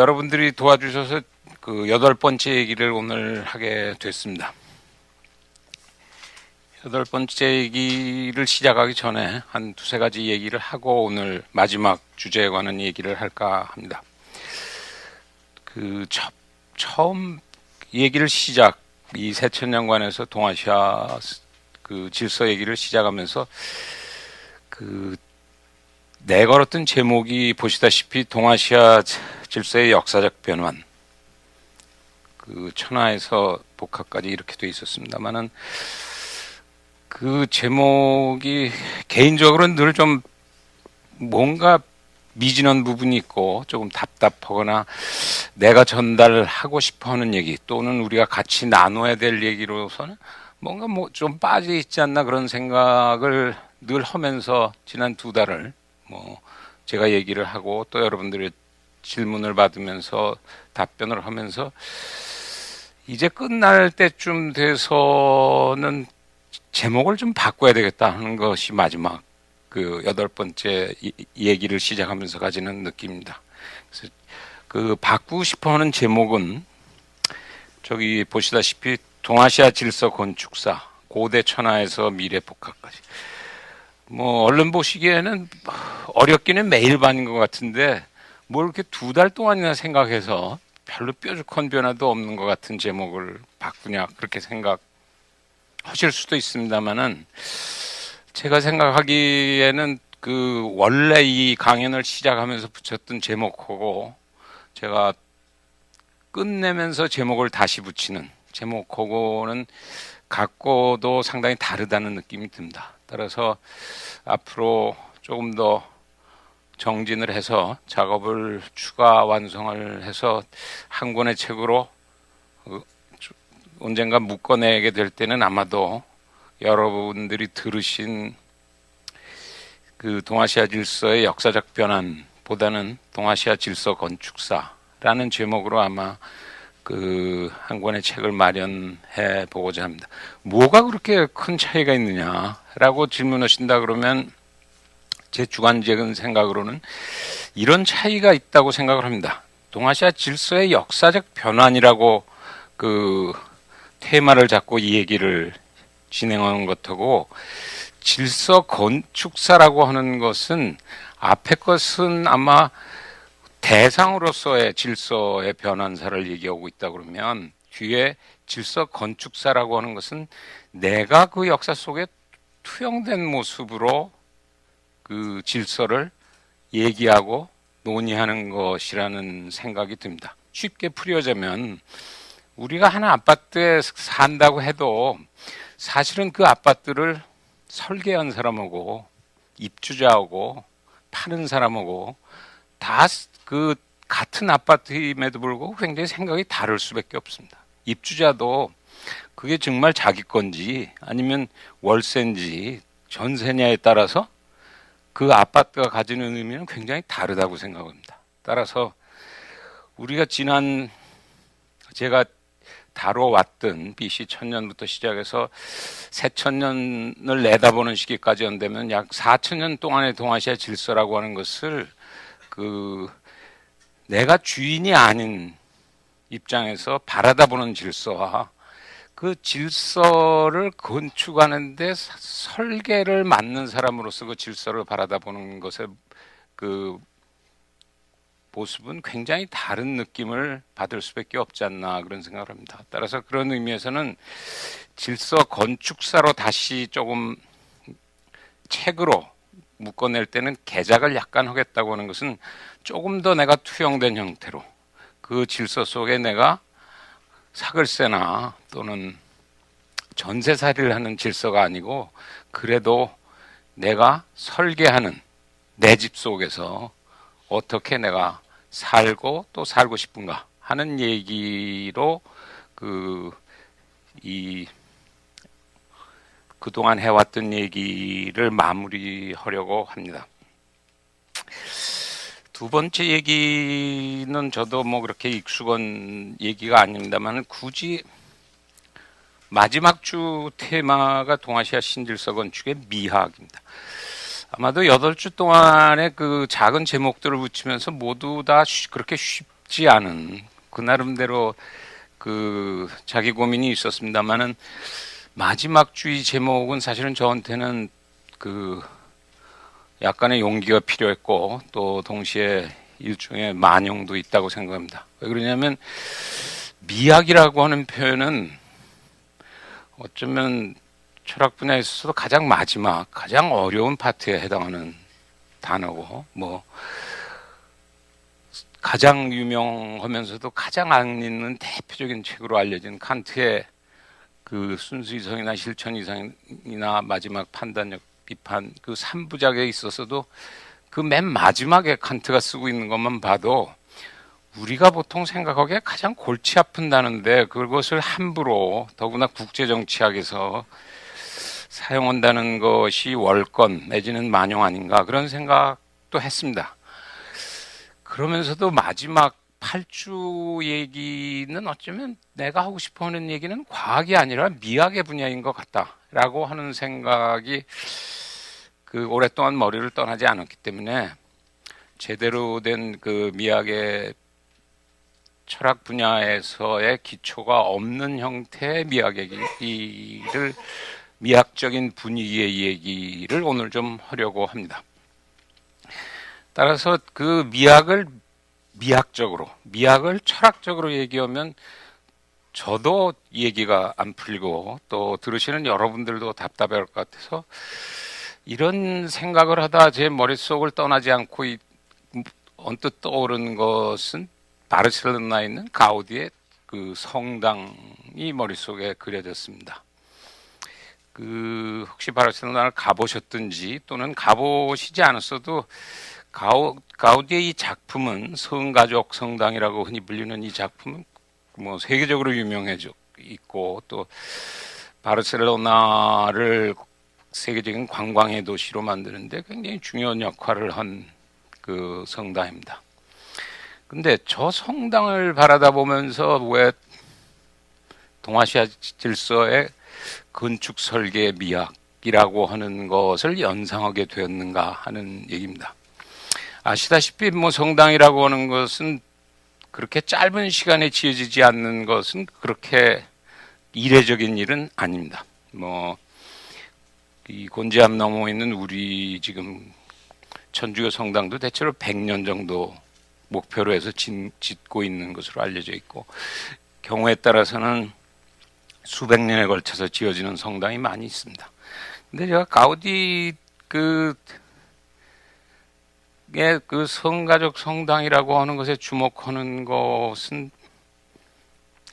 여러분들이 도와주셔서 그 8번째 얘기를 오늘 하게 됐습니다. 8번째 얘기를 시작하기 전에 한 두세 가지 얘기를 하고 오늘 마지막 주제에 관한 얘기를 할까 합니다. 처음 얘기를 이 새천년관에서 동아시아 그 질서 얘기를 시작하면서 내걸었던 제목이 보시다시피 동아시아 질서의 역사적 변환, 천하에서 복합까지 이렇게 돼 있었습니다만은 그 제목이 개인적으로는 늘 좀 뭔가 미진한 부분이 있고 조금 답답하거나 내가 전달하고 싶어하는 얘기 또는 우리가 같이 나눠야 될 얘기로서는 뭔가 좀 빠져 있지 않나 그런 생각을 늘 하면서 지난 2달을 제가 얘기를 하고 또 여러분들의 질문을 받으면서 답변을 하면서 이제 끝날 때쯤 돼서는 제목을 좀 바꿔야 되겠다 하는 것이 마지막 8번째 얘기를 시작하면서 가지는 느낌입니다. 그래서 바꾸고 싶어 하는 제목은 저기 보시다시피 동아시아 질서 건축사, 고대 천하에서 미래 복합까지. 얼른 보시기에는 어렵기는 매일 반인 것 같은데 뭘 이렇게 2달 동안이나 생각해서 별로 뾰족한 변화도 없는 것 같은 제목을 바꾸냐 그렇게 생각하실 수도 있습니다만은 제가 생각하기에는 원래 이 강연을 시작하면서 붙였던 제목하고 제가 끝내면서 제목을 다시 붙이는 제목하고는 갖고도 상당히 다르다는 느낌이 듭니다. 따라서 앞으로 조금 더 정진을 해서 작업을 추가 완성을 해서 한 권의 책으로 언젠가 묶어내게 될 때는 아마도 여러분들이 들으신 동아시아 질서의 역사적 변환보다는 동아시아 질서 건축사라는 제목으로 아마 한 권의 책을 마련해 보고자 합니다. 뭐가 그렇게 큰 차이가 있느냐라고 질문하신다 그러면 제 주관적인 생각으로는 이런 차이가 있다고 생각을 합니다. 동아시아 질서의 역사적 변환이라고 테마를 잡고 이 얘기를 진행하는 것하고 질서 건축사라고 하는 것은 앞에 것은 아마 대상으로서의 질서의 변환사를 얘기하고 있다 그러면 뒤에 질서 건축사라고 하는 것은 내가 그 역사 속에 투영된 모습으로 그 질서를 얘기하고 논의하는 것이라는 생각이 듭니다. 쉽게 풀이하자면 우리가 한 아파트에 산다고 해도 사실은 그 아파트를 설계한 사람하고 입주자하고 파는 사람하고 다 같은 아파트임에도 불구하고 굉장히 생각이 다를 수밖에 없습니다. 입주자도 그게 정말 자기 건지 아니면 월세인지 전세냐에 따라서 그 아파트가 가지는 의미는 굉장히 다르다고 생각합니다. 따라서 우리가 제가 다뤄왔던 BC 1000년부터 시작해서 새천년을 내다보는 시기까지 온다면 약 4000년 동안의 동아시아 질서라고 하는 것을 내가 주인이 아닌 입장에서 바라다보는 질서와 그 질서를 건축하는데 설계를 맡는 사람으로서 그 질서를 바라다보는 것의 모습은 굉장히 다른 느낌을 받을 수밖에 없지 않나 그런 생각을 합니다. 따라서 그런 의미에서는 질서 건축사로 다시 조금 책으로 묶어낼 때는 개작을 약간 하겠다고 하는 것은 조금 더 내가 투영된 형태로 그 질서 속에 내가 사글세나 또는 전세살이를 하는 질서가 아니고 그래도 내가 설계하는 내 집 속에서 어떻게 내가 살고 또 살고 싶은가 하는 얘기로 그동안 해왔던 얘기를 마무리하려고 합니다. 두 번째 얘기는 저도 그렇게 익숙한 얘기가 아닙니다만 굳이 마지막 주 테마가 동아시아 신질서 건축의 미학입니다. 아마도 8주 동안의 그 작은 제목들을 붙이면서 모두 다 그렇게 쉽지 않은 그 나름대로 그 자기 고민이 있었습니다만은 마지막 주의 제목은 사실은 저한테는 그 약간의 용기가 필요했고 또 동시에 일종의 만용도 있다고 생각합니다. 왜 그러냐면 미학이라고 하는 표현은 어쩌면 철학 분야에 있어서도 가장 마지막, 가장 어려운 파트에 해당하는 단어고 뭐 가장 유명하면서도 가장 안 읽는 대표적인 책으로 알려진 칸트의 그 순수 이성이나 실천 이성이나 마지막 판단력 비판 그 3부작에 있어서도 그 맨 마지막에 칸트가 쓰고 있는 것만 봐도 우리가 보통 생각하기에 가장 골치 아픈 단어인데 그것을 함부로 더구나 국제정치학에서 사용한다는 것이 월권 내지는 만용 아닌가 그런 생각도 했습니다. 그러면서도 마지막 8주 얘기는 어쩌면 내가 하고 싶어 하는 얘기는 과학이 아니라 미학의 분야인 것 같다라고 하는 생각이 그 오랫동안 머리를 떠나지 않았기 때문에 제대로 된 그 미학의 철학 분야에서의 기초가 없는 형태의 미학 얘기를 미학적인 분위기의 얘기를 오늘 좀 하려고 합니다. 따라서 그 미학을 미학적으로, 미학을 철학적으로 얘기하면 저도 얘기가 안 풀리고 또 들으시는 여러분들도 답답할 것 같아서 이런 생각을 하다 제 머릿속을 떠나지 않고 언뜻 떠오른 것은 바르셀로나에 있는 가우디의 그 성당이 머릿속에 그려졌습니다. 그 혹시 바르셀로나를 가보셨든지 또는 가보시지 않았어도 가우디의 이 작품은 성가족 성당이라고 흔히 불리는 이 작품은 뭐 세계적으로 유명해져 있고 또 바르셀로나를 세계적인 관광의 도시로 만드는데 굉장히 중요한 역할을 한 그 성당입니다. 근데 저 성당을 바라다 보면서 왜 동아시아 질서의 건축 설계 미학이라고 하는 것을 연상하게 되었는가 하는 얘기입니다. 아시다시피 뭐 성당이라고 하는 것은 그렇게 짧은 시간에 지어지지 않는 것은 그렇게 이례적인 일은 아닙니다. 뭐 이 곤지암 넘어 있는 우리 지금 천주교 성당도 대체로 100년 정도 목표로 해서 짓고 있는 것으로 알려져 있고 경우에 따라서는 수백 년에 걸쳐서 지어지는 성당이 많이 있습니다. 근데 제가 가우디 그 성가족 성당이라고 하는 것에 주목하는 것은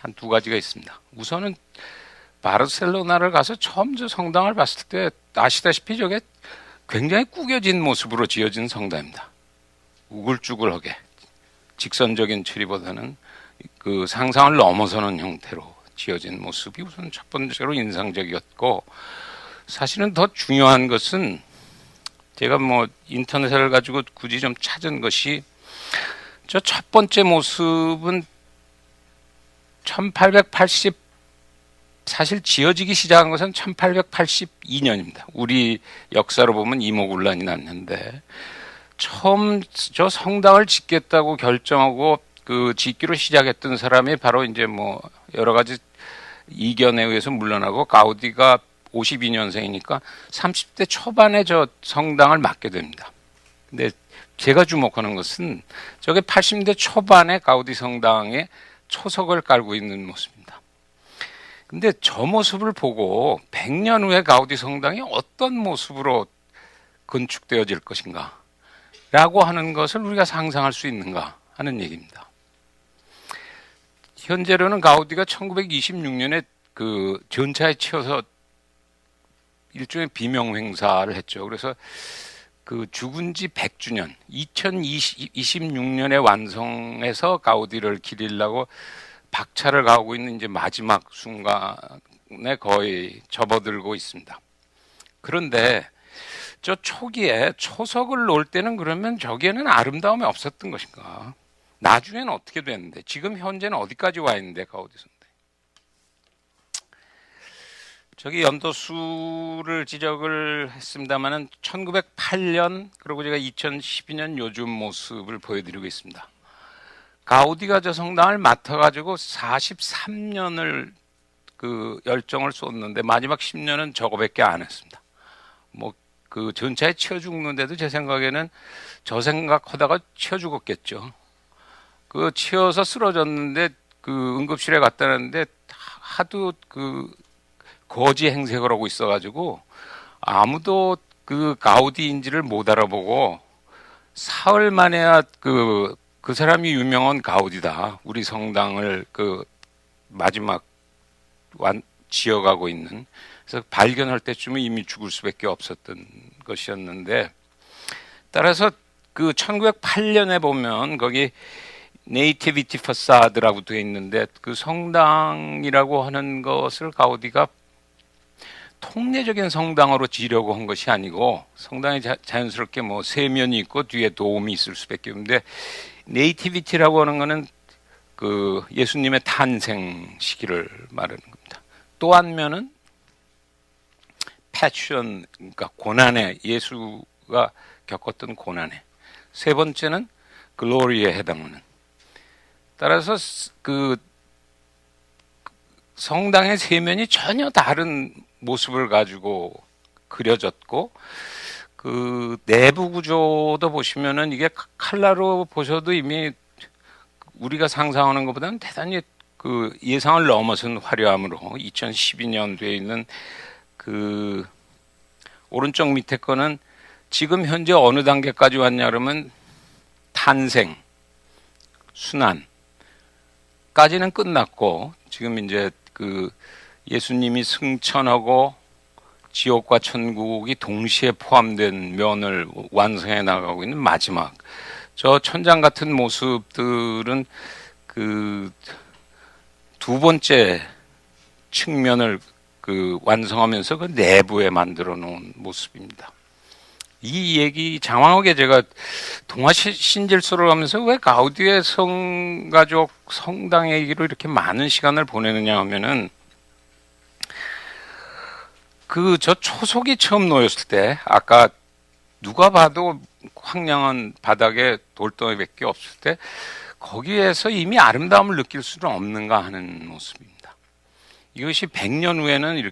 한 두 가지가 있습니다. 우선은 바르셀로나를 가서 처음 저 성당을 봤을 때 아시다시피 저게 굉장히 구겨진 모습으로 지어진 성당입니다. 우글쭈글하게 직선적인 처리보다는 그 상상을 넘어서는 형태로 지어진 모습이 우선 첫 번째로 인상적이었고 사실은 더 중요한 것은 제가 뭐 인터넷을 가지고 굳이 좀 찾은 것이 저 첫 번째 모습은 1880 사실 지어지기 시작한 것은 1882년입니다. 우리 역사로 보면 이모군란이 났는데 처음 저 성당을 짓겠다고 결정하고 그 짓기로 시작했던 사람이 바로 이제 뭐 여러 가지 이견에 의해서 물러나고 가우디가 52년생이니까 30대 초반에 저 성당을 맡게 됩니다. 근데 제가 주목하는 것은 저게 80대 초반에 가우디 성당에 초석을 깔고 있는 모습입니다. 근데 저 모습을 보고 100년 후에 가우디 성당이 어떤 모습으로 건축되어질 것인가 라고 하는 것을 우리가 상상할 수 있는가 하는 얘기입니다. 현재로는 가우디가 1926년에 그 전차에 치여서 일종의 비명 행사를 했죠. 그래서 그 죽은 지 100주년, 2026년에 완성해서 가우디를 기리려고 박차를 가하고 있는 이제 마지막 순간에 거의 접어들고 있습니다. 그런데 저 초기에 초석을 놓을 때는 그러면 저기에는 아름다움이 없었던 것인가? 나중에는 어떻게 됐는데? 지금 현재는 어디까지 와 있는데 가우디 성당? 저기 연도수를 지적을 했습니다만은 1908년 그리고 제가 2012년 요즘 모습을 보여드리고 있습니다. 가우디가 저 성당을 맡아가지고 43년을 그 열정을 쏟는데 마지막 10년은 저거밖에 안 했습니다. 뭐 그 전차에 치여 죽는데도 제 생각에는 저 생각하다가 치여 죽었겠죠. 그 치여서 쓰러졌는데 그 응급실에 갔다 놨는데 하도 그 거지 행색을 하고 있어가지고 아무도 그 가우디인지를 못 알아보고 사흘 만에야 그 사람이 유명한 가우디다. 우리 성당을 그 마지막 지어가고 있는. 그래서 발견할 때쯤은 이미 죽을 수밖에 없었던 것이었는데, 따라서 그 1908년에 보면 거기 네이티비티 파사드라고 되어 있는데 그 성당이라고 하는 것을 가우디가 통례적인 성당으로 지으려고 한 것이 아니고 성당이 자연스럽게 뭐 세면이 있고 뒤에 도움이 있을 수밖에 없는데 네이티비티라고 하는 것은 그 예수님의 탄생 시기를 말하는 겁니다. 또 한 면은 패션, 그러니까 고난에 예수가 겪었던 고난에. 세 번째는 글로리에 해당하는. 따라서 그 성당의 세면이 전혀 다른 모습을 가지고 그려졌고 그 내부 구조도 보시면은 이게 칼라로 보셔도 이미 우리가 상상하는 것보다는 대단히 그 예상을 넘어선 화려함으로 2012년도에 있는 그 오른쪽 밑에 거는 지금 현재 어느 단계까지 왔냐 그러면 탄생, 순환까지는 끝났고 지금 이제 그 예수님이 승천하고 지옥과 천국이 동시에 포함된 면을 완성해 나가고 있는 마지막 저 천장 같은 모습들은 그 두 번째 측면을 그 완성하면서 그 내부에 만들어 놓은 모습입니다. 이 얘기 장황하게 제가 동화 신질서를 하면서 왜 가우디의 성가족 성당 얘기로 이렇게 많은 시간을 보내느냐 하면은 그 저 초석이 처음 놓였을 때 아까 누가 봐도 황량한 바닥에 돌덩이밖에 없을 때 거기에서 이미 아름다움을 느낄 수는 없는가 하는 모습입니다. 이것이 100년 후에는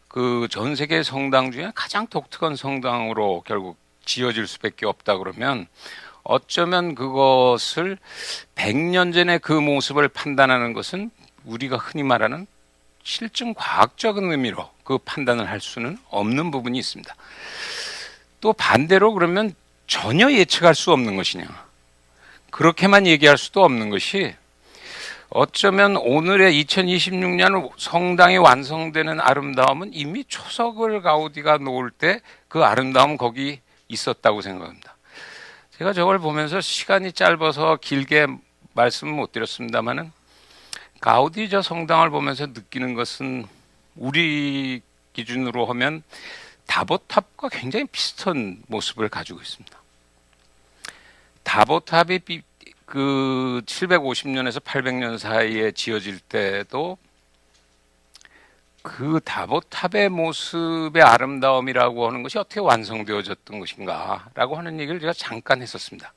그 전 세계 성당 중에 가장 독특한 성당으로 결국 지어질 수밖에 없다 그러면 어쩌면 그것을 100년 전에 그 모습을 판단하는 것은 우리가 흔히 말하는 실증 과학적인 의미로 그 판단을 할 수는 없는 부분이 있습니다. 또 반대로 그러면 전혀 예측할 수 없는 것이냐. 그렇게만 얘기할 수도 없는 것이 어쩌면 오늘의 2026년 성당이 완성되는 아름다움은 이미 초석을 가우디가 놓을 때 그 아름다움은 거기 있었다고 생각합니다. 제가 저걸 보면서 시간이 짧아서 길게 말씀은 못 드렸습니다만은 가우디 저 성당을 보면서 느끼는 것은 우리 기준으로 하면 다보탑과 굉장히 비슷한 모습을 가지고 있습니다. 다보탑이 그 750년에서 800년 사이에 지어질 때도 그 다보탑의 모습의 아름다움이라고 하는 것이 어떻게 완성되어졌던 것인가라고 하는 얘기를 제가 잠깐 했었습니다.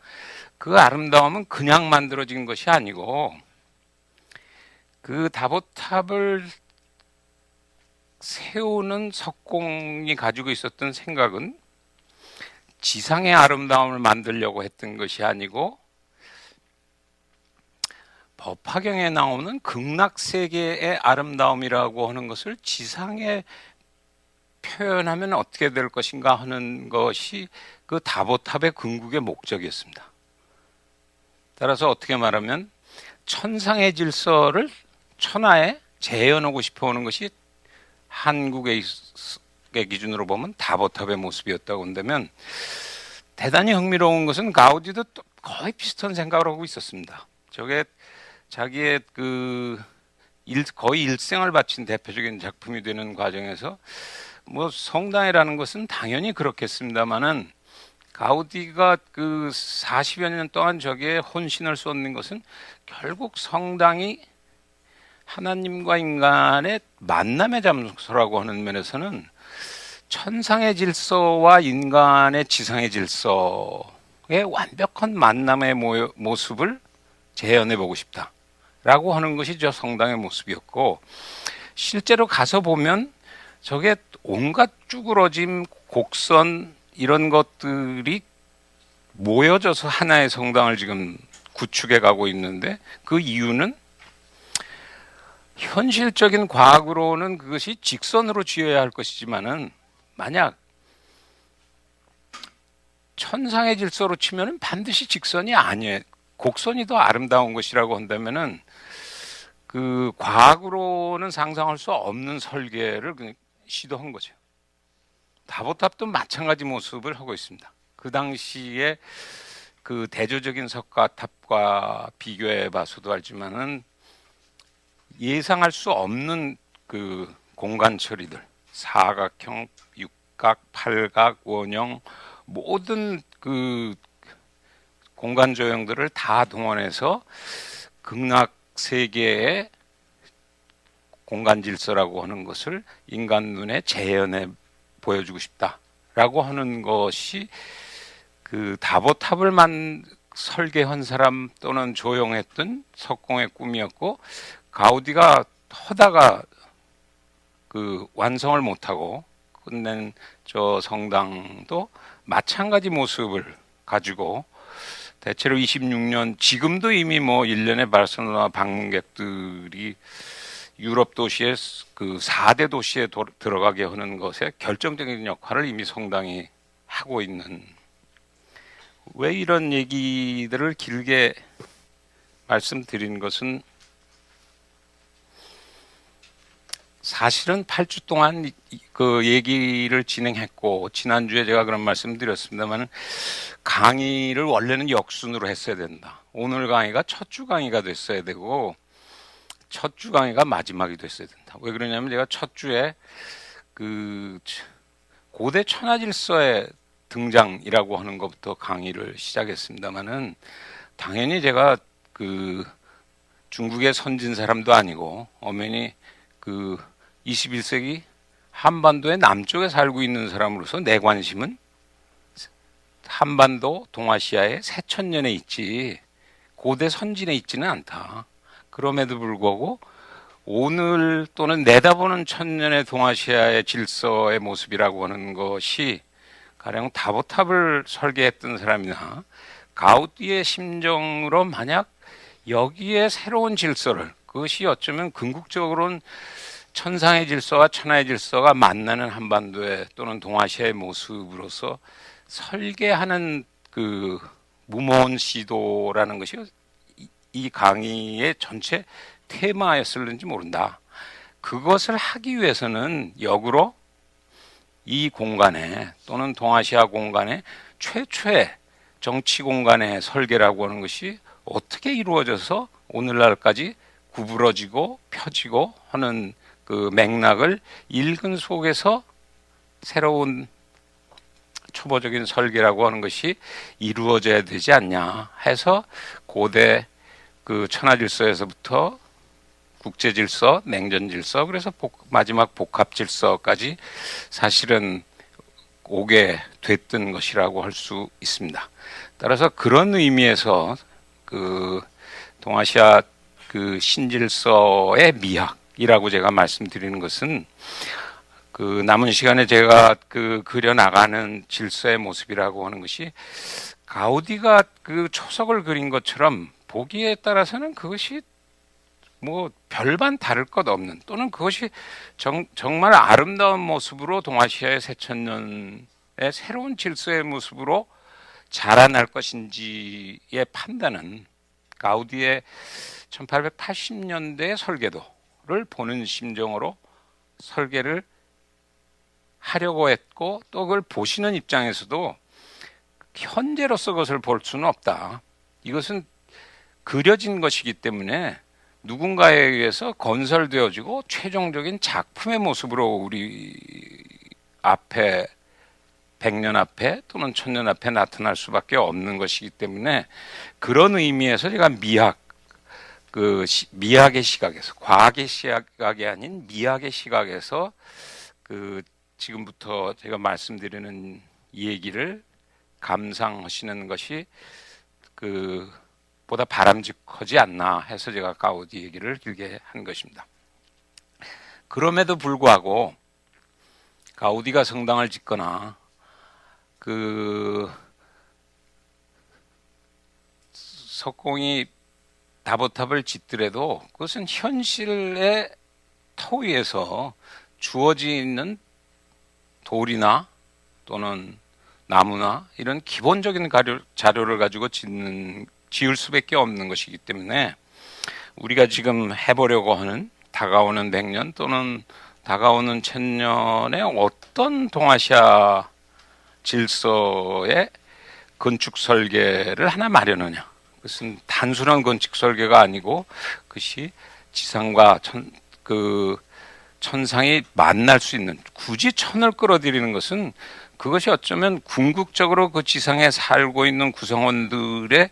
그 아름다움은 그냥 만들어진 것이 아니고 그 다보탑을 세우는 석공이 가지고 있었던 생각은 지상의 아름다움을 만들려고 했던 것이 아니고 법화경에 나오는 극락세계의 아름다움이라고 하는 것을 지상에 표현하면 어떻게 될 것인가 하는 것이 그 다보탑의 궁극의 목적이었습니다. 따라서 어떻게 말하면 천상의 질서를 천하에 재현하고 싶어 하는 것이 한국의 기준으로 보면 다보탑의 모습이었다고 한다면 대단히 흥미로운 것은 가우디도 거의 비슷한 생각을 하고 있었습니다. 저게 자기의 거의 일생을 바친 대표적인 작품이 되는 과정에서 뭐 성당이라는 것은 당연히 그렇겠습니다만은 가우디가 그 40여 년 동안 저기에 혼신을 쏟는 것은 결국 성당이 하나님과 인간의 만남의 장소라고 하는 면에서는 천상의 질서와 인간의 지상의 질서의 완벽한 만남의 모습을 재현해 보고 싶다라고 하는 것이 저 성당의 모습이었고, 실제로 가서 보면 저게 온갖 쭈그러짐, 곡선 이런 것들이 모여져서 하나의 성당을 지금 구축해 가고 있는데, 그 이유는 현실적인 과학으로는 그것이 직선으로 지어야 할 것이지만은, 만약 천상의 질서로 치면은 반드시 직선이 아니에요. 곡선이 더 아름다운 것이라고 한다면은 그 과학으로는 상상할 수 없는 설계를 시도한 거죠. 다보탑도 마찬가지 모습을 하고 있습니다. 그 당시에 그 대조적인 석가탑과 비교해 봐서도 알지만은 예상할 수 없는 그 공간 처리들, 사각형, 육각, 팔각, 원형, 모든 그 공간 조형들을 다 동원해서 극락 세계의 공간 질서라고 하는 것을 인간 눈에 재현해 보여주고 싶다라고 하는 것이 그 다보탑을 설계한 사람 또는 조형했던 석공의 꿈이었고, 가우디가 하다가 그 완성을 못하고 끝낸 저 성당도 마찬가지 모습을 가지고 대체로 26년, 지금도 이미 뭐 1년에 바르셀로나 방문객들이 유럽 도시의 그 4대 도시에 들어가게 하는 것에 결정적인 역할을 이미 성당이 하고 있는. 왜 이런 얘기들을 길게 말씀드린 것은, 사실은 8주 동안 그 얘기를 진행했고, 지난주에 제가 그런 말씀 드렸습니다만, 강의를 원래는 역순으로 했어야 된다. 오늘 강의가 첫 주 강의가 됐어야 되고, 첫 주 강의가 마지막이 됐어야 된다. 왜 그러냐면, 제가 첫 주에 그 고대 천하질서의 등장이라고 하는 것부터 강의를 시작했습니다만은, 당연히 제가 그 중국의 선진 사람도 아니고, 엄연히 그 21세기 한반도의 남쪽에 살고 있는 사람으로서 내 관심은 한반도 동아시아의 새천년에 있지 고대 선진에 있지는 않다. 그럼에도 불구하고 오늘 또는 내다보는 천년의 동아시아의 질서의 모습이라고 하는 것이 가령 다보탑을 설계했던 사람이나 가우디의 심정으로 만약 여기에 새로운 질서를, 그것이 어쩌면 궁극적으로는 천상의 질서와 천하의 질서가 만나는 한반도의 또는 동아시아의 모습으로서 설계하는 그 무모한 시도라는 것이 이 강의의 전체 테마였을는지 모른다. 그것을 하기 위해서는 역으로 이 공간에 또는 동아시아 공간에 최초의 정치 공간의 설계라고 하는 것이 어떻게 이루어져서 오늘날까지 구부러지고 펴지고 하는 그 맥락을 읽은 속에서 새로운 초보적인 설계라고 하는 것이 이루어져야 되지 않냐 해서, 고대 그 천하질서에서부터 국제질서, 냉전질서, 그래서 마지막 복합질서까지 사실은 오게 됐던 것이라고 할 수 있습니다. 따라서 그런 의미에서 그 동아시아 그 신질서의 미학이라고 제가 말씀드리는 것은, 그 남은 시간에 제가 그 그려나가는 질서의 모습이라고 하는 것이 가우디가 그 초석을 그린 것처럼 보기에 따라서는 그것이 뭐 별반 다를 것 없는, 또는 그것이 정말 아름다운 모습으로 동아시아의 새천년의 새로운 질서의 모습으로 자라날 것인지의 판단은 가우디의 1880년대의 설계도를 보는 심정으로 설계를 하려고 했고, 또 그걸 보시는 입장에서도 현재로서 그것을 볼 수는 없다. 이것은 그려진 것이기 때문에 누군가에 의해서 건설되어지고 최종적인 작품의 모습으로 우리 앞에 100년 앞에 또는 1000년 앞에 나타날 수밖에 없는 것이기 때문에, 그런 의미에서 제가 미학의 시각에서, 과학의 시각이 아닌 미학의 시각에서 그 지금부터 제가 말씀드리는 이 얘기를 감상하시는 것이 그 보다 바람직하지 않나 해서 제가 가우디 얘기를 길게 한 것입니다. 그럼에도 불구하고 가우디가 성당을 짓거나 그 석공이 다보탑을 짓더라도 그것은 현실의 터 위에서 주어지는 돌이나 또는 나무나 이런 기본적인 자료를 가지고 지을 수밖에 없는 것이기 때문에 우리가 지금 해보려고 하는 다가오는 100년 또는 다가오는 1000년에 어떤 동아시아 질서의 건축 설계를 하나 마련하냐. 그것은 단순한 건축 설계가 아니고 그것이 지상과 천상이 만날 수 있는, 굳이 천을 끌어들이는 것은 그것이 어쩌면 궁극적으로 그 지상에 살고 있는 구성원들의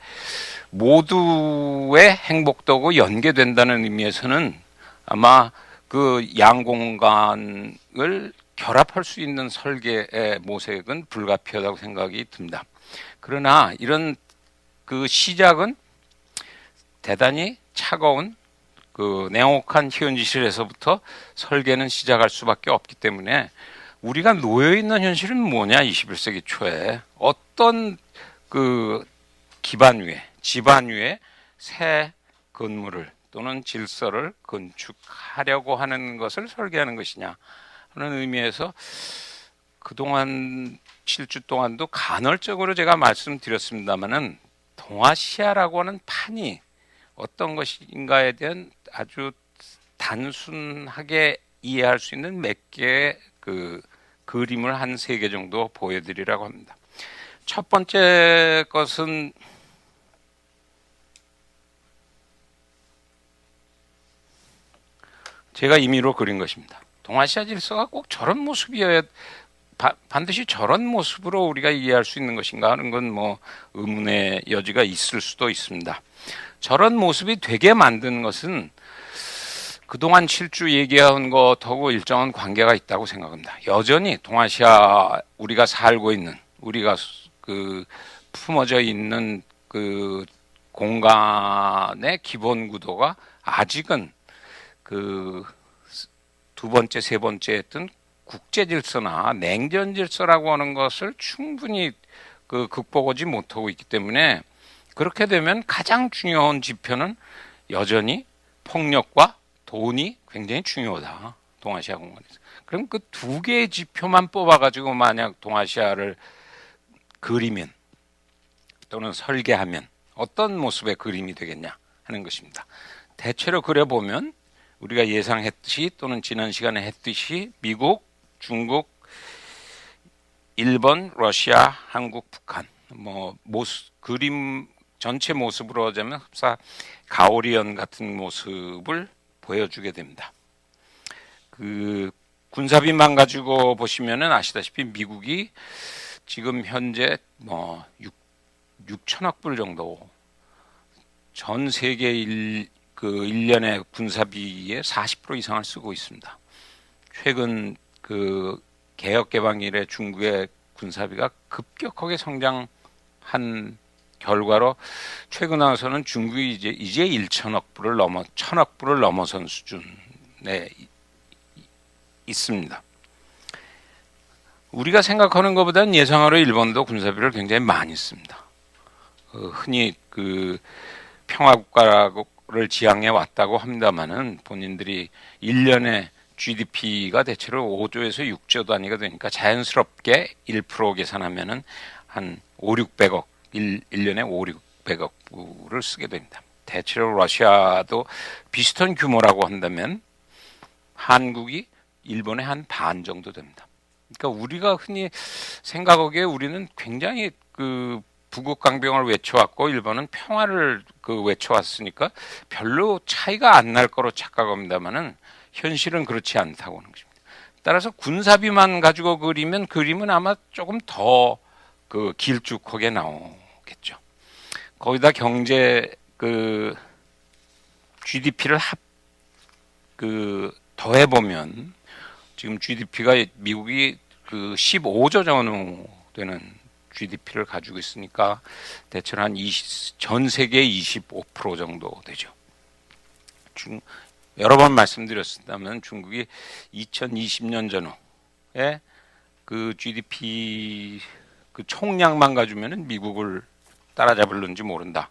모두의 행복도고 연계된다는 의미에서는 아마 그 양공간을 결합할 수 있는 설계의 모색은 불가피하다고 생각이 듭니다. 그러나 이런 그 시작은 대단히 차가운 그 냉혹한 현실에서부터 설계는 시작할 수밖에 없기 때문에 우리가 놓여 있는 현실은 뭐냐? 21세기 초에 어떤 그 기반 위에, 지반 위에 새 건물을 또는 질서를 건축하려고 하는 것을 설계하는 것이냐 하는 의미에서 그동안 7주 동안도 간헐적으로 제가 말씀드렸습니다마는 동아시아라고 하는 판이 어떤 것인가에 대한 아주 단순하게 이해할 수 있는 몇 개의 그 그림을 한 3개 정도 보여드리려고 합니다. 첫 번째 것은 제가 임의로 그린 것입니다. 동아시아 질서가 꼭 저런 모습이어야 반드시 저런 모습으로 우리가 이해할 수 있는 것인가 하는 건 뭐 의문의 여지가 있을 수도 있습니다. 저런 모습이 되게 만드는 것은 그동안 7주 얘기한 것하고 일정한 관계가 있다고 생각합니다. 여전히 동아시아 우리가 살고 있는, 우리가 그 품어져 있는 그 공간의 기본 구도가 아직은 그 두 번째, 세 번째 했던 국제 질서나 냉전 질서라고 하는 것을 충분히 그 극복하지 못하고 있기 때문에 그렇게 되면 가장 중요한 지표는 여전히 폭력과 돈이 굉장히 중요하다. 동아시아 공간에서. 그럼 그 2개의 지표만 뽑아가지고 만약 동아시아를 그리면 또는 설계하면 어떤 모습의 그림이 되겠냐 하는 것입니다. 대체로 그려보면 우리가 예상했듯이 또는 지난 시간에 했듯이 미국, 중국, 일본, 러시아, 한국, 북한 뭐 그림 전체 모습으로 하자면 흡사 가오리언 같은 모습을 보여주게 됩니다. 그 군사비만 가지고 보시면은 아시다시피 미국이 지금 현재 뭐 6천억 불 정도 전 세계 1년의 군사비의 40% 이상을 쓰고 있습니다. 최근 그 개혁 개방 이래 중국의 군사비가 급격하게 성장한 결과로 최근 와서는 중국이 이제 1천억 불을 넘어선 수준에 있습니다. 우리가 생각하는 것보다는 예상외로 일본도 군사비를 굉장히 많이 씁니다. 흔히 그 평화국가를 지향해 왔다고 합니다만은 본인들이 1년에 GDP가 대체로 5조에서 6조 단위가 되니까 자연스럽게 1% 계산하면은 한 5,600억 1년에 5,600억 불을 쓰게 됩니다. 대체로 러시아도 비슷한 규모라고 한다면 한국이 일본의 한 반 정도 됩니다. 그러니까 우리가 흔히 생각하기에 우리는 굉장히 그 부국 강병을 외쳐왔고 일본은 평화를 그 외쳐왔으니까 별로 차이가 안 날 거로 착각합니다만은 현실은 그렇지 않다고 하는 것입니다. 따라서 군사비만 가지고 그리면 그림은 아마 조금 더 그 길쭉하게 나오겠죠. 거기다 경제 그 GDP를 더해 보면 지금 GDP가 미국이 그 15조 정도 되는 GDP를 가지고 있으니까 대체로 전 세계 25% 정도 되죠. 여러 번 말씀드렸다면 중국이 2020년 전후에 그 GDP 그 총량만 가지면은 미국을 따라잡을는지 모른다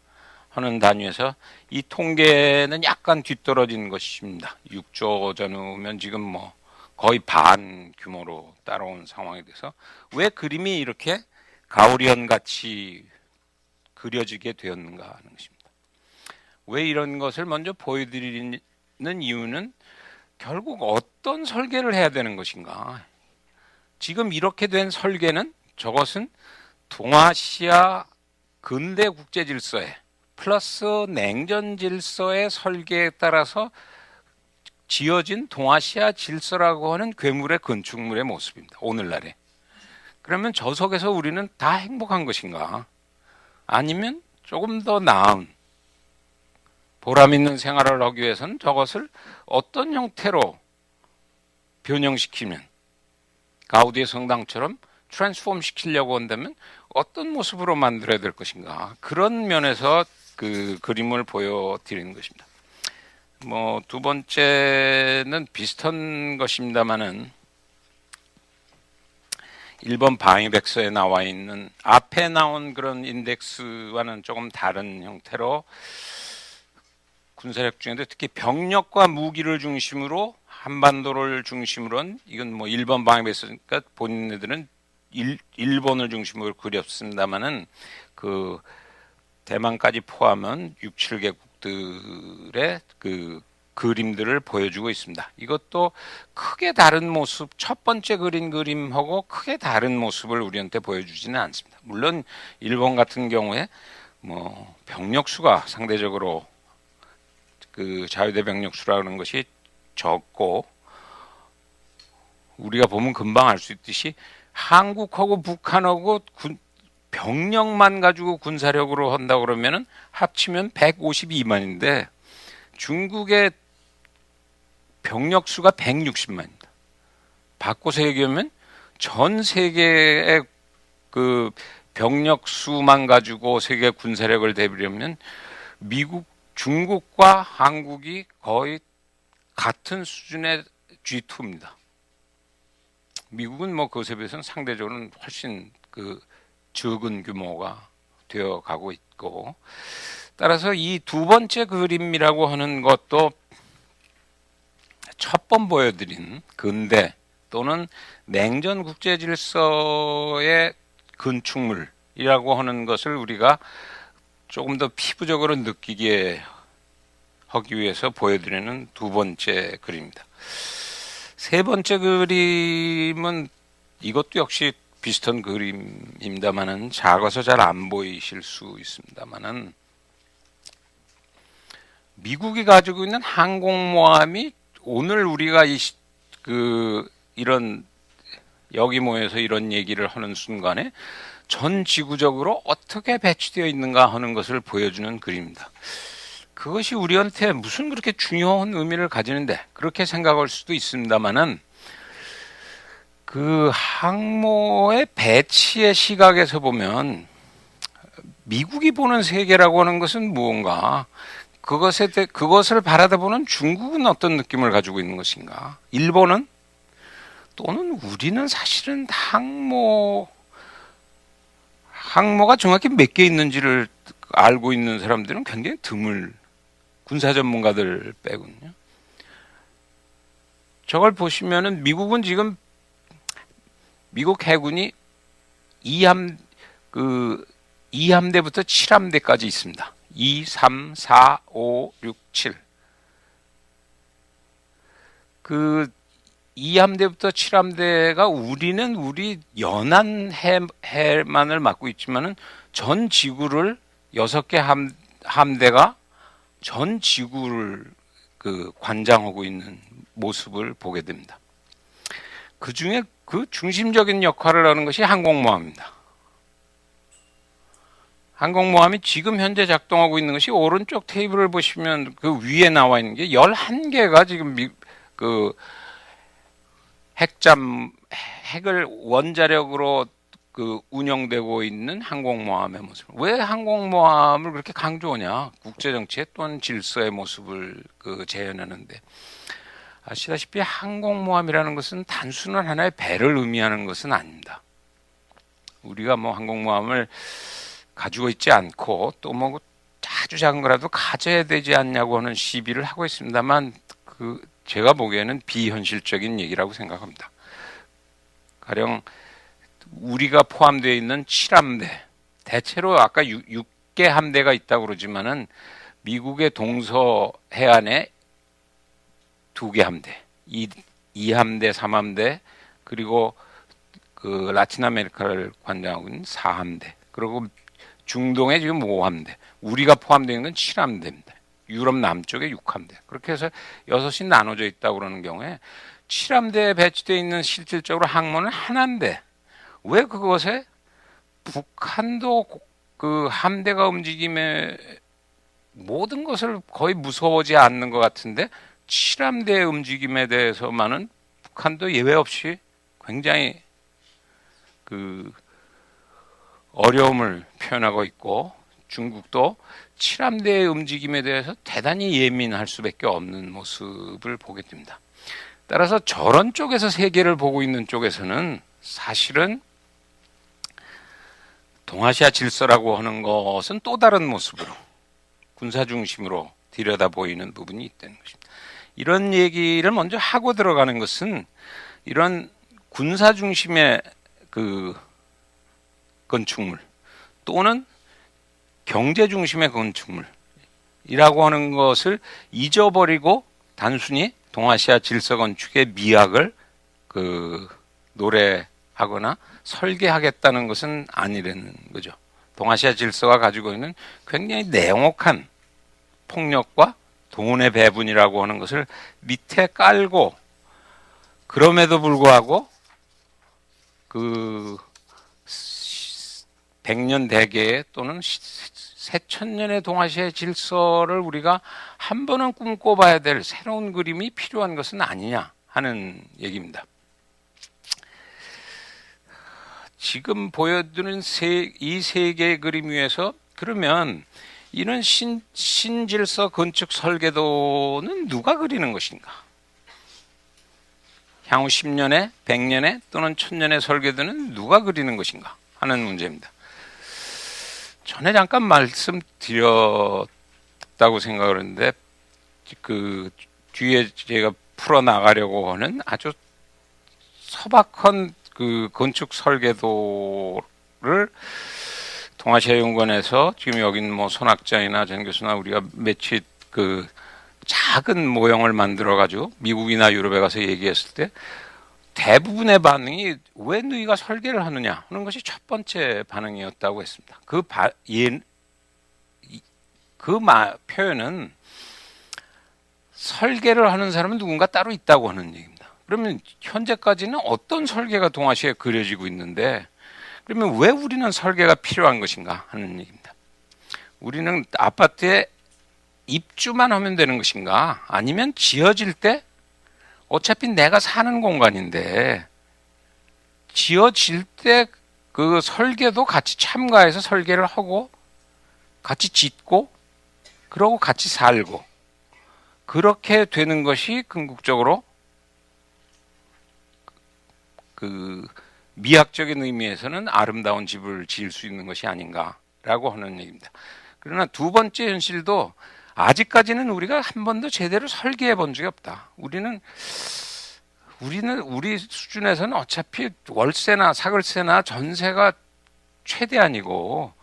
하는 단위에서 이 통계는 약간 뒤떨어진 것입니다. 6조 전후면 지금 뭐 거의 반 규모로 따라온 상황이 돼서 왜 그림이 이렇게 가오리언 같이 그려지게 되었는가 하는 것입니다. 왜 이런 것을 먼저 보여드리는 이유는 결국 어떤 설계를 해야 되는 것인가. 지금 이렇게 된 설계는 저것은 동아시아 근대 국제 질서에 플러스 냉전 질서의 설계에 따라서 지어진 동아시아 질서라고 하는 괴물의 건축물의 모습입니다. 오늘날에. 그러면 저 속에서 우리는 다 행복한 것인가? 아니면 조금 더 나은 보람 있는 생활을 하기 위해서는 저것을 어떤 형태로 변형시키면 가우디의 성당처럼 트랜스폼 시키려고 한다면 어떤 모습으로 만들어야 될 것인가? 그런 면에서 그 그림을 보여드리는 것입니다. 뭐 두 번째는 비슷한 것입니다만은 일본 방위백서에 나와 있는 앞에 나온 그런 인덱스와는 조금 다른 형태로 군사력 중에도 특히 병력과 무기를 중심으로 한반도를 중심으로 한 이건 뭐 일본 방위백서니까 본인들은 일본을 중심으로 그렸습니다만은 그 대만까지 포함한 6, 7개국들의 그 그림들을 보여주고 있습니다. 이것도 크게 다른 모습, 첫 번째 그린 그림하고 크게 다른 모습을 우리한테 보여주지는 않습니다. 물론 일본 같은 경우에 뭐 병력 수가 상대적으로 그 자유대 병력 수라는 것이 적고 우리가 보면 금방 알 수 있듯이 한국하고 북한하고 병력만 가지고 군사력으로 한다 그러면은 합치면 152만인데 중국의 병력 수가 160만입니다. 바꿔서 얘기하면 전 세계의 그 병력 수만 가지고 세계 군사력을 대비하면 미국, 중국과 한국이 거의 같은 수준의 G2입니다. 미국은 뭐 그것에 비해서는 상대적으로는 훨씬 그 적은 규모가 되어 가고 있고, 따라서 이 두 번째 그림이라고 하는 것도 첫 번 보여드린 근대 또는 냉전 국제 질서의 건축물이라고 하는 것을 우리가 조금 더 피부적으로 느끼게 하기 위해서 보여드리는 두 번째 그림입니다. 세 번째 그림은 이것도 역시 비슷한 그림입니다만은 작아서 잘 안 보이실 수 있습니다만은 미국이 가지고 있는 항공모함이 오늘 우리가 이런 여기 모여서 이런 얘기를 하는 순간에 전 지구적으로 어떻게 배치되어 있는가 하는 것을 보여주는 그림입니다. 그것이 우리한테 무슨 그렇게 중요한 의미를 가지는데 그렇게 생각할 수도 있습니다만은 그 항모의 배치의 시각에서 보면 미국이 보는 세계라고 하는 것은 무언가, 그것을 바라다보는 중국은 어떤 느낌을 가지고 있는 것인가, 일본은 또는 우리는 사실은 항모가 정확히 몇 개 있는지를 알고 있는 사람들은 굉장히 드물, 군사 전문가들 빼군요. 저걸 보시면은 미국은 지금 미국 해군이 2함대부터 7함대까지 있습니다. 2, 3, 4, 5, 6, 7. 그 2함대부터 7함대가 우리는 우리 연안 해만을 맡고 있지만은 전 지구를 6개 함대가 전 지구를 그 관장하고 있는 모습을 보게 됩니다. 그 중에 그 중심적인 역할을 하는 것이 항공모함입니다. 항공모함이 지금 현재 작동하고 있는 것이 오른쪽 테이블을 보시면 그 위에 나와 있는 게 11개가 지금 그 핵을 원자력으로 운영되고 있는 항공모함의 모습. 왜 항공모함을 그렇게 강조하냐? 국제정치의 또한 질서의 모습을 재현하는데, 아시다시피 항공모함이라는 것은 단순한 하나의 배를 의미하는 것은 아닙니다. 우리가 뭐 항공모함을 가지고 있지 않고 또 뭐 아주 작은 거라도 가져야 되지 않냐고 하는 시비를 하고 있습니다만, 제가 보기에는 비현실적인 얘기라고 생각합니다. 가령 우리가 포함되어 있는 7함대, 대체로 아까 6개 함대가 있다고 그러지만은 미국의 동서 해안에 2개 함대, 2함대, 3함대, 그리고 라틴 아메리카를 관장하고 있는 4함대, 그리고 중동에 지금 5함대, 우리가 포함되어 있는 건 7함대입니다. 유럽 남쪽에 6함대. 그렇게 해서 6이 나눠져 있다고 그러는 경우에 7함대에 배치되어 있는 실질적으로 항모는 하나인데, 왜 그것에 북한도 함대가 움직임에 모든 것을 거의 무서워하지 않는 것 같은데, 7함대의 움직임에 대해서만은 북한도 예외 없이 굉장히 어려움을 표현하고 있고, 중국도 7함대의 움직임에 대해서 대단히 예민할 수밖에 없는 모습을 보게 됩니다. 따라서 저런 쪽에서 세계를 보고 있는 쪽에서는 사실은 동아시아 질서라고 하는 것은 또 다른 모습으로 군사 중심으로 들여다 보이는 부분이 있다는 것입니다. 이런 얘기를 먼저 하고 들어가는 것은, 이런 군사 중심의 건축물 또는 경제 중심의 건축물이라고 하는 것을 잊어버리고 단순히 동아시아 질서 건축의 미학을 노래하거나 설계하겠다는 것은 아니라는 거죠. 동아시아 질서가 가지고 있는 굉장히 냉혹한 폭력과 돈의 배분이라고 하는 것을 밑에 깔고, 그럼에도 불구하고 100년 대계의 또는 새천년의 동아시아의 질서를 우리가 한 번은 꿈꿔봐야 될 새로운 그림이 필요한 것은 아니냐 하는 얘기입니다. 지금 보여드리는 이 세 개의 그림 위에서 그러면 이런 신질서 건축 설계도는 누가 그리는 것인가? 향후 10년에, 100년에 또는 1000년의 설계도는 누가 그리는 것인가 하는 문제입니다. 전에 잠깐 말씀드렸다고 생각을 했는데, 뒤에 제가 풀어나가려고 하는 아주 소박한 건축 설계도를 동아시아연구원에서 지금 여긴 뭐 손학장이나 전 교수나 우리가 며칠 작은 모형을 만들어 가지고 미국이나 유럽에 가서 얘기했을 때 대부분의 반응이 왜 너희가 설계를 하느냐 하는 것이 첫 번째 반응이었다고 했습니다. 표현은 설계를 하는 사람은 누군가 따로 있다고 하는 얘기입니다. 그러면 현재까지는 어떤 설계가 동아시아에 그려지고 있는데, 그러면 왜 우리는 설계가 필요한 것인가 하는 얘기입니다. 우리는 아파트에 입주만 하면 되는 것인가, 아니면 지어질 때 어차피 내가 사는 공간인데 지어질 때 그 설계도 같이 참가해서 설계를 하고 같이 짓고 그러고 같이 살고 그렇게 되는 것이 궁극적으로 미학적인 의미에서는 아름다운 집을 지을 수 있는 것이 아닌가라고 하는 얘기입니다. 그러나 두 번째 현실도 아직까지는 우리가 한 번도 제대로 설계해 본 적이 없다. 우리는 우리 수준에서는 어차피 월세나 사글세나 전세가 최대한이고,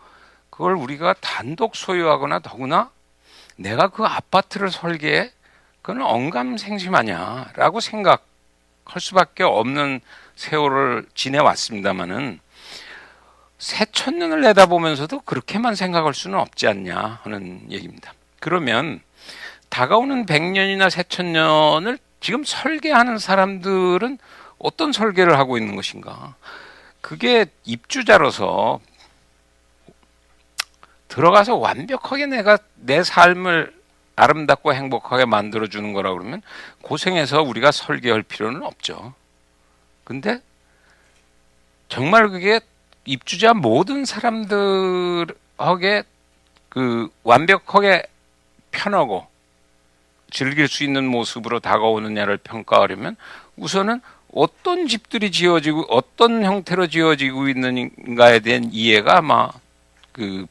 그걸 우리가 단독 소유하거나 더구나 내가 그 아파트를 설계해, 그건 언감생심하냐라고 생각할 수밖에 없는 세월을 지내왔습니다마는, 새천년을 내다보면서도 그렇게만 생각할 수는 없지 않냐 하는 얘기입니다. 그러면 다가오는 100년이나 새천년을 지금 설계하는 사람들은 어떤 설계를 하고 있는 것인가? 그게 입주자로서 들어가서 완벽하게 내가 내 삶을 아름답고 행복하게 만들어주는 거라 그러면 고생해서 우리가 설계할 필요는 없죠. 근데 정말 그게 입주자 모든 사람들에게 완벽하게 편하고 즐길 수 있는 모습으로 다가오느냐를 평가하려면 우선은 어떤 집들이 지어지고 어떤 형태로 지어지고 있는가에 대한 이해가 아마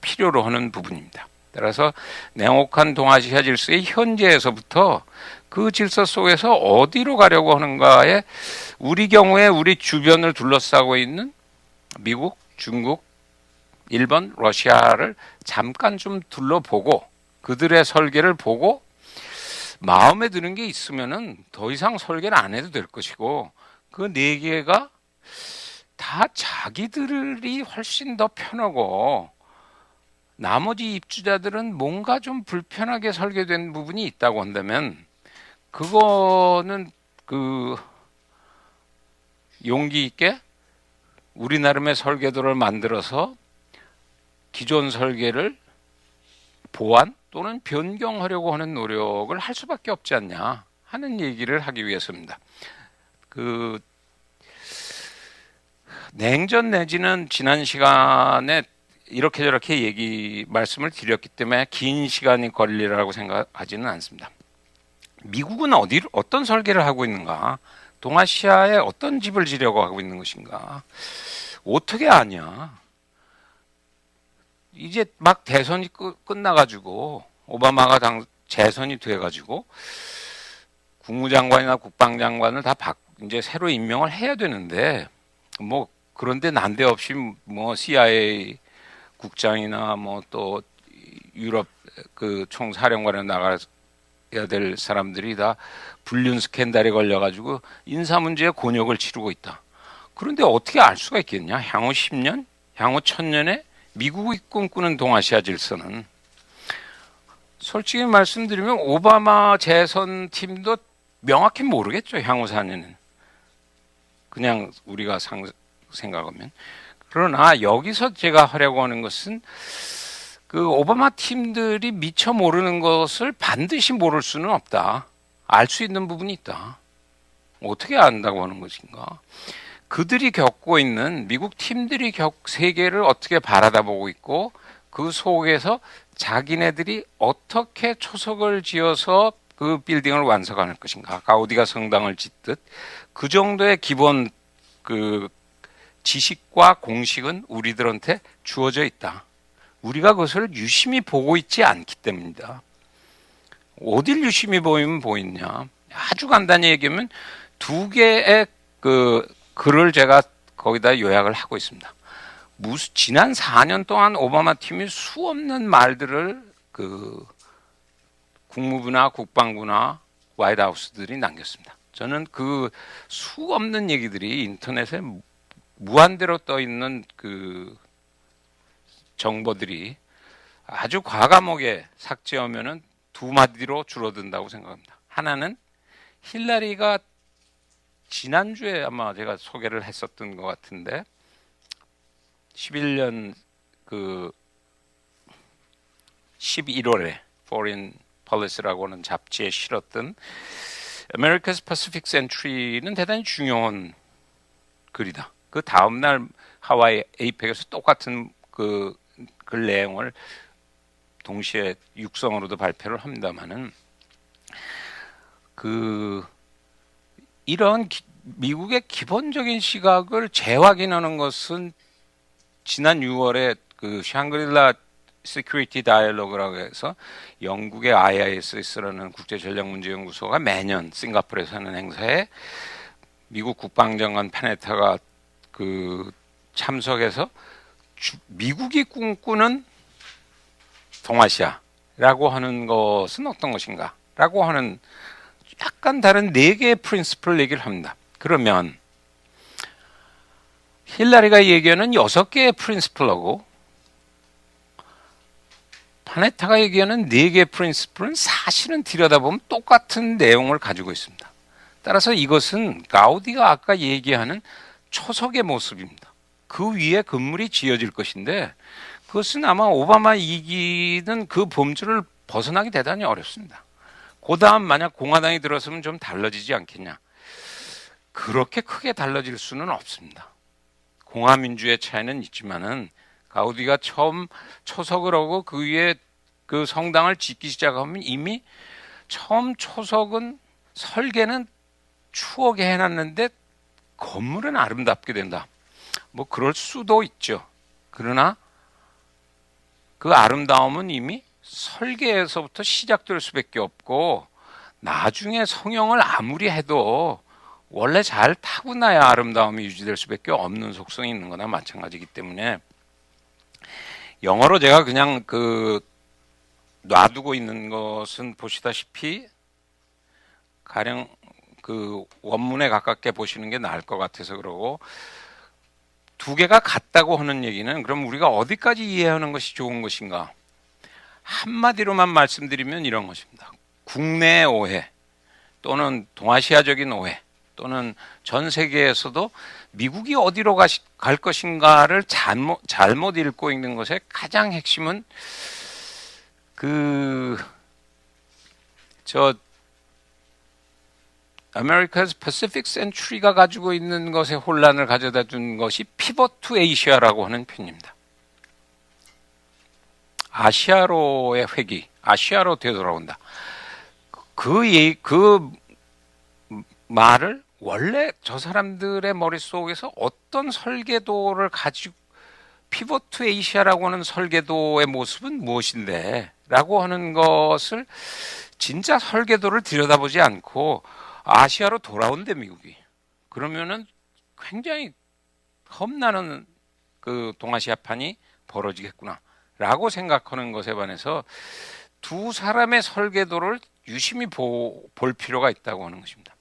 필요로 하는 부분입니다. 따라서 냉혹한 동아시아 질서의 현재에서부터 그 질서 속에서 어디로 가려고 하는가에 우리 경우에 우리 주변을 둘러싸고 있는 미국, 중국, 일본, 러시아를 잠깐 좀 둘러보고 그들의 설계를 보고 마음에 드는 게 있으면은 더 이상 설계를 안 해도 될 것이고 그 네 개가 다 자기들이 훨씬 더 편하고 나머지 입주자들은 뭔가 좀 불편하게 설계된 부분이 있다고 한다면 그거는 용기 있게 우리 나름의 설계도를 만들어서 기존 설계를 보완 또는 변경하려고 하는 노력을 할 수밖에 없지 않냐 하는 얘기를 하기 위해서입니다. 냉전 내지는 지난 시간에 이렇게 저렇게 말씀을 드렸기 때문에 긴 시간이 걸리라고 생각하지는 않습니다. 미국은 어떤 설계를 하고 있는가? 동아시아에 어떤 집을 지려고 하고 있는 것인가? 어떻게 아냐? 이제 막 대선이 끝나가지고 오바마가 재선이 돼가지고 국무장관이나 국방장관을 다 이제 새로 임명을 해야 되는데 그런데 난데없이 CIA 국장이나 또 유럽 총사령관에 나가야 될 사람들이 다 불륜 스캔들에 걸려가지고 인사 문제에 곤욕을 치르고 있다. 그런데 어떻게 알 수가 있겠냐? 향후 10년, 향후 1000년에 미국이 꿈꾸는 동아시아 질서는 솔직히 말씀드리면 오바마 재선 팀도 명확히 모르겠죠. 향후 4년은. 그냥 우리가 생각하면. 그러나 여기서 제가 하려고 하는 것은 오바마 팀들이 미처 모르는 것을 반드시 모를 수는 없다. 알 수 있는 부분이 있다. 어떻게 안다고 하는 것인가? 그들이 겪고 있는 미국 팀들이 세계를 어떻게 바라다보고 있고 그 속에서 자기네들이 어떻게 초석을 지어서 그 빌딩을 완성할 것인가? 가우디가 성당을 짓듯 그 정도의 기본 지식과 공식은 우리들한테 주어져 있다. 우리가 그것을 유심히 보고 있지 않기 때문이다. 어딜 유심히 보이냐? 아주 간단히 얘기하면 두 개의 글을 제가 거기다 요약을 하고 있습니다. 지난 4년 동안 오바마 팀이 수없는 말들을 국무부나 국방부나 화이트하우스들이 남겼습니다. 저는 수없는 얘기들이 인터넷에 무한대로 떠 있는 정보들이 아주 과감하게 삭제하면은 두 마디로 줄어든다고 생각합니다. 하나는 힐러리가 지난주에 아마 제가 소개를 했었던 것 같은데 11년 11월에 Foreign Policy라고 하는 잡지에 실었던 America's Pacific Century는 대단히 중요한 글이다. 그 다음날 하와이 에이펙에서 똑같은 글 내용을 동시에 육성으로도 발표를 합니다만은 이런 미국의 기본적인 시각을 재확인하는 것은 지난 6월에 샹그릴라 시큐리티 다이얼로그라고 해서 영국의 IISS라는 국제전략문제연구소가 매년 싱가포르에서 하는 행사에 미국 국방장관 파네타가 참석해서 미국이 꿈꾸는 동아시아라고 하는 것은 어떤 것인가? 라고 하는 약간 다른 네 개의 프린시플을 얘기를 합니다. 그러면 힐러리가 얘기하는 6개의 프린시플하고 파네타가 얘기하는 4개의 프린시플은 사실은 들여다보면 똑같은 내용을 가지고 있습니다. 따라서 이것은 가우디가 아까 얘기하는 초석의 모습입니다. 그 위에 건물이 지어질 것인데 그것은 아마 오바마 2기는 그 범주를 벗어나기 대단히 어렵습니다. 그 다음 만약 공화당이 들어서면 좀 달라지지 않겠냐. 그렇게 크게 달라질 수는 없습니다. 공화민주의 차이는 있지만은 가우디가 처음 초석을 하고 그 위에 그 성당을 짓기 시작하면 이미 처음 초석은 설계는 추하게 해놨는데 건물은 아름답게 된다. 뭐 그럴 수도 있죠. 그러나 그 아름다움은 이미 설계에서부터 시작될 수밖에 없고 나중에 성형을 아무리 해도 원래 잘 타고나야 아름다움이 유지될 수밖에 없는 속성이 있는 거나 마찬가지이기 때문에 영어로 제가 그냥 놔두고 있는 것은 보시다시피 가령 그 원문에 가깝게 보시는 게 나을 것 같아서 그러고 두 개가 같다고 하는 얘기는 그럼 우리가 어디까지 이해하는 것이 좋은 것인가? 한마디로만 말씀드리면 이런 것입니다. 국내의 오해 또는 동아시아적인 오해 또는 전 세계에서도 미국이 어디로 갈 것인가를 잘못 읽고 있는 것의 가장 핵심은 America's Pacific Century가 가지고 있는 것에 혼란을 가져다 준 것이 Pivot to Asia라고 하는 표현입니다. 아시아로의 회귀, 아시아로 되돌아온다. 그 말을 원래 저 사람들의 머릿속에서 어떤 설계도를 가지고 Pivot to Asia라고 하는 설계도의 모습은 무엇인데? 라고 하는 것을 진짜 설계도를 들여다보지 않고 아시아로 돌아온대 미국이. 그러면은 굉장히 험나는 그 동아시아판이 벌어지겠구나 라고 생각하는 것에 반해서 두 사람의 설계도를 유심히 볼 필요가 있다고 하는 것입니다.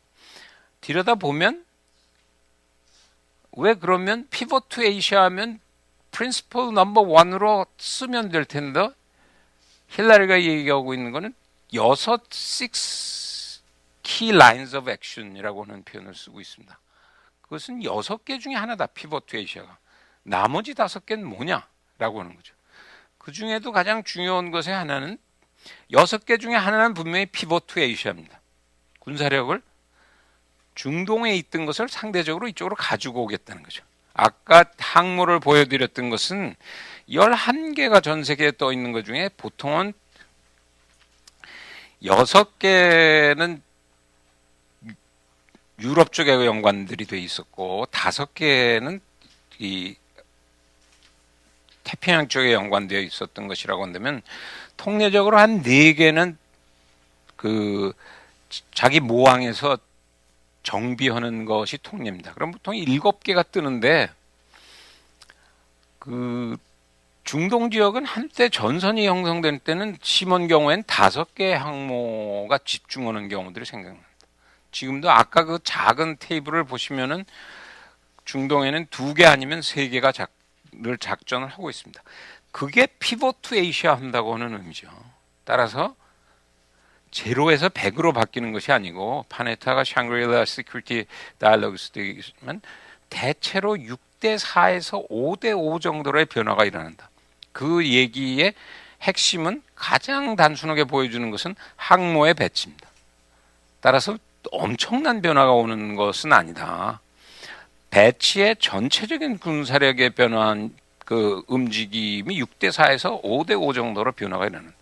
들여다보면 왜 그러면 피벗 투 에이시아 하면 프린시플 넘버 1으로 쓰면 될 텐데 힐라리가 얘기하고 있는 거는 6 key lines of action이라고 하는 표현을 쓰고 있습니다. 그것은 6개 중에 하나다. 피벗 투 에이시아가. 나머지 5개는 뭐냐라고 하는 거죠. 그 중에도 가장 중요한 것의 하나는 6개 중에 하나는 분명히 피벗 투 에이시아입니다. 군사력을 중동에 있던 것을 상대적으로 이쪽으로 가지고 오겠다는 거죠. 아까 항모를 보여드렸던 것은 11개가 전 세계에 떠 있는 것 중에 보통은 6개는 유럽 쪽에 연관들이 돼 있었고 5개는 이 태평양 쪽에 연관되어 있었던 것이라고 한다면 통례적으로 한 4개는 그 자기 모항에서 정비하는 것이 통례입니다. 그럼 보통 7개가 뜨는데 그 중동 지역은 한때 전선이 형성될 때는 심한 경우엔 5개의 항모가 집중하는 경우들이 생각납니다. 지금도 아까 그 작은 테이블을 보시면은 중동에는 2개 아니면 3개가 늘 작전을 하고 있습니다. 그게 피벗 투 에이시아 한다고 하는 의미죠. 따라서 제로에서 100으로 바뀌는 것이 아니고 파네타가 샹그릴라 시큐리티 다이얼로그스도 있지만 대체로 6대4에서 5대5 정도의 변화가 일어난다. 그 얘기의 핵심은 가장 단순하게 보여주는 것은 항모의 배치입니다. 따라서 엄청난 변화가 오는 것은 아니다. 배치의 전체적인 군사력의 변화한 그 움직임이 6대4에서 5대5 정도로 변화가 일어난다.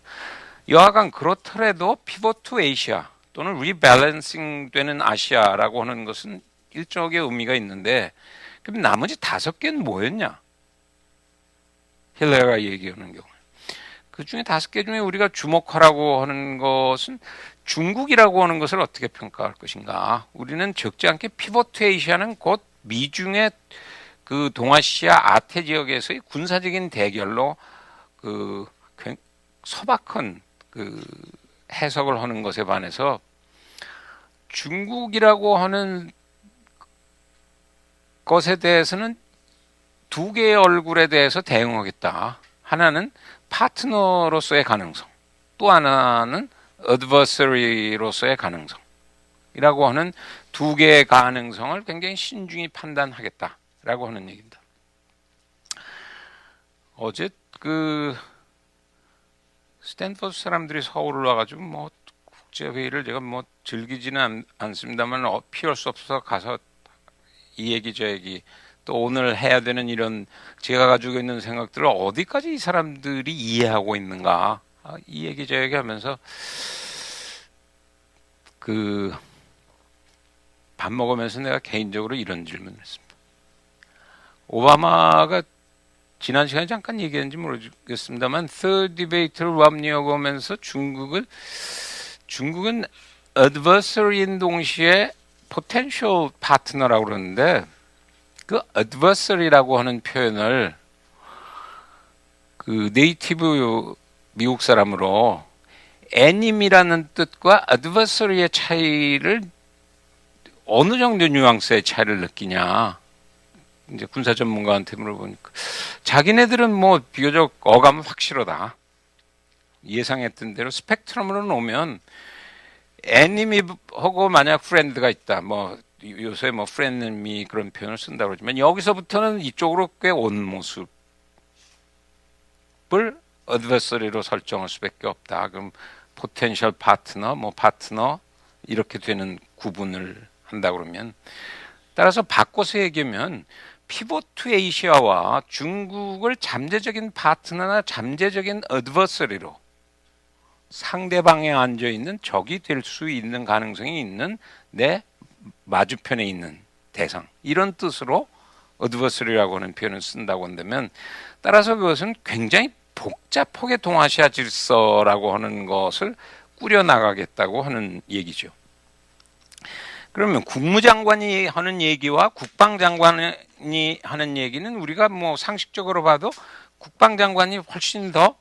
여하간 그렇더라도 피벗 투 에이시아 또는 리밸런싱 되는 아시아라고 하는 것은 일정하게 의미가 있는데 그럼 나머지 5개는 뭐였냐? 힐러가 얘기하는 경우 그 중에 5개 중에 우리가 주목하라고 하는 것은 중국이라고 하는 것을 어떻게 평가할 것인가? 우리는 적지 않게 피벗 투 에이시아는 곧 미중의 그 동아시아 아태 지역에서의 군사적인 대결로 그 소박한 그 해석을 하는 것에 반해서 중국이라고 하는 것에 대해서는 2개의 얼굴에 대해서 대응하겠다. 하나는 파트너로서의 가능성, 또 하나는 adversary로서의 가능성이라고 하는 2개의 가능성을 굉장히 신중히 판단하겠다라고 하는 얘기입니다. 어제 그 스탠퍼드 사람들이 서울을 와가지고 뭐 국제회의를 제가 뭐 즐기지는 않습니다만 피할 수 없어서 가서 이 얘기 저 얘기 또 오늘 해야 되는 이런 제가 가지고 있는 생각들을 어디까지 이 사람들이 이해하고 있는가, 이 얘기 저 얘기 하면서 그 밥 먹으면서 내가 개인적으로 이런 질문을 했습니다. 오바마가 지난 시간에 잠깐 얘기했는지 모르겠습니다만 third debate를 완료하면서 중국은 adversary인 동시에 potential partner라고 그러는데, 그 adversary라고 하는 표현을 그 네이티브 미국 사람으로 enemy라는 뜻과 adversary의 차이를 어느 정도 뉘앙스의 차이를 느끼냐, 이제 군사 전문가한테 물어보니까 자기네들은 뭐 비교적 어감은 확실하다, 예상했던 대로 스펙트럼으로 놓으면 에니미하고 만약 프렌드가 있다, 뭐 요새 뭐 프렌드미 그런 표현을 쓴다고 그러지만 여기서부터는 이쪽으로 꽤 온 모습을 어드버서리로 설정할 수밖에 없다. 그럼 포텐셜 파트너, 뭐 파트너 이렇게 되는 구분을 한다 그러면, 따라서 바꿔서 얘기하면 피보트 투 에이시아와 중국을 잠재적인 파트너나 잠재적인 어드버서리로, 상대방에 앉아 있는 적이 될 수 있는 가능성이 있는 내 맞은편에 있는 대상, 이런 뜻으로 어드버서리라고 하는 표현을 쓴다고 한다면, 따라서 그것은 굉장히 복잡하게 동아시아 질서라고 하는 것을 꾸려나가겠다고 하는 얘기죠. 그러면 국무장관이 하는 얘기와 국방장관이 하는 얘기는 우리가 뭐 상식적으로 봐도 국방장관이 훨씬 더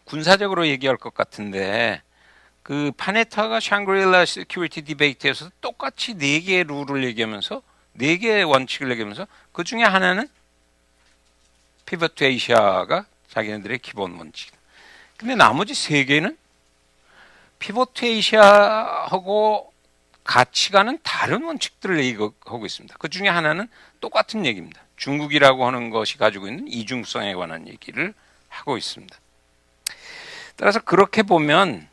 군사적으로 얘기할 것 같은데, 그 파네타가 샹그릴라 시큐리티 디베이트에서 똑같이 4개의 룰을 얘기하면서 4개의 원칙을 얘기하면서 그 중에 하나는 피벗 투 에이시아가 자기네들의 기본 원칙이다. 근데 나머지 3개는 피벗 투 에이시아하고 가치관은 다른 원칙들을 얘기하고 있습니다. 그 중에 하나는 똑같은 얘기입니다. 중국이라고 하는 것이 가지고 있는 이중성에 관한 얘기를 하고 있습니다. 따라서 그렇게 보면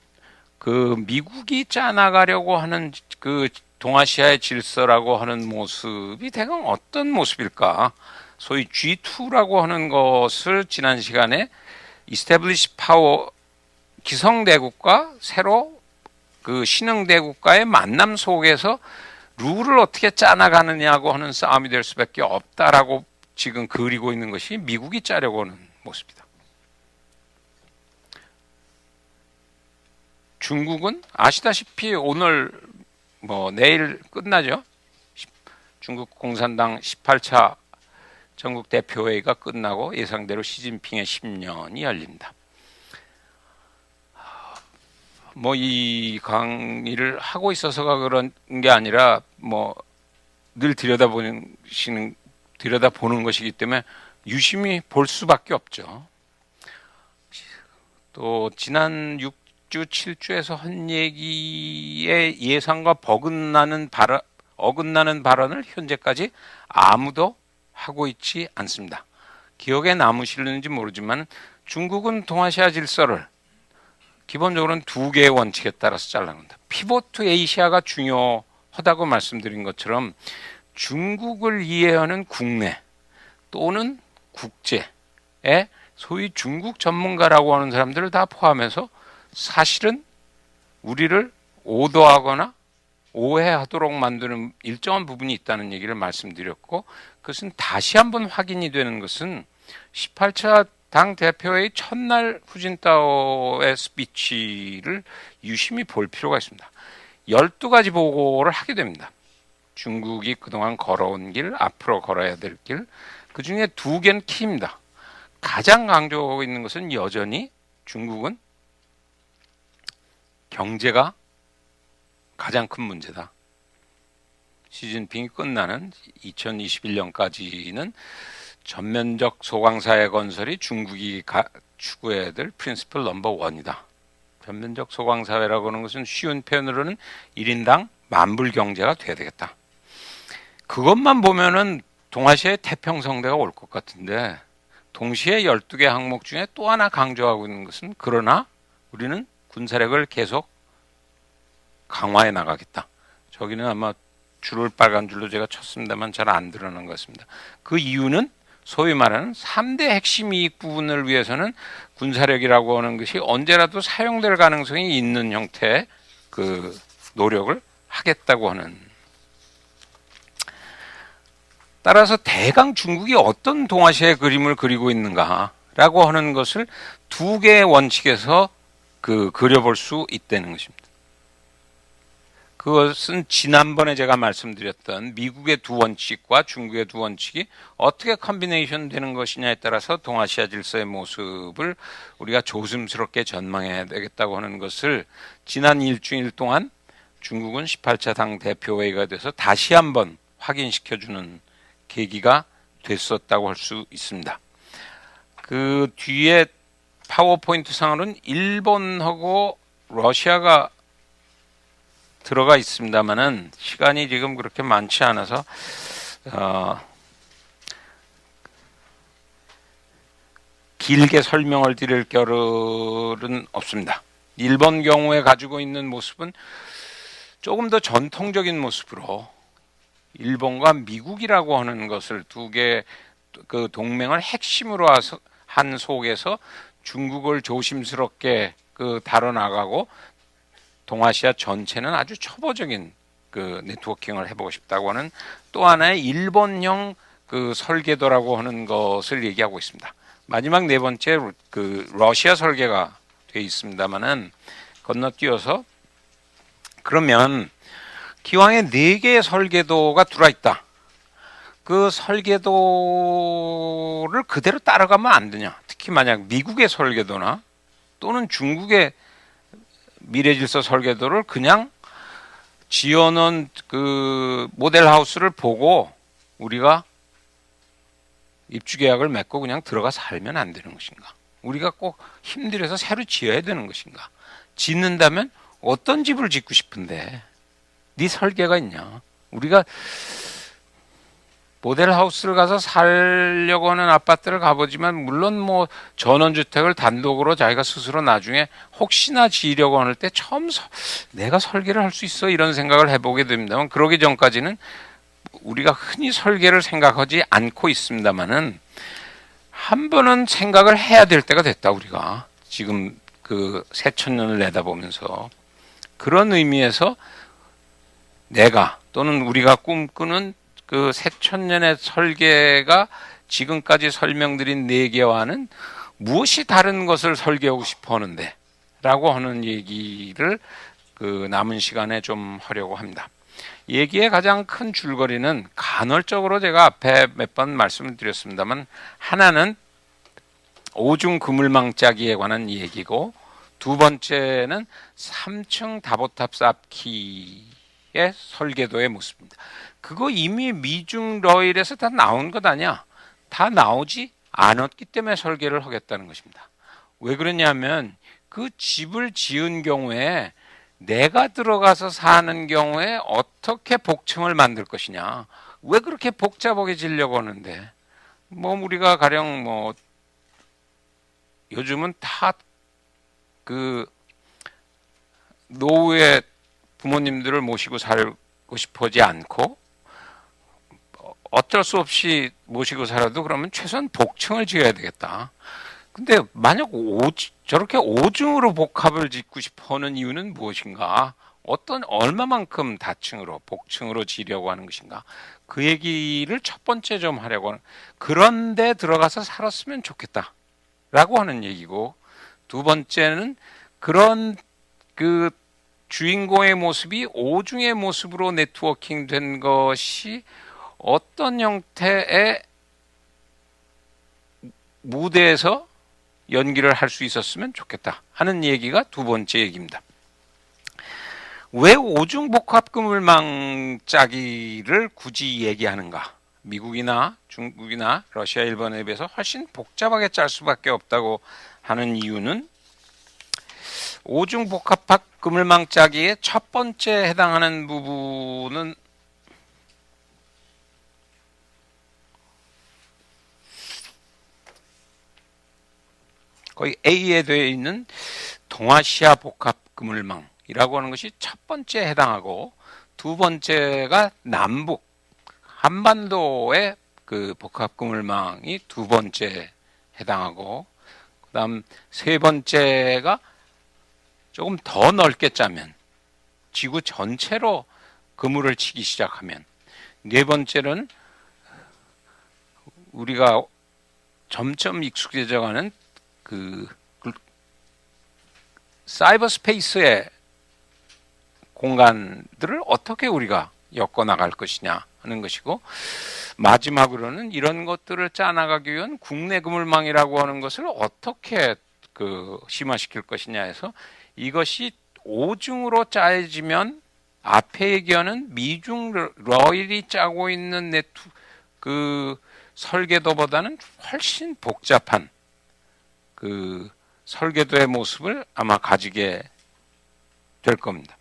그 미국이 짜나가려고 하는 그 동아시아의 질서라고 하는 모습이 대강 어떤 모습일까? 소위 G2라고 하는 것을 지난 시간에 Established Power, 기성대국과 새로 그 신흥대국과의 만남 속에서 룰을 어떻게 짜나가느냐고 하는 싸움이 될 수밖에 없다라고 지금 그리고 있는 것이 미국이 짜려고 하는 모습이다. 중국은 아시다시피 오늘 뭐 내일 끝나죠. 중국 공산당 18차 전국 대표회의가 끝나고 예상대로 시진핑의 10년이 열린다. 뭐 이 강의를 하고 있어서가 그런 게 아니라 뭐 늘 들여다보는 것이기 때문에 유심히 볼 수밖에 없죠. 또 지난 6주, 7주에서 한 얘기의 예상과 어긋나는 발언을 현재까지 아무도 하고 있지 않습니다. 기억에 남으시는지 모르지만 중국은 동아시아 질서를 기본적으로는 2개의 원칙에 따라서 잘라놓는다. 피벗 투 에이시아가 중요하다고 말씀드린 것처럼 중국을 이해하는 국내 또는 국제에 소위 중국 전문가라고 하는 사람들을 다 포함해서 사실은 우리를 오도하거나 오해하도록 만드는 일정한 부분이 있다는 얘기를 말씀드렸고, 그것은 다시 한번 확인이 되는 것은 18차 당 대표의 첫날 후진타오의 스피치를 유심히 볼 필요가 있습니다. 12가지 보고를 하게 됩니다. 중국이 그동안 걸어온 길, 앞으로 걸어야 될 길, 그 중에 2개는 키입니다. 가장 강조하고 있는 것은 여전히 중국은 경제가 가장 큰 문제다. 시진핑이 끝나는 2021년까지는 전면적 소강사회 건설이 중국이 추구해야 될 프린시플 넘버 1이다. 전면적 소강사회라고 하는 것은 쉬운 표현으로는 1인당 만불 경제가 돼야 되겠다. 그것만 보면은 동아시아의 태평성대가 올 것 같은데, 동시에 12개 항목 중에 또 하나 강조하고 있는 것은 그러나 우리는 군사력을 계속 강화해 나가겠다. 저기는 아마 줄을 빨간 줄로 제가 쳤습니다만 잘 안 드러난 것 같습니다. 그 이유는 소위 말하는 3대 핵심 이익 부분을 위해서는 군사력이라고 하는 것이 언제라도 사용될 가능성이 있는 형태의 그 노력을 하겠다고 하는. 따라서 대강 중국이 어떤 동아시아의 그림을 그리고 있는가라고 하는 것을 두 개의 원칙에서 그려볼 수 있다는 것입니다. 그것은 지난번에 제가 말씀드렸던 미국의 두 원칙과 중국의 두 원칙이 어떻게 컨비네이션 되는 것이냐에 따라서 동아시아 질서의 모습을 우리가 조심스럽게 전망해야 되겠다고 하는 것을 지난 일주일 동안 중국은 18차 당 대표회의가 돼서 다시 한번 확인시켜주는 계기가 됐었다고 할 수 있습니다. 그 뒤에 파워포인트 상으로는 일본하고 러시아가 들어가 있습니다만은 시간이 지금 그렇게 많지 않아서 길게 설명을 드릴 겨를은 없습니다. 일본 경우에 가지고 있는 모습은 조금 더 전통적인 모습으로 일본과 미국이라고 하는 것을 두 개 그 동맹을 핵심으로 한 속에서 중국을 조심스럽게 다뤄 나가고 동아시아 전체는 아주 초보적인 그 네트워킹을 해보고 싶다고 하는 또 하나의 일본형 그 설계도라고 하는 것을 얘기하고 있습니다. 마지막 네 번째 그 러시아 설계가 되어 있습니다만은 건너뛰어서 그러면 기왕에 네 개의 설계도가 들어와 있다. 그 설계도를 그대로 따라가면 안 되냐? 특히 만약 미국의 설계도나 또는 중국의 미래질서 설계도를 그냥 지어놓은 그 모델 하우스를 보고 우리가 입주 계약을 맺고 그냥 들어가 살면 안 되는 것인가? 우리가 꼭 힘들어서 새로 지어야 되는 것인가? 짓는다면 어떤 집을 짓고 싶은데 네 설계가 있냐? 우리가 모델 하우스를 가서 살려고 하는 아파트를 가보지만 물론 뭐 전원주택을 단독으로 자기가 스스로 나중에 혹시나 지으려고 할 때 처음 내가 설계를 할 수 있어 이런 생각을 해보게 됩니다만 그러기 전까지는 우리가 흔히 설계를 생각하지 않고 있습니다만은 한 번은 생각을 해야 될 때가 됐다. 우리가 지금 그 새천년을 내다보면서 그런 의미에서 내가 또는 우리가 꿈꾸는 그 새천년의 설계가 지금까지 설명드린 네 개와는 무엇이 다른 것을 설계하고 싶어 하는데 라고 하는 얘기를 그 남은 시간에 좀 하려고 합니다. 얘기의 가장 큰 줄거리는 간헐적으로 제가 앞에 몇 번 말씀을 드렸습니다만 하나는 오중 그물망 짜기에 관한 얘기고 두 번째는 3층 다보탑 쌓기의 설계도의 모습입니다. 그거 이미 미중 러일에서 다 나온 것 아니야? 다 나오지 않았기 때문에 설계를 하겠다는 것입니다. 왜 그러냐면 그 집을 지은 경우에 내가 들어가서 사는 경우에 어떻게 복층을 만들 것이냐? 왜 그렇게 복잡하게 지려고 하는데? 뭐 우리가 가령 뭐 요즘은 다 그 노후에 부모님들을 모시고 살고 싶어하지 않고 어쩔 수 없이 모시고 살아도 그러면 최소한 복층을 지어야 되겠다. 근데 만약 저렇게 오중으로 복합을 짓고 싶어 하는 이유는 무엇인가? 얼마만큼 다층으로, 복층으로 지려고 하는 것인가? 그 얘기를 첫 번째 좀 하려고 하는, 그런데 들어가서 살았으면 좋겠다. 라고 하는 얘기고, 두 번째는 그런 그 주인공의 모습이 오중의 모습으로 네트워킹 된 것이 어떤 형태의 무대에서 연기를 할 수 있었으면 좋겠다 하는 얘기가 두 번째 얘기입니다. 왜 오중복합그물망 짜기를 굳이 얘기하는가? 미국이나 중국이나 러시아, 일본에 비해서 훨씬 복잡하게 짤 수밖에 없다고 하는 이유는 오중복합그물망 짜기의 첫 번째 해당하는 부분은 거의 A에 되어 있는 동아시아 복합 그물망이라고 하는 것이 첫 번째 해당하고 두 번째가 남북 한반도의 그 복합그물망이 두 번째 해당하고, 그다음 세 번째가 조금 더 넓게 짜면 지구 전체로 그물을 치기 시작하면, 네 번째는 우리가 점점 익숙해져가는 그 사이버 스페이스의 공간들을 어떻게 우리가 엮어 나갈 것이냐 하는 것이고, 마지막으로는 이런 것들을 짜나가기 위한 국내 그물망이라고 하는 것을 어떻게 심화시킬 것이냐 해서, 이것이 오중으로 짜여지면 앞에 얘기하는 미중 러일이 짜고 있는 설계도보다는 훨씬 복잡한 설계도의 모습을 아마 가지게 될 겁니다.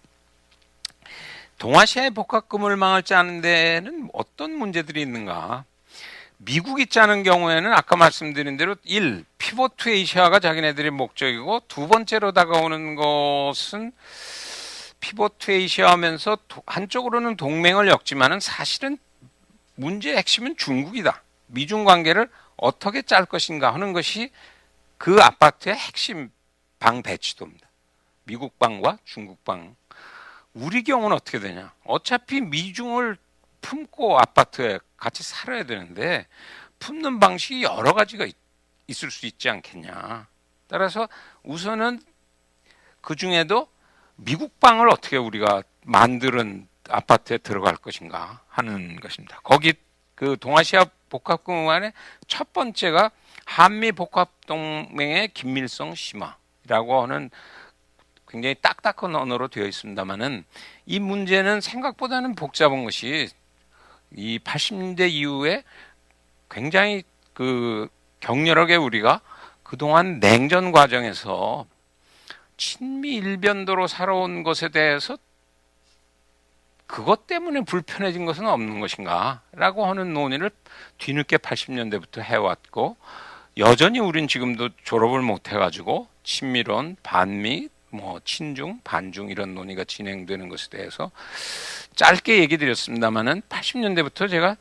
동아시아의 복합그물망을 짜는 데는 어떤 문제들이 있는가? 미국이 짜는 경우에는 아까 말씀드린 대로 피벗 투 에이시아가 자기네들의 목적이고, 두 번째로 다가오는 것은 피벗 투 에이시아 하면서 한쪽으로는 동맹을 엮지만은 사실은 문제의 핵심은 중국이다. 미중 관계를 어떻게 짤 것인가 하는 것이 그 아파트의 핵심 방 배치도입니다. 미국 방과 중국 방. 우리 경우는 어떻게 되냐? 어차피 미중을 품고 아파트에 같이 살아야 되는데 품는 방식이 여러 가지가 있을 수 있지 않겠냐. 따라서 우선은 그 중에도 미국 방을 어떻게 우리가 만드는 아파트에 들어갈 것인가 하는 것입니다. 거기 그 동아시아 복합그물망의 첫 번째가 한미 복합동맹의 긴밀성 심화라고 하는 굉장히 딱딱한 언어로 되어 있습니다만은, 이 문제는 생각보다는 복잡한 것이 이 80년대 이후에 굉장히 격렬하게 우리가 그동안 냉전 과정에서 친미 일변도로 살아온 것에 대해서 그것 때문에 불편해진 것은 없는 것인가 라고 하는 논의를 뒤늦게 80년대부터 해왔고, 여전히 우린 지금도 졸업을 못 해가지고 친미론, 반미, 친중, 반중 이런 논의가 진행되는 것에 대해서 짧게 얘기 드렸습니다만은, 80년대부터 제가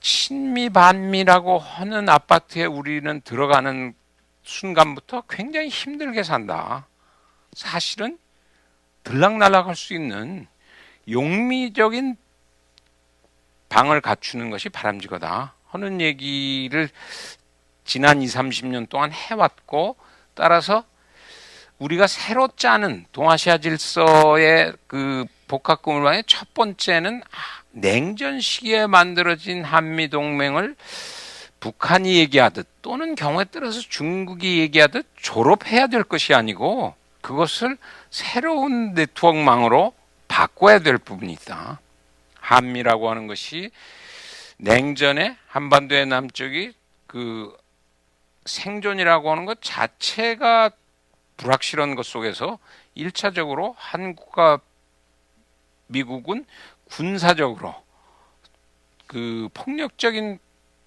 친미, 반미라고 하는 아파트에 우리는 들어가는 순간부터 굉장히 힘들게 산다. 사실은 들락날락할 수 있는 용미적인 방을 갖추는 것이 바람직하다 하는 얘기를 지난 20, 30년 동안 해왔고, 따라서 우리가 새로 짜는 동아시아 질서의 복합그물망의 첫 번째는 냉전 시기에 만들어진 한미동맹을 북한이 얘기하듯 또는 경우에 따라서 중국이 얘기하듯 졸업해야 될 것이 아니고, 그것을 새로운 네트워크망으로 바꿔야 될 부분이 있다. 한미라고 하는 것이 냉전의 한반도의 남쪽이 생존이라고 하는 것 자체가 불확실한 것 속에서 1차적으로 한국과 미국은 군사적으로 폭력적인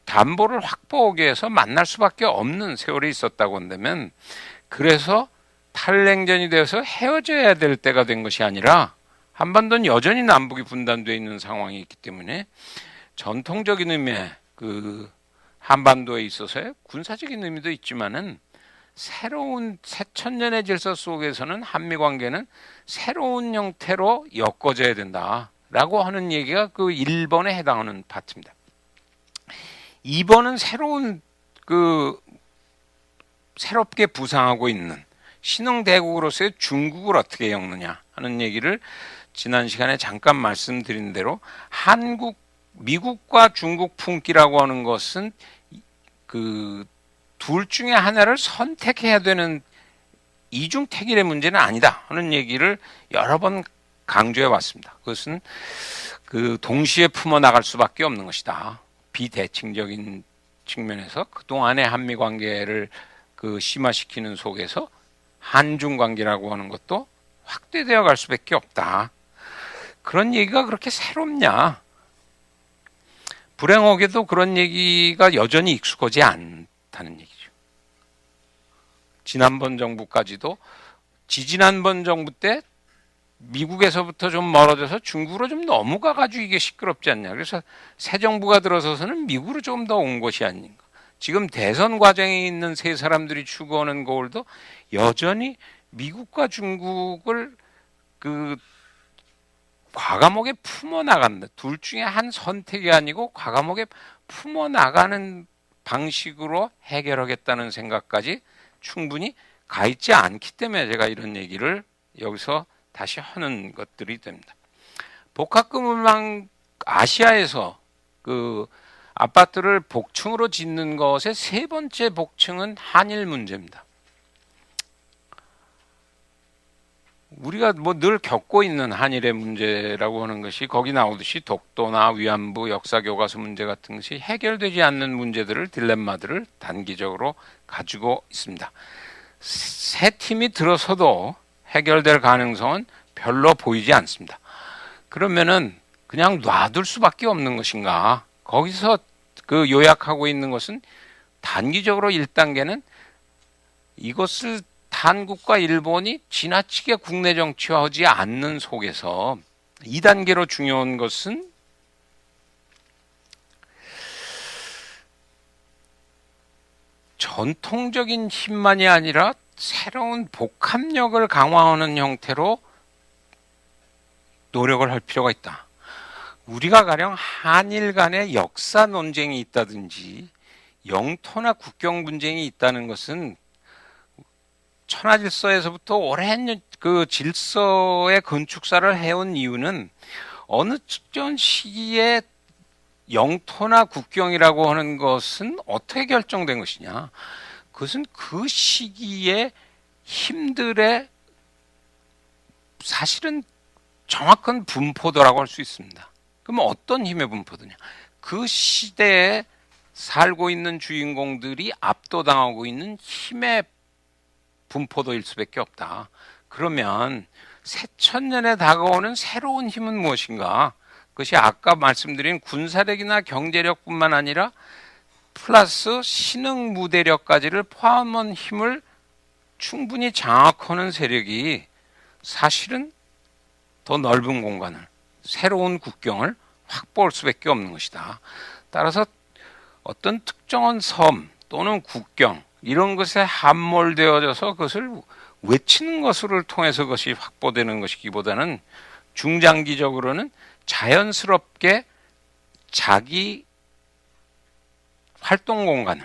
담보를 확보하기 위해서 만날 수밖에 없는 세월이 있었다고 한다면, 그래서 탈냉전이 되어서 헤어져야 될 때가 된 것이 아니라, 한반도는 여전히 남북이 분단되어 있는 상황이 있기 때문에 전통적인 의미의 한반도에 있어서의 군사적인 의미도 있지만은, 새로운 새천년의 질서 속에서는 한미 관계는 새로운 형태로 엮어져야 된다라고 하는 얘기가 1번에 해당하는 파트입니다. 2번은 새롭게 부상하고 있는 신흥대국으로서의 중국을 어떻게 엮느냐 하는 얘기를 지난 시간에 잠깐 말씀드린 대로, 미국과 중국 품기라고 하는 것은 둘 중에 하나를 선택해야 되는 이중택일의 문제는 아니다 하는 얘기를 여러 번 강조해 왔습니다. 그것은 동시에 품어나갈 수밖에 없는 것이다. 비대칭적인 측면에서 그동안의 한미 관계를 심화시키는 속에서 한중 관계라고 하는 것도 확대되어 갈 수밖에 없다. 그런 얘기가 그렇게 새롭냐? 불행하게도 그런 얘기가 여전히 익숙하지 않다는 얘기죠. 지난번 정부까지도 지지난번 정부 때 미국에서부터 좀 멀어져서 중국으로 좀 넘어가가지고 이게 시끄럽지 않냐. 그래서 새 정부가 들어서서는 미국으로 조금 더 온 것이 아닌가. 지금 대선 과정에 있는 세 사람들이 추구하는 고울도 여전히 미국과 중국을 그 과감하게 품어 나간다. 둘 중에 한 선택이 아니고 과감하게 품어 나가는 방식으로 해결하겠다는 생각까지 충분히 가 있지 않기 때문에 제가 이런 얘기를 여기서 다시 하는 것들이 됩니다. 복합금융망 아시아에서 그 아파트를 복층으로 짓는 것의 세 번째 복층은 한일 문제입니다. 우리가 뭐 늘 겪고 있는 한일의 문제라고 하는 것이 거기 나오듯이 독도나 위안부 역사 교과서 문제 같은 것이 해결되지 않는 문제들을 딜레마들을 단기적으로 가지고 있습니다. 새 팀이 들어서도 해결될 가능성은 별로 보이지 않습니다. 그러면은 그냥 놔둘 수밖에 없는 것인가? 거기서 그 요약하고 있는 것은 단기적으로 1단계는 이것을 한국과 일본이 지나치게 국내 정치화하지 않는 속에서 2단계로 중요한 것은 전통적인 힘만이 아니라 새로운 복합력을 강화하는 형태로 노력을 할 필요가 있다. 우리가 가령 한일 간의 역사 논쟁이 있다든지 영토나 국경 분쟁이 있다는 것은 천하질서에서부터 오랜 그 질서의 건축사를 해온 이유는 어느 특정 시기에 영토나 국경이라고 하는 것은 어떻게 결정된 것이냐. 그것은 그 시기의 힘들의 사실은 정확한 분포도라고 할 수 있습니다. 그러면 어떤 힘의 분포도냐. 그 시대에 살고 있는 주인공들이 압도당하고 있는 힘의 분포도일 수밖에 없다. 그러면 새천년에 다가오는 새로운 힘은 무엇인가? 그것이 아까 말씀드린 군사력이나 경제력뿐만 아니라 플러스 신흥 무대력까지를 포함한 힘을 충분히 장악하는 세력이 사실은 더 넓은 공간을, 새로운 국경을 확보할 수밖에 없는 것이다. 따라서 어떤 특정한 섬 또는 국경 이런 것에 함몰되어져서 그것을 외치는 것을 통해서 그것이 확보되는 것이기보다는 중장기적으로는 자연스럽게 자기 활동 공간을,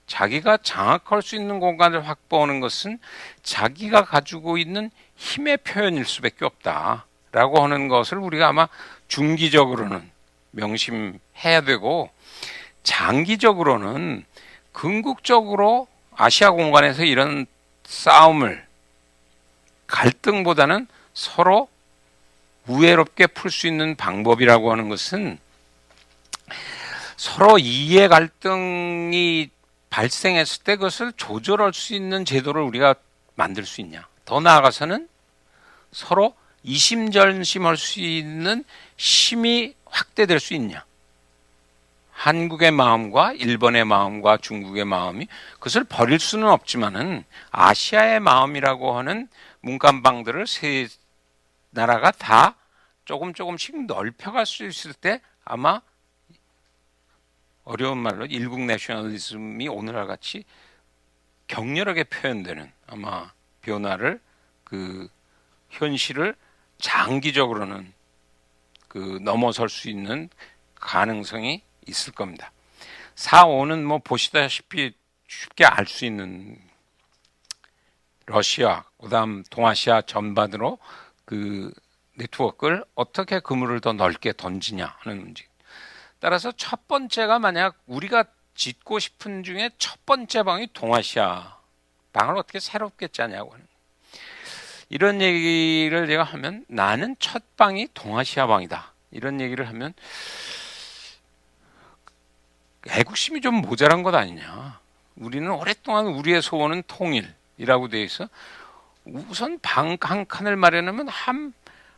자기가 장악할 수 있는 공간을 확보하는 것은 자기가 가지고 있는 힘의 표현일 수밖에 없다라고 하는 것을 우리가 아마 중기적으로는 명심해야 되고, 장기적으로는 궁극적으로 아시아 공간에서 이런 싸움을, 갈등보다는 서로 우애롭게 풀 수 있는 방법이라고 하는 것은 서로 이해 갈등이 발생했을 때 그것을 조절할 수 있는 제도를 우리가 만들 수 있냐. 더 나아가서는 서로 이심전심할 수 있는 힘이 확대될 수 있냐. 한국의 마음과 일본의 마음과 중국의 마음이 그것을 버릴 수는 없지만은 아시아의 마음이라고 하는 문간방들을 세 나라가 다 조금씩 넓혀갈 수 있을 때 아마 어려운 말로 일국 내셔널리즘이 오늘날 같이 격렬하게 표현되는 아마 변화를, 그 현실을 장기적으로는 그 넘어설 수 있는 가능성이 있을 겁니다. 4, 5는 뭐 보시다시피 쉽게 알 수 있는 러시아, 그다음 동아시아 전반으로 그 네트워크를 어떻게 그물을 더 넓게 던지냐 하는 문제. 따라서 첫 번째가 만약 우리가 짓고 싶은 중에 첫 번째 방이 동아시아 방을 어떻게 새롭게 짜냐고 하는. 이런 얘기를 제가 하면 나는 첫 방이 동아시아 방이다. 이런 얘기를 하면 애국심이 좀 모자란 것 아니냐. 우리는 오랫동안 우리의 소원은 통일이라고 되어 있어. 우선 방 한 칸을 마련하면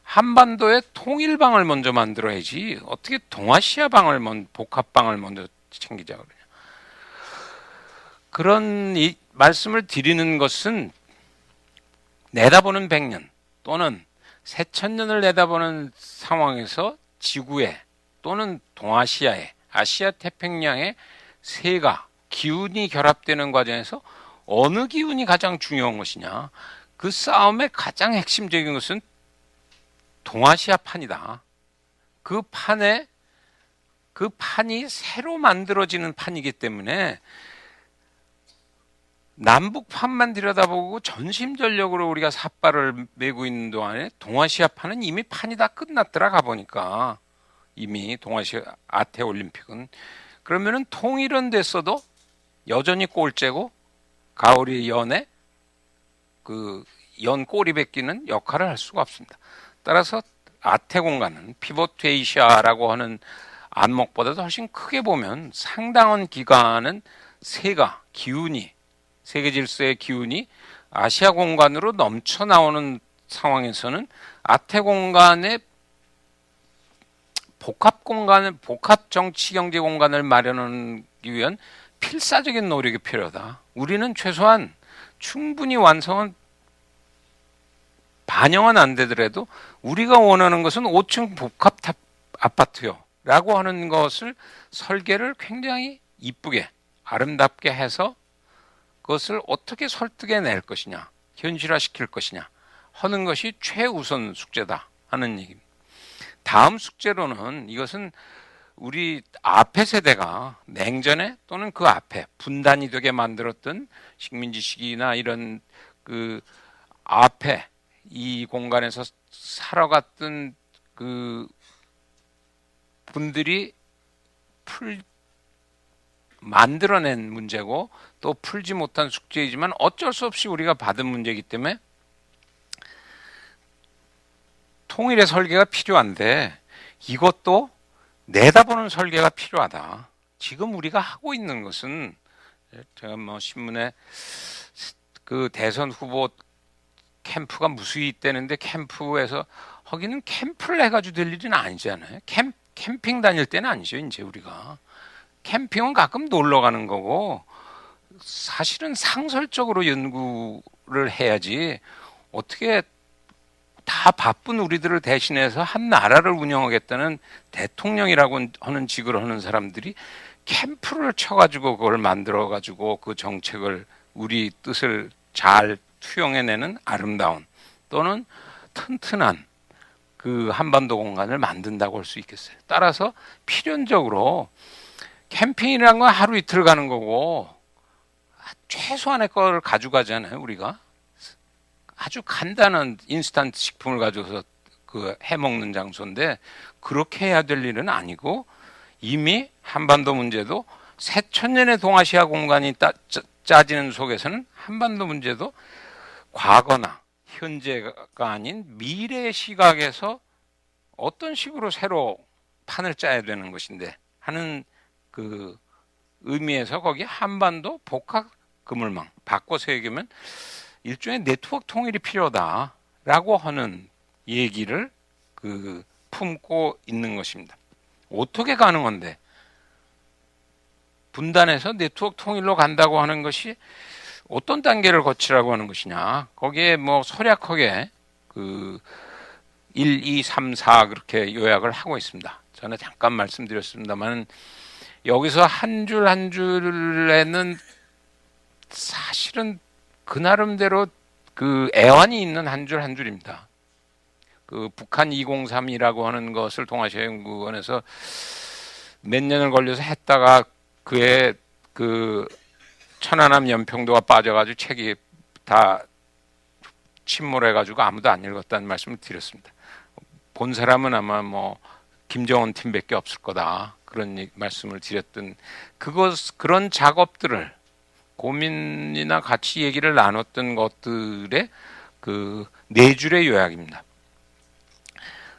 한반도에 통일방을 먼저 만들어야지 어떻게 동아시아 방을 복합방을 먼저 챙기자 그러냐. 그런 이 말씀을 드리는 것은 내다보는 100년 또는 새천년을 내다보는 상황에서 지구에 또는 동아시아에 아시아 태평양의 세가 기운이 결합되는 과정에서 어느 기운이 가장 중요한 것이냐? 그 싸움의 가장 핵심적인 것은 동아시아 판이다. 그 판이 새로 만들어지는 판이기 때문에 남북판만 들여다보고 전심전력으로 우리가 삿발을 메고 있는 동안에 동아시아 판은 이미 판이 다 끝났더라 가보니까 이미 동아시아 아태 올림픽은 그러면은 통일은 됐어도 여전히 꼴째고 가오리 연에 그 연 꼬리 뱉기는 역할을 할 수가 없습니다. 따라서 아태 공간은 피보트 에이시아라고 하는 안목보다도 훨씬 크게 보면 상당한 기간은 세가 기운이 세계 질서의 기운이 아시아 공간으로 넘쳐 나오는 상황에서는 아태 공간의 복합 정치 경제 공간을 마련하기 위한 필사적인 노력이 필요하다. 우리는 최소한 충분히 완성은 반영은 안 되더라도 우리가 원하는 것은 5층 복합 아파트요 라고 하는 것을 설계를 굉장히 이쁘게 아름답게 해서 그것을 어떻게 설득해낼 것이냐 현실화시킬 것이냐 하는 것이 최우선 숙제다 하는 얘기입니다. 다음 숙제로는 이것은 우리 앞에 세대가 냉전에 또는 그 앞에 분단이 되게 만들었던 식민지 시기나 이런 그 앞에 이 공간에서 살아갔던 그 분들이 만들어낸 문제고 또 풀지 못한 숙제이지만 어쩔 수 없이 우리가 받은 문제이기 때문에 통일의 설계가 필요한데 이것도 내다보는 설계가 필요하다. 지금 우리가 하고 있는 것은 제가 뭐 신문에 그 대선 후보 캠프가 무수히 있다는데 캠프에서 거기는 캠프를 해가지고 될 일은 아니잖아요. 캠핑 다닐 때는 아니죠. 이제 우리가 캠핑은 가끔 놀러 가는 거고 사실은 상설적으로 연구를 해야지 어떻게 다 바쁜 우리들을 대신해서 한 나라를 운영하겠다는 대통령이라고 하는 직을 하는 사람들이 캠프를 쳐가지고 그걸 만들어가지고 그 정책을 우리 뜻을 잘 투영해내는 아름다운 또는 튼튼한 그 한반도 공간을 만든다고 할 수 있겠어요. 따라서 필연적으로 캠핑이라는 건 하루 이틀 가는 거고 최소한의 걸 가져가잖아요. 우리가 아주 간단한 인스턴트 식품을 가져서 그 해먹는 장소인데 그렇게 해야 될 일은 아니고 이미 한반도 문제도 새천년의 동아시아 공간이 짜지는 속에서는 한반도 문제도 과거나 현재가 아닌 미래의 시각에서 어떤 식으로 새로 판을 짜야 되는 것인데 하는 그 의미에서 거기 한반도 복합 그물망 바꿔서 얘기하면 일종의 네트워크 통일이 필요하다라고 하는 얘기를 그 품고 있는 것입니다. 어떻게 가능한데 분단해서 네트워크 통일로 간다고 하는 것이 어떤 단계를 거치라고 하는 것이냐. 거기에 뭐 소략하게 그 1, 2, 3, 4 그렇게 요약을 하고 있습니다. 저는 잠깐 말씀드렸습니다만 여기서 한 줄 한 줄에는 사실은 그 나름대로 그 애환이 있는 한 줄 한 줄입니다. 그 북한 203이라고 하는 것을 동아시아 연구원에서 몇 년을 걸려서 했다가 그의 그 천안함 연평도가 빠져가지고 책이 다 침몰해가지고 아무도 안 읽었다는 말씀을 드렸습니다. 본 사람은 아마 뭐 김정은 팀밖에 없을 거다 그런 말씀을 드렸던 그런 작업들을 고민이나 같이 얘기를 나눴던 것들의 그 네 줄의 요약입니다.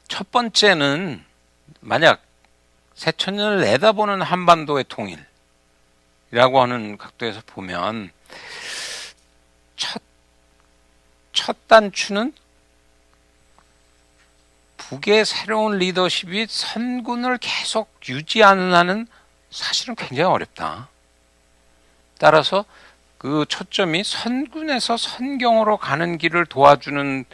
첫 번째는 만약 새천년을 내다보는 한반도의 통일이라고 하는 각도에서 보면 첫 단추는 북의 새로운 리더십이 선군을 계속 유지하는 한은 사실은 굉장히 어렵다. 따라서 그 초점이 선군에서 선경으로 가는 길을 도와주는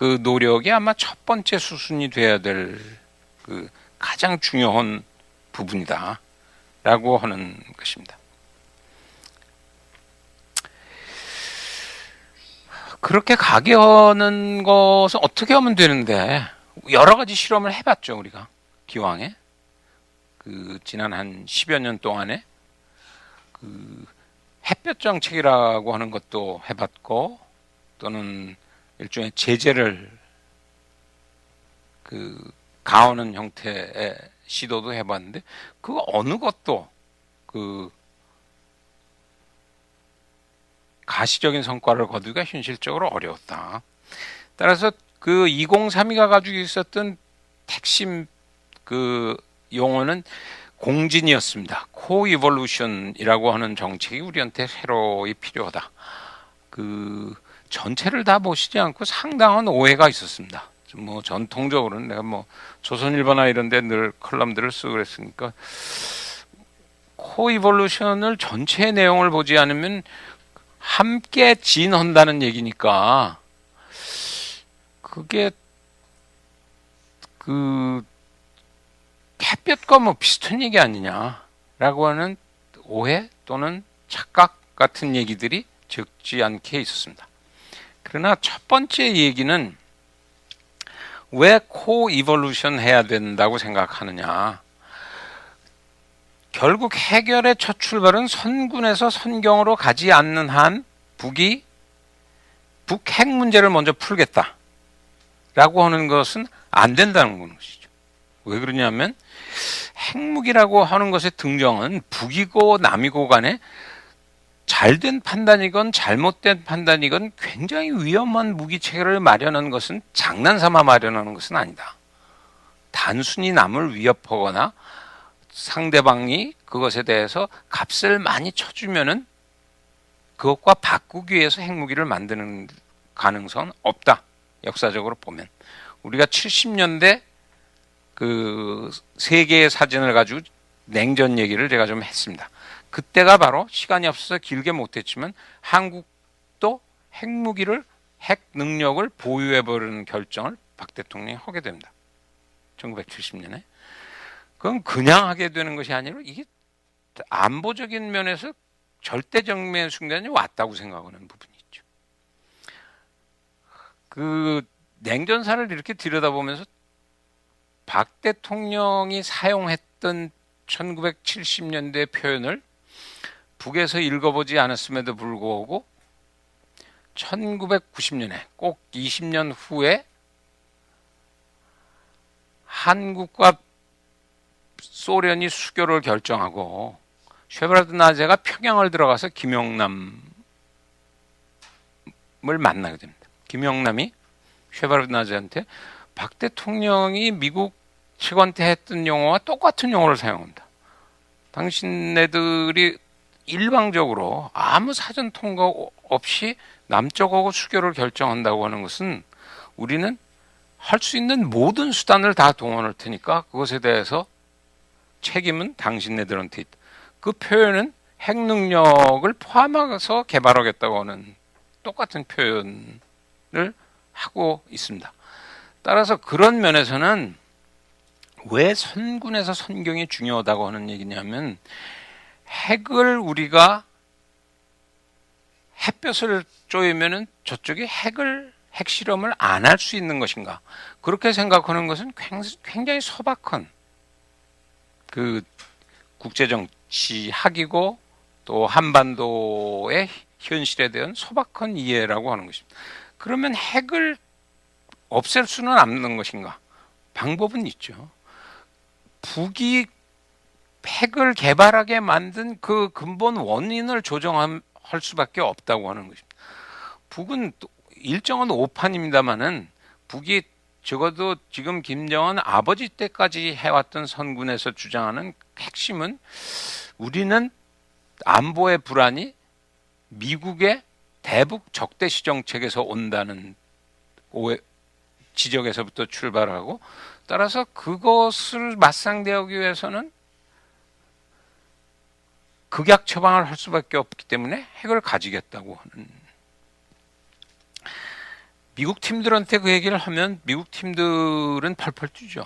그 노력이 아마 첫 번째 수순이 돼야 될 그 가장 중요한 부분이다라고 하는 것입니다. 그렇게 가게 하는 것은 어떻게 하면 되는데 여러 가지 실험을 해봤죠. 우리가 기왕에 그 지난 한 10여 년 동안에 그 햇볕 정책이라고 하는 것도 해봤고 또는 일종의 제재를 그 가하는 형태의 시도도 해봤는데 그 어느 것도 그 가시적인 성과를 거두기가 현실적으로 어려웠다. 따라서 그 2032가 가지고 있었던 핵심 그 용어는 공진이었습니다. 코이볼루션이라고 하는 정책이 우리한테 새로이 필요하다. 그 전체를 다 보시지 않고 상당한 오해가 있었습니다. 뭐 전통적으로는 내가 뭐 조선일보나 이런 데 늘 컬럼들을 쓰고 그랬으니까 코이볼루션을 전체 내용을 보지 않으면 함께 진한다는 얘기니까 그게 그 햇볕과 뭐 비슷한 얘기 아니냐라고 하는 오해 또는 착각 같은 얘기들이 적지 않게 있었습니다. 그러나 첫 번째 얘기는 왜 코이볼루션 해야 된다고 생각하느냐. 결국 해결의 첫 출발은 선군에서 선경으로 가지 않는 한 북이 북핵 문제를 먼저 풀겠다라고 하는 것은 안 된다는 것이죠. 왜 그러냐면 핵무기라고 하는 것의 등정은 북이고 남이고 간에 잘된 판단이건 잘못된 판단이건 굉장히 위험한 무기 체계를 마련하는 것은 장난삼아 마련하는 것은 아니다. 단순히 남을 위협하거나 상대방이 그것에 대해서 값을 많이 쳐주면은 그것과 바꾸기 위해서 핵무기를 만드는 가능성은 없다. 역사적으로 보면 우리가 70년대 그 세계의 사진을 가지고 냉전 얘기를 제가 좀 했습니다. 그때가 바로 시간이 없어서 길게 못했지만 한국도 핵무기를 핵 능력을 보유해버리는 결정을 박 대통령이 하게 됩니다. 1970년에. 그건 그냥 하게 되는 것이 아니라 이게 안보적인 면에서 절대정면의 순간이 왔다고 생각하는 부분이 있죠. 그 냉전사를 이렇게 들여다보면서 박 대통령이 사용했던 1970년대 표현을 북에서 읽어보지 않았음에도 불구하고 1990년에 꼭 20년 후에 한국과 소련이 수교를 결정하고 쉐바르드나제가 평양을 들어가서 김영남을 만나게 됩니다. 김영남이 쉐바르드나제한테 박 대통령이 미국 측한테 했던 용어와 똑같은 용어를 사용합니다. 당신네들이 일방적으로 아무 사전 통과 없이 남쪽하고 수교를 결정한다고 하는 것은 우리는 할 수 있는 모든 수단을 다 동원할 테니까 그것에 대해서 책임은 당신네들한테 있다. 그 표현은 핵 능력을 포함해서 개발하겠다고 하는 똑같은 표현을 하고 있습니다. 따라서 그런 면에서는 왜 선군에서 선경이 중요하다고 하는 얘기냐면 핵을 우리가 햇볕을 쬐면은 저쪽이 핵실험을 안 할 수 있는 것인가? 그렇게 생각하는 것은 굉장히 소박한 그 국제정치학이고 또 한반도의 현실에 대한 소박한 이해라고 하는 것입니다. 그러면 핵을 없앨 수는 없는 것인가? 방법은 있죠. 북이 핵을 개발하게 만든 그 근본 원인을 조정할 수밖에 없다고 하는 것입니다. 북은 일정한 오판입니다만은 북이 적어도 지금 김정은 아버지 때까지 해왔던 선군에서 주장하는 핵심은 우리는 안보의 불안이 미국의 대북 적대시 정책에서 온다는 지적에서부터 출발하고 따라서 그것을 맞상대하기 위해서는 극약 처방을 할 수밖에 없기 때문에 핵을 가지겠다고 하는 미국 팀들한테 그 얘기를 하면 미국 팀들은 펄펄 뛰죠.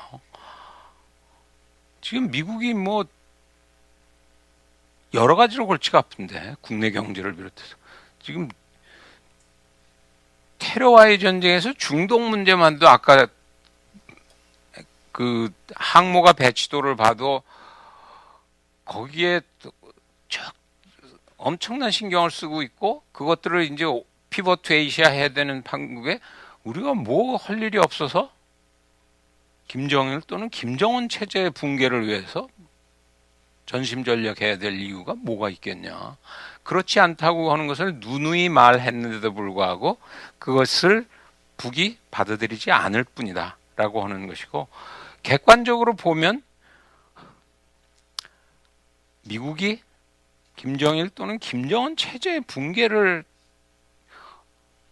지금 미국이 뭐 여러 가지로 골치가 아픈데 국내 경제를 비롯해서 지금 테러와의 전쟁에서 중동 문제만도 아까 그 항모가 배치도를 봐도 거기에 엄청난 신경을 쓰고 있고 그것들을 이제 피벗 투 에이시아 해야 되는 판국에 우리가 뭐 할 일이 없어서 김정일 또는 김정은 체제의 붕괴를 위해서 전심전력해야 될 이유가 뭐가 있겠냐. 그렇지 않다고 하는 것을 누누이 말했는데도 불구하고 그것을 북이 받아들이지 않을 뿐이다 라고 하는 것이고, 객관적으로 보면 미국이 김정일 또는 김정은 체제의 붕괴를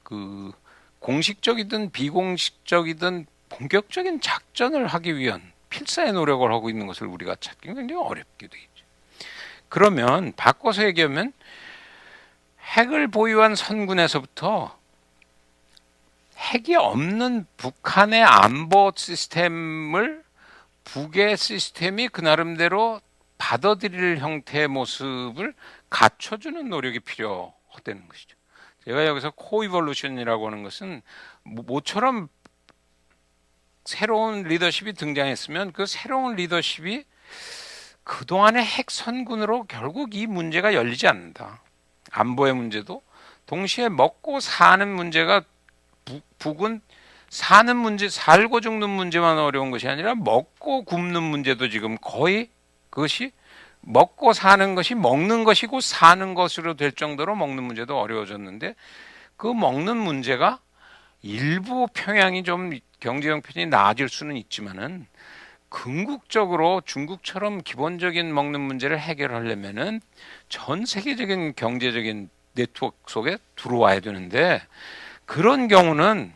그 공식적이든 비공식적이든 본격적인 작전을 하기 위한 필사의 노력을 하고 있는 것을 우리가 찾기 굉장히 어렵게 되겠죠. 그러면 바꿔서 얘기하면 핵을 보유한 선군에서부터 핵이 없는 북한의 안보 시스템을 북의 시스템이 그 나름대로 받아들일 형태의 모습을 갖춰주는 노력이 필요하다는 것이죠. 제가 여기서 코이볼루션이라고 하는 것은 모처럼 새로운 리더십이 등장했으면 그 새로운 리더십이 그동안의 핵 선군으로 결국 이 문제가 열리지 않는다. 안보의 문제도 동시에 먹고 사는 문제가 북은 사는 문제, 살고 죽는 문제만 어려운 것이 아니라 먹고 굶는 문제도 지금 거의 그것이 먹고 사는 것이 먹는 것이고 사는 것으로 될 정도로 먹는 문제도 어려워졌는데, 그 먹는 문제가 일부 평양이 좀 경제 형편이 나아질 수는 있지만은 궁극적으로 중국처럼 기본적인 먹는 문제를 해결하려면은 전 세계적인 경제적인 네트워크 속에 들어와야 되는데, 그런 경우는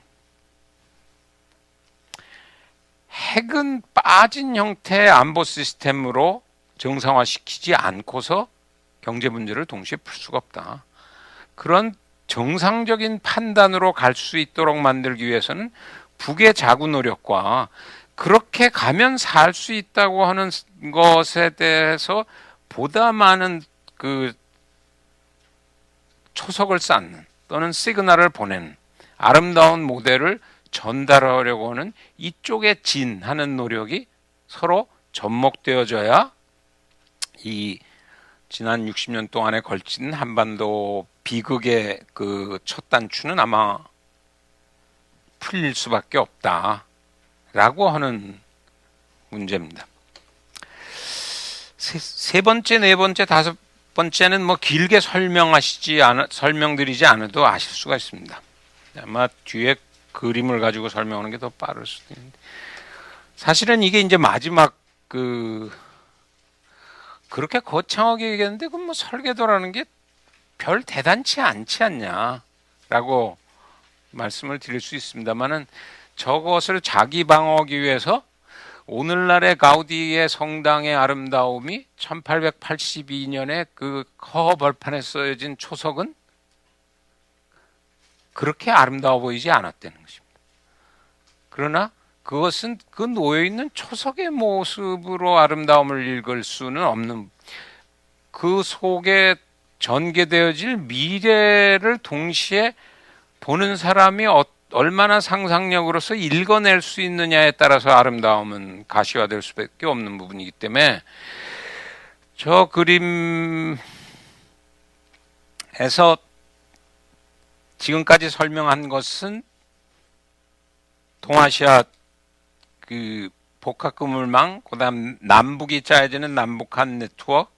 핵은 빠진 형태의 안보 시스템으로 정상화시키지 않고서 경제 문제를 동시에 풀 수가 없다. 그런 정상적인 판단으로 갈 수 있도록 만들기 위해서는 북의 자구 노력과 그렇게 가면 살 수 있다고 하는 것에 대해서 보다 많은 그 초석을 쌓는 또는 시그널을 보내는 아름다운 모델을 전달하려고 하는 이쪽에 진하는 노력이 서로 접목되어져야 이 지난 60년 동안에 걸친 한반도 비극의 그 첫 단추는 아마 풀릴 수밖에 없다라고 하는 문제입니다. 세 번째, 네 번째, 다섯 번째는 뭐 길게 설명드리지 않아도 아실 수가 있습니다. 아마 뒤에 그림을 가지고 설명하는 게 더 빠를 수도 있는데, 사실은 이게 이제 마지막 그렇게 거창하게 얘기했는데 그 뭐 설계도라는 게 별 대단치 않지 않냐라고 말씀을 드릴 수 있습니다만은, 저것을 자기 방어하기 위해서 오늘날의 가우디의 성당의 아름다움이 1882년에 그 허허 벌판에 써진 초석은 그렇게 아름다워 보이지 않았다는 것입니다. 그러나 그것은 그 놓여있는 초석의 모습으로 아름다움을 읽을 수는 없는, 그 속에 전개되어질 미래를 동시에 보는 사람이 얼마나 상상력으로서 읽어낼 수 있느냐에 따라서 아름다움은 가시화될 수밖에 없는 부분이기 때문에, 저 그림에서 지금까지 설명한 것은 동아시아 그 복합그물망, 그다음 남북이 짜여지는 남북한 네트워크,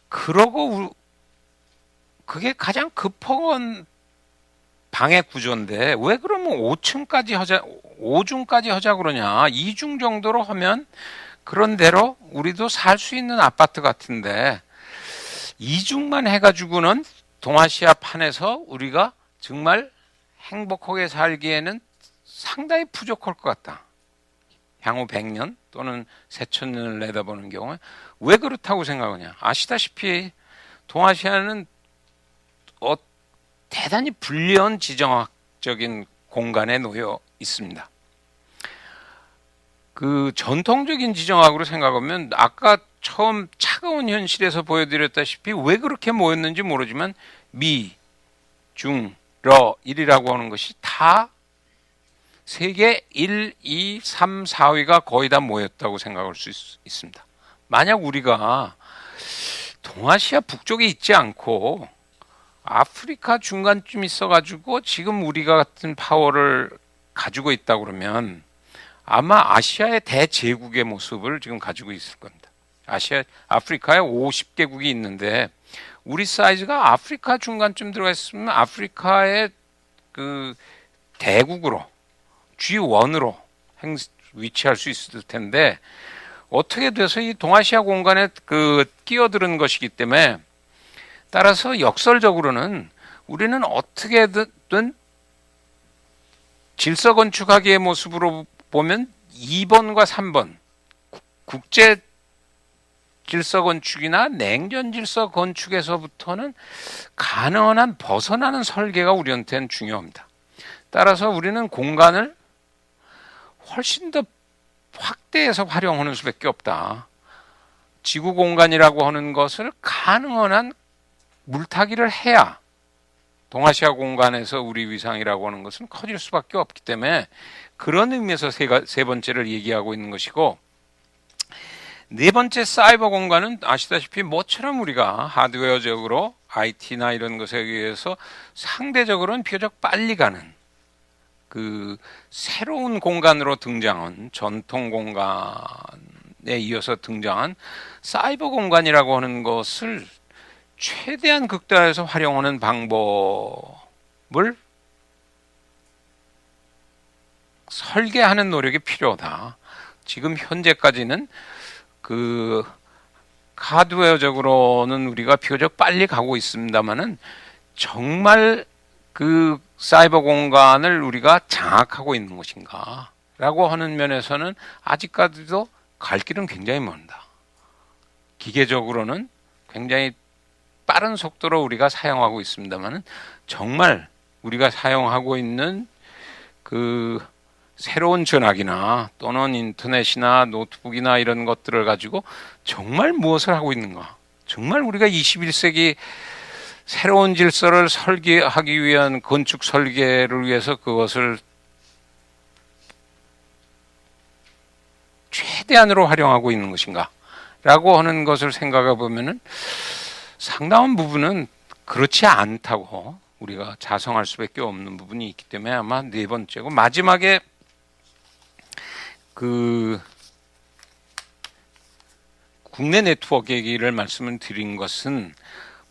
그러고 그게 가장 급한 방해 구조인데 왜 그러면 5층까지 하자, 5중까지 하자 그러냐. 2중 정도로 하면 그런 대로 우리도 살 수 있는 아파트 같은데 2중만 해가지고는 동아시아 판에서 우리가 정말 행복하게 살기에는 상당히 부족할 것 같다. 향후 100년 또는 새천년을 내다보는 경우에 왜 그렇다고 생각하냐. 아시다시피 동아시아는 대단히 불리한 지정학 형식적인 공간에 놓여 있습니다. 그 전통적인 지정학으로 생각하면 아까 처음 차가운 현실에서 보여드렸다시피 왜 그렇게 모였는지 모르지만 미, 중, 러, 일이라고 하는 것이 다 세계 1, 2, 3, 4위가 거의 다 모였다고 생각할 수 있습니다. 만약 우리가 동아시아 북쪽에 있지 않고 아프리카 중간쯤 있어가지고 지금 우리가 같은 파워를 가지고 있다 그러면 아마 아시아의 대제국의 모습을 지금 가지고 있을 겁니다. 아프리카에 50개국이 있는데 우리 사이즈가 아프리카 중간쯤 들어가 있으면 아프리카의 그 대국으로 G1으로 위치할 수 있을 텐데 어떻게 돼서 이 동아시아 공간에 끼어드는 것이기 때문에 따라서 역설적으로는 우리는 어떻게든 질서 건축하기의 모습으로 보면 2번과 3번 국제 질서 건축이나 냉전 질서 건축에서부터는 가능한 한 벗어나는 설계가 우리한테는 중요합니다. 따라서 우리는 공간을 훨씬 더 확대해서 활용하는 수밖에 없다. 지구 공간이라고 하는 것을 가능한 한 물타기를 해야 동아시아 공간에서 우리 위상이라고 하는 것은 커질 수밖에 없기 때문에 그런 의미에서 세 번째를 얘기하고 있는 것이고, 네 번째 사이버 공간은 아시다시피 뭐처럼 우리가 하드웨어적으로 IT나 이런 것에 의해서 상대적으로는 비교적 빨리 가는 그 새로운 공간으로 등장한 전통 공간에 이어서 등장한 사이버 공간이라고 하는 것을 최대한 극대화해서 활용하는 방법을 설계하는 노력이 필요하다. 지금 현재까지는 그 하드웨어적으로는 우리가 비교적 빨리 가고 있습니다만은 정말 그 사이버 공간을 우리가 장악하고 있는 것인가 라고 하는 면에서는 아직까지도 갈 길은 굉장히 먼다. 기계적으로는 굉장히 빠른 속도로 우리가 사용하고 있습니다만은 정말 우리가 사용하고 있는 그 새로운 전화기나 또는 인터넷이나 노트북이나 이런 것들을 가지고 정말 무엇을 하고 있는가? 정말 우리가 21세기 새로운 질서를 설계하기 위한 건축 설계를 위해서 그것을 최대한으로 활용하고 있는 것인가? 라고 하는 것을 생각해 보면은 상당한 부분은 그렇지 않다고 우리가 자성할 수밖에 없는 부분이 있기 때문에 아마 네 번째고, 마지막에 그 국내 네트워크 얘기를 말씀을 드린 것은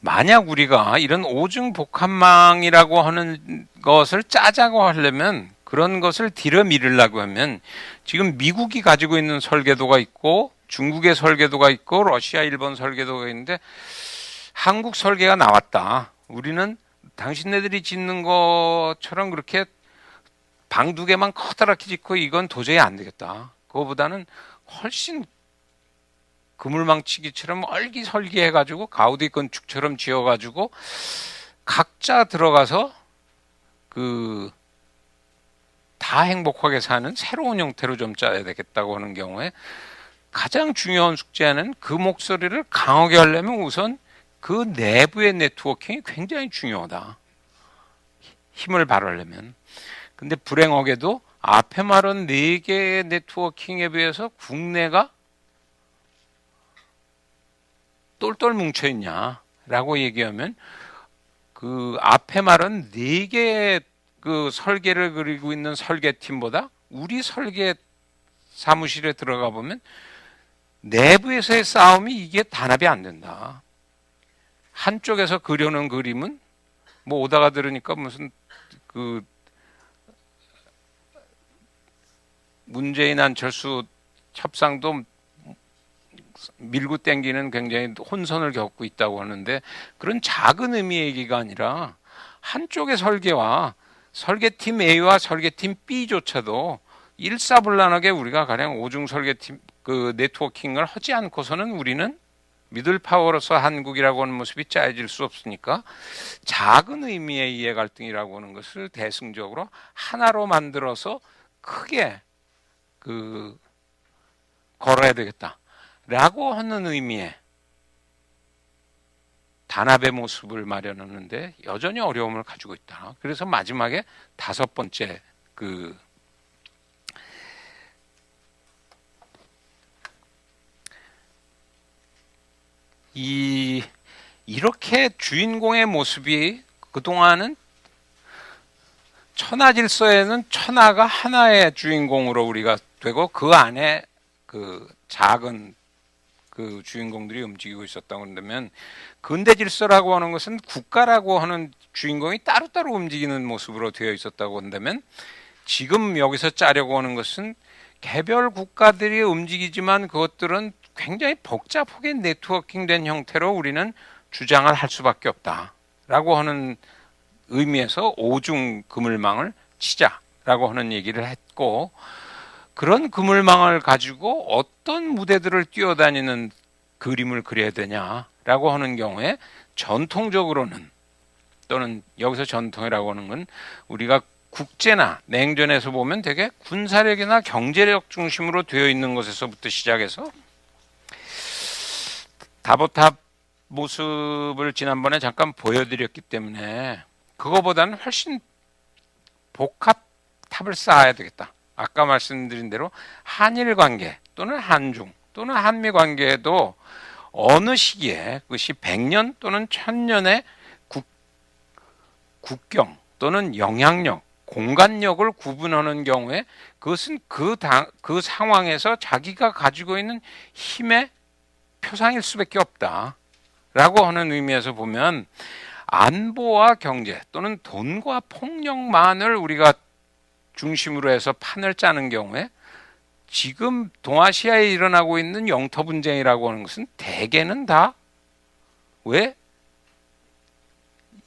만약 우리가 이런 오중 복합망이라고 하는 것을 짜자고 하려면 그런 것을 들여밀으려고 하면 지금 미국이 가지고 있는 설계도가 있고 중국의 설계도가 있고 러시아, 일본 설계도가 있는데 한국 설계가 나왔다. 우리는 당신네들이 짓는 것처럼 그렇게 방 두 개만 커다랗게 짓고 이건 도저히 안 되겠다. 그거보다는 훨씬 그물망치기처럼 얼기 설계해가지고 가우디 건축처럼 지어가지고 각자 들어가서 다 행복하게 사는 새로운 형태로 좀 짜야 되겠다고 하는 경우에 가장 중요한 숙제는 그 목소리를 강하게 하려면 우선 그 내부의 네트워킹이 굉장히 중요하다. 힘을 발휘하려면. 근데 불행하게도 앞에 말한 4개의 네트워킹에 비해서 국내가 똘똘 뭉쳐있냐라고 얘기하면 그 앞에 말한 4개의 그 설계를 그리고 있는 설계팀보다 우리 설계 사무실에 들어가 보면 내부에서의 싸움이 이게 단합이 안 된다. 한쪽에서 그려놓은 그림은 뭐 오다가 들으니까 무슨 그 문재인 안철수 협상도 밀고 땡기는 굉장히 혼선을 겪고 있다고 하는데 그런 작은 의미의 얘기가 아니라 한쪽의 설계와 설계팀 A와 설계팀 B조차도 일사불란하게 우리가 가령 오중 설계팀 그 네트워킹을 하지 않고서는 우리는 미들 파워로서 한국이라고 하는 모습이 짜여질 수 없으니까 작은 의미의 이해 갈등이라고 하는 것을 대승적으로 하나로 만들어서 크게 걸어야 되겠다라고 하는 의미의 단합의 모습을 마련하는데 여전히 어려움을 가지고 있다. 그래서 마지막에 다섯 번째 이렇게 주인공의 모습이 그동안은 천하 질서에는 천하가 하나의 주인공으로 우리가 되고 그 안에 작은 주인공들이 움직이고 있었다고 한다면 근대 질서라고 하는 것은 국가라고 하는 주인공이 따로따로 움직이는 모습으로 되어 있었다고 한다면 지금 여기서 짜려고 하는 것은 개별 국가들이 움직이지만 그것들은 굉장히 복잡하게 네트워킹된 형태로 우리는 주장을 할 수밖에 없다라고 하는 의미에서 오중 그물망을 치자라고 하는 얘기를 했고 그런 그물망을 가지고 어떤 무대들을 뛰어다니는 그림을 그려야 되냐라고 하는 경우에 전통적으로는 또는 여기서 전통이라고 하는 건 우리가 국제나 냉전에서 보면 되게 군사력이나 경제력 중심으로 되어 있는 것에서부터 시작해서 다보탑 모습을 지난번에 잠깐 보여드렸기 때문에 그거보다는 훨씬 복합탑을 쌓아야 되겠다. 아까 말씀드린 대로 한일 관계 또는 한중 또는 한미 관계에도 어느 시기에 그것이 100년 또는 1000년의 국경 또는 영향력, 공간력을 구분하는 경우에 그것은 그 상황에서 자기가 가지고 있는 힘의 표상일 수밖에 없다라고 하는 의미에서 보면 안보와 경제 또는 돈과 폭력만을 우리가 중심으로 해서 판을 짜는 경우에 지금 동아시아에 일어나고 있는 영토 분쟁이라고 하는 것은 대개는 다 왜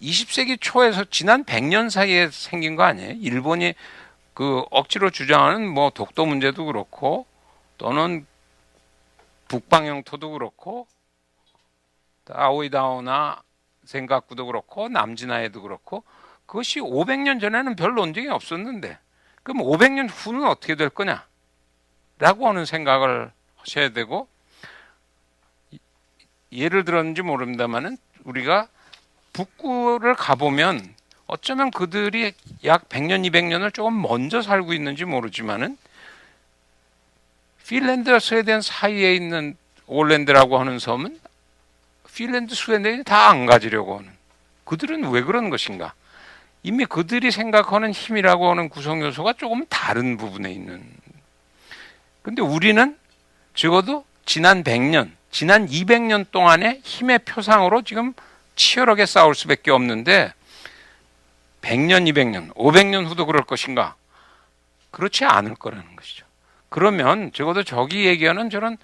20세기 초에서 지난 100년 사이에 생긴 거 아니에요? 일본이 억지로 주장하는 뭐 독도 문제도 그렇고 또는 북방 영토도 그렇고 아오이다오나 센가쿠도 그렇고 남진아에도 그렇고 그것이 500년 전에는 별 논쟁이 없었는데 그럼 500년 후는 어떻게 될 거냐 라고 하는 생각을 하셔야 되고 예를 들었는지 모릅니다만은 우리가 북구를 가보면 어쩌면 그들이 약 100년 200년을 조금 먼저 살고 있는지 모르지만은 핀란드와 스웨덴 사이에 있는 올랜드라고 하는 섬은 핀란드, 스웨덴이 다 안 가지려고 하는 그들은 왜 그런 것인가? 이미 그들이 생각하는 힘이라고 하는 구성 요소가 조금 다른 부분에 있는. 근데 우리는 적어도 지난 100년, 지난 200년 동안의 힘의 표상으로 지금 치열하게 싸울 수밖에 없는데 100년, 200년, 500년 후도 그럴 것인가? 그렇지 않을 거라는 것이죠. 그러면 적어도 저기 얘기하는 저런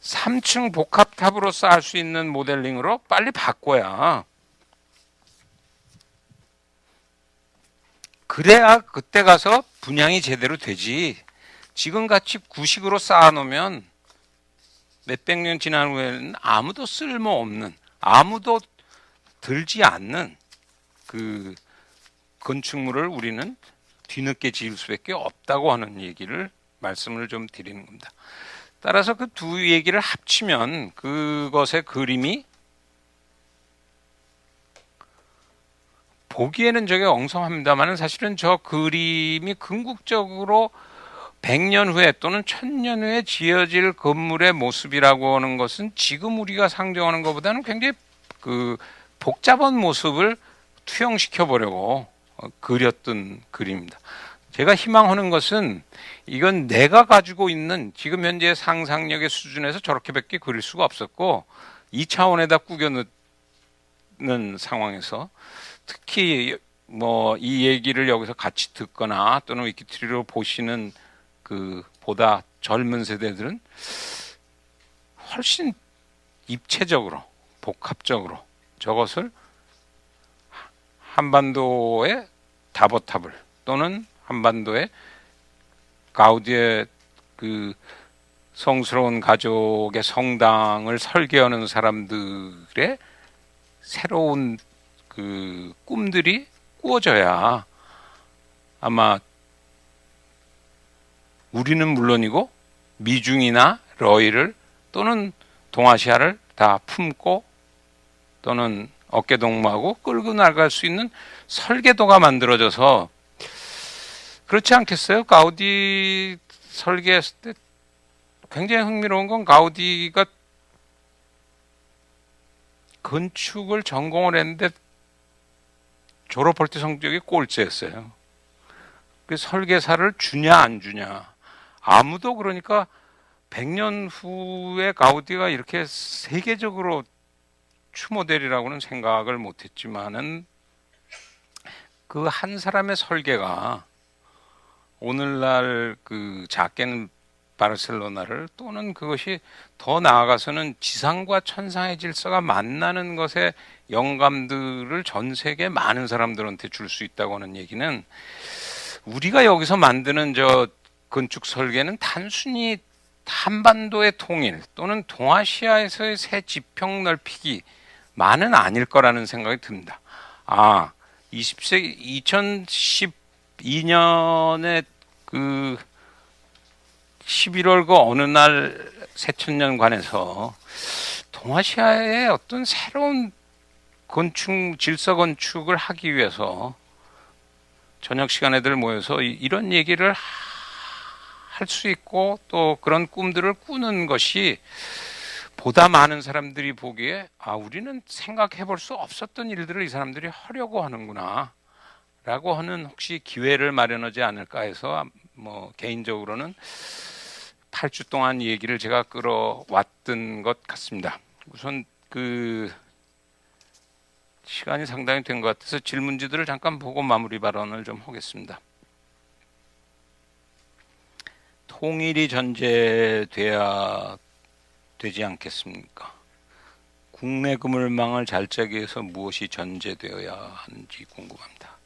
3층 복합탑으로 쌓을 수 있는 모델링으로 빨리 바꿔야 그래야 그때 가서 분양이 제대로 되지. 지금같이 구식으로 쌓아놓으면 몇백 년 지난 후에는 아무도 쓸모없는 아무도 들지 않는 그 건축물을 우리는 뒤늦게 지을 수밖에 없다고 하는 얘기를 말씀을 좀 드리는 겁니다. 따라서 그 두 얘기를 합치면 그것의 그림이 보기에는 저게 엉성합니다만 사실은 저 그림이 궁극적으로 100년 후에 또는 1000년 후에 지어질 건물의 모습이라고 하는 것은 지금 우리가 상정하는 것보다는 굉장히 복잡한 모습을 투영시켜 보려고 그렸던 그림입니다. 제가 희망하는 것은 이건 내가 가지고 있는 지금 현재 상상력의 수준에서 저렇게밖에 그릴 수가 없었고 2차원에다 꾸겨 넣는 상황에서 특히 뭐 이 얘기를 여기서 같이 듣거나 또는 위키트리로 보시는 보다 젊은 세대들은 훨씬 입체적으로 복합적으로 저것을 한반도의 다보탑을 또는 한반도의 가우디의 성스러운 가족의 성당을 설계하는 사람들의 새로운 그 꿈들이 꾸어져야 아마 우리는 물론이고 미중이나 러일을 또는 동아시아를 다 품고 또는 어깨동무하고 끌고 나갈 수 있는 설계도가 만들어져서 그렇지 않겠어요? 가우디 설계했을 때 굉장히 흥미로운 건 가우디가 건축을 전공을 했는데 졸업할 때 성적이 꼴찌였어요. 그 설계사를 주냐 안 주냐. 아무도 그러니까 100년 후에 가우디가 이렇게 세계적으로 추모델이라고는 생각을 못했지만은 그 한 사람의 설계가 오늘날 그 작게는 바르셀로나를 또는 그것이 더 나아가서는 지상과 천상의 질서가 만나는 것에 영감들을 전 세계 많은 사람들한테 줄 수 있다고 하는 얘기는 우리가 여기서 만드는 저 건축 설계는 단순히 한반도의 통일 또는 동아시아에서의 새 지평 넓히기만은 아닐 거라는 생각이 듭니다. 20세기 2012년에 그 11월 그 어느 날 새천년관에서 동아시아의 어떤 새로운 건축, 질서 건축을 하기 위해서 저녁 시간에들 모여서 이런 얘기를 할 수 있고 또 그런 꿈들을 꾸는 것이 보다 많은 사람들이 보기에 우리는 생각해 볼 수 없었던 일들을 이 사람들이 하려고 하는구나 라고 하는 혹시 기회를 마련하지 않을까 해서 뭐 개인적으로는 8주 동안 이 얘기를 제가 끌어왔던 것 같습니다. 우선 그 시간이 상당히 된 것 같아서 질문지들을 잠깐 보고 마무리 발언을 좀 하겠습니다. 통일이 전제돼야 되지 않겠습니까? 국내 그물망을 잘 짜기 위해서 무엇이 전제되어야 하는지 궁금합니다.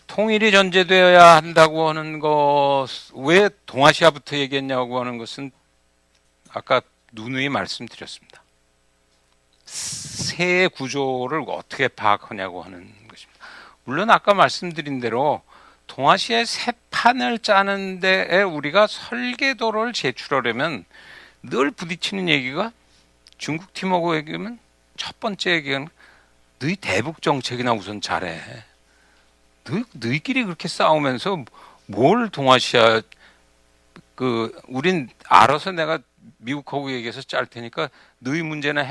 통일이 전제되어야 한다고 하는 것, 왜 동아시아부터 얘기했냐고 하는 것은 아까 누누이 말씀드렸습니다. 세 구조를 어떻게 파악하냐고 하는 것입니다. 물론 아까 말씀드린 대로 동아시아의 새 판을 짜는 데에 우리가 설계도를 제출하려면 늘 부딪히는 얘기가 중국 팀하고 얘기하면 첫 번째 얘기는 너희 대북 정책이나 우선 잘해. 너희끼리 그렇게 싸우면서 뭘 동아시아 우린 알아서 내가 미국하고 얘기해서 짤 테니까 너희 문제나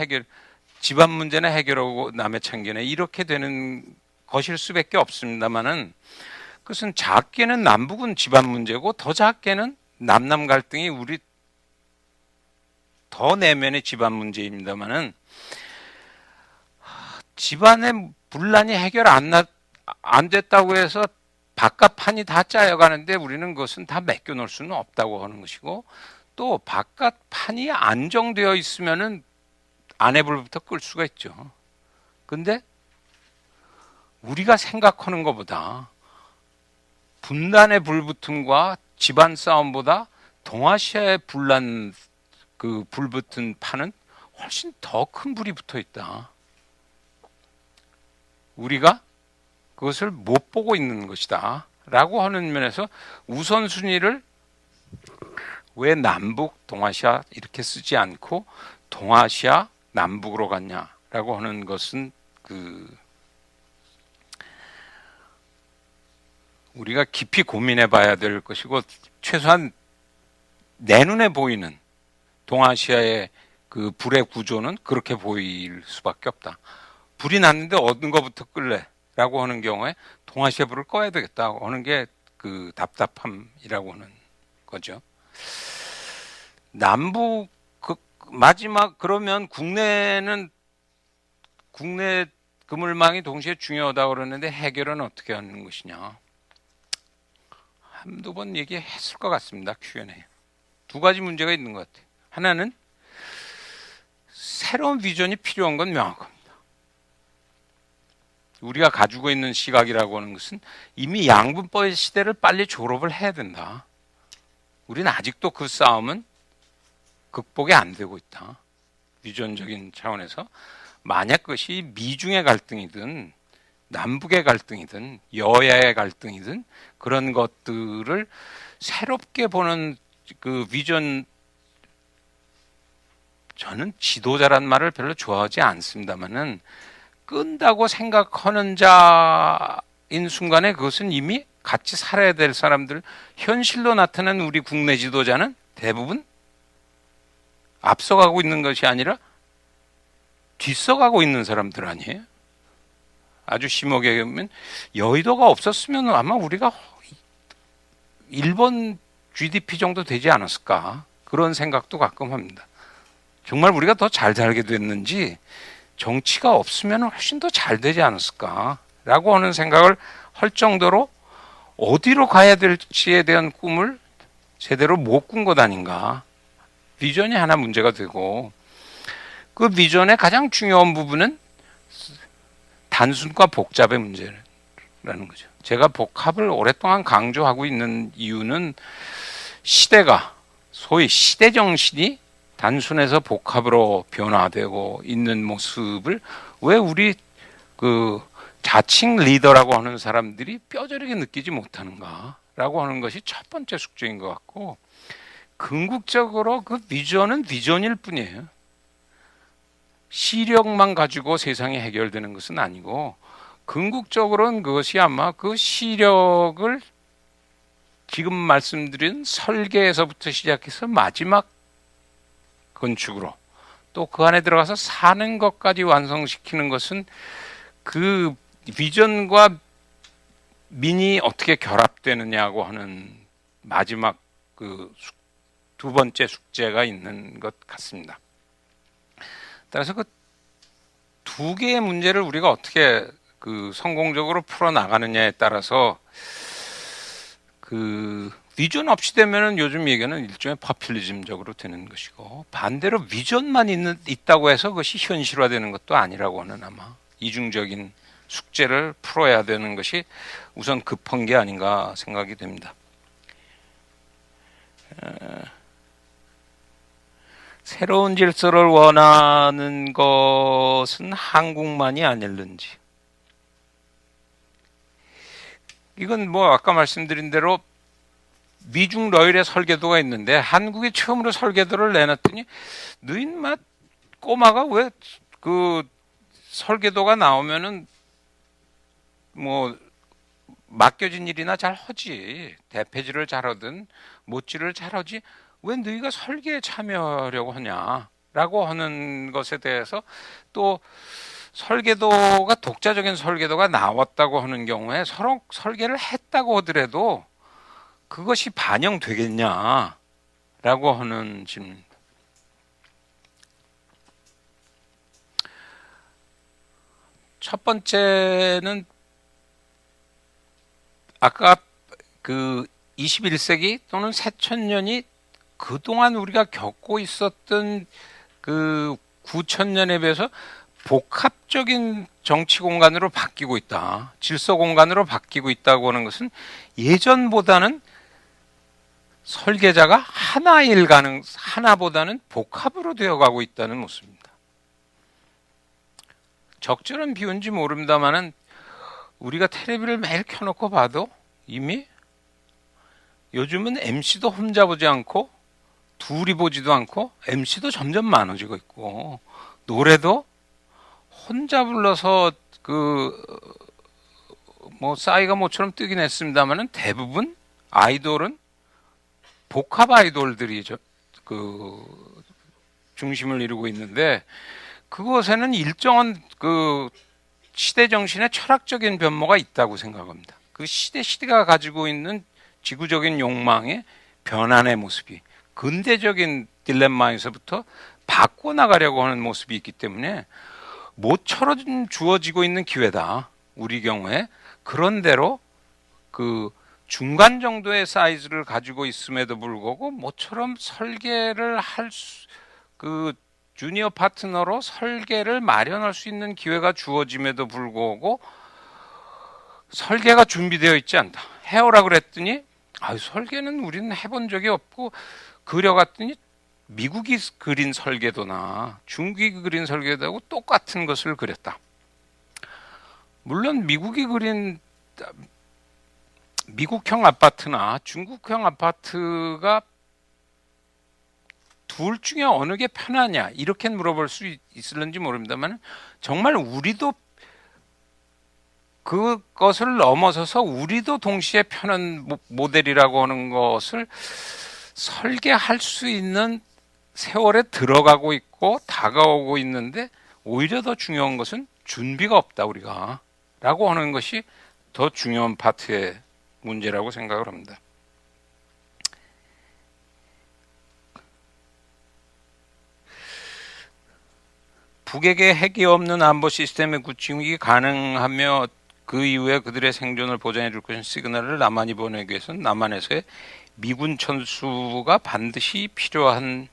집안 문제나 해결하고 남의 참견해 이렇게 되는 것일 수밖에 없습니다만은 그것은 작게는 남북은 집안 문제고 더 작게는 남남 갈등이 우리 더 내면의 집안 문제입니다만은 집안의 분란이 해결 안 됐다고 해서 바깥 판이 다 짜여가는데 우리는 그것은 다 맡겨놓을 수는 없다고 하는 것이고 또 바깥 판이 안정되어 있으면은 안에 불부터 끌 수가 있죠. 근데 우리가 생각하는 것보다 분단의 불붙음과 집안 싸움보다 동아시아의 분란 불붙은 판은 훨씬 더 큰 불이 붙어 있다. 우리가 그것을 못 보고 있는 것이다. 라고 하는 면에서 우선순위를 왜 남북, 동아시아 이렇게 쓰지 않고 동아시아, 남북으로 갔냐라고 하는 것은 우리가 깊이 고민해 봐야 될 것이고 최소한 내 눈에 보이는 동아시아의 그 불의 구조는 그렇게 보일 수밖에 없다. 불이 났는데 어느 것부터 끌래? 라고 하는 경우에 동아시아 불을 꺼야 되겠다고 하는 게 그 답답함이라고 하는 거죠. 남북 마지막 그러면 국내 그물망이 동시에 중요하다고 그러는데 해결은 어떻게 하는 것이냐? 한두 번 얘기했을 것 같습니다. Q&A. 두 가지 문제가 있는 것 같아요. 하나는 새로운 비전이 필요한 건 명확합니다. 우리가 가지고 있는 시각이라고 하는 것은 이미 양분법의 시대를 빨리 졸업을 해야 된다. 우리는 아직도 그 싸움은 극복이 안 되고 있다. 유전적인 차원에서. 만약 그것이 미중의 갈등이든 남북의 갈등이든 여야의 갈등이든 그런 것들을 새롭게 보는 그 비전, 저는 지도자란 말을 별로 좋아하지 않습니다만은 끈다고 생각하는 자인 순간에 그것은 이미 같이 살아야 될 사람들, 현실로 나타난 우리 국내 지도자는 대부분 앞서가고 있는 것이 아니라 뒤서가고 있는 사람들 아니에요? 아주 심하게 보면 여의도가 없었으면 아마 우리가 일본 GDP 정도 되지 않았을까, 그런 생각도 가끔 합니다. 정말 우리가 더 잘 살게 됐는지 정치가 없으면 훨씬 더 잘 되지 않았을까라고 하는 생각을 할 정도로 어디로 가야 될지에 대한 꿈을 제대로 못 꾼 것 아닌가. 비전이 하나 문제가 되고, 그 비전의 가장 중요한 부분은 단순과 복잡의 문제라는 거죠. 제가 복합을 오랫동안 강조하고 있는 이유는 시대가, 소위 시대 정신이 단순해서 복합으로 변화되고 있는 모습을 왜 우리 그 자칭 리더라고 하는 사람들이 뼈저리게 느끼지 못하는가라고 하는 것이 첫 번째 숙제인 것 같고, 궁극적으로 그 비전은 비전일 뿐이에요. 시력만 가지고 세상이 해결되는 것은 아니고, 궁극적으로는 그것이 아마 그 시력을 지금 말씀드린 설계에서부터 시작해서 마지막 건축으로 또 그 안에 들어가서 사는 것까지 완성시키는 것은 그 비전과 민이 어떻게 결합되느냐고 하는 마지막 그 두 번째 숙제가 있는 것 같습니다. 따라서 그 두 개의 문제를 우리가 어떻게 그 성공적으로 풀어 나가느냐에 따라서 그 비전 없이 되면은 요즘 얘기는 일종의 포퓰리즘적으로 되는 것이고, 반대로 비전만 있다고 해서 그것이 현실화되는 것도 아니라고 하는 아마 이중적인 숙제를 풀어야 되는 것이 우선 급한 게 아닌가 생각이 됩니다. 새로운 질서를 원하는 것은 한국만이 아닐는지. 이건 뭐 아까 말씀드린 대로 미중 러일의 설계도가 있는데 한국이 처음으로 설계도를 내놨더니 너흰 맛 꼬마가 왜 그 설계도가 나오면은 뭐 맡겨진 일이나 잘 하지, 대패질을 잘하든 못질을 잘하지 왜 너희가 설계에 참여하려고 하냐라고 하는 것에 대해서, 또 설계도가 독자적인 설계도가 나왔다고 하는 경우에 서로 설계를 했다고 하더라도 그것이 반영되겠냐라고 하는 질문입니다. 첫 번째는 아까 그 21세기 또는 새천년이 그동안 우리가 겪고 있었던 그 9천년에 비해서 복합적인 정치 공간으로 바뀌고 있다, 질서 공간으로 바뀌고 있다고 하는 것은 예전보다는 설계자가 하나보다는 복합으로 되어가고 있다는 모습입니다. 적절한 비유인지 모릅니다만은 우리가 텔레비를 매일 켜놓고 봐도 이미 요즘은 MC도 혼자 보지 않고 둘이 보지도 않고 MC도 점점 많아지고 있고, 노래도 혼자 불러서 그 뭐 싸이가 뭐처럼 뜨긴 했습니다만은 대부분 아이돌은 복합 아이돌들이 그 중심을 이루고 있는데, 그것에는 일정한 그 시대 정신의 철학적인 변모가 있다고 생각합니다. 그 시대가 가지고 있는 지구적인 욕망의 변환의 모습이 근대적인 딜레마에서부터 바꿔나가려고 하는 모습이 있기 때문에 모처럼 주어지고 있는 기회다, 우리 경우에. 그런대로 그 중간 정도의 사이즈를 가지고 있음에도 불구하고 모처럼 설계를 그 주니어 파트너로 설계를 마련할 수 있는 기회가 주어짐에도 불구하고 설계가 준비되어 있지 않다. 해오라 그랬더니 설계는 우리는 해본 적이 없고, 그려갔더니 미국이 그린 설계도나 중국이 그린 설계도하고 똑같은 것을 그렸다. 물론 미국이 그린 미국형 아파트나 중국형 아파트가 둘 중에 어느 게 편하냐 이렇게 물어볼 수 있을는지 모릅니다만 정말 우리도 그것을 넘어서서 우리도 동시에 편한 모델이라고 하는 것을 설계할 수 있는 세월에 들어가고 있고 다가오고 있는데 오히려 더 중요한 것은 준비가 없다 우리가 라고 하는 것이 더 중요한 파트의 문제라고 생각을 합니다. 북에게 핵이 없는 안보 시스템의 구축이 가능하며 그 이후에 그들의 생존을 보장해 줄 것인 시그널을 남한이 보내기 위해서는 남한에서의 미군 천수가 반드시 필요한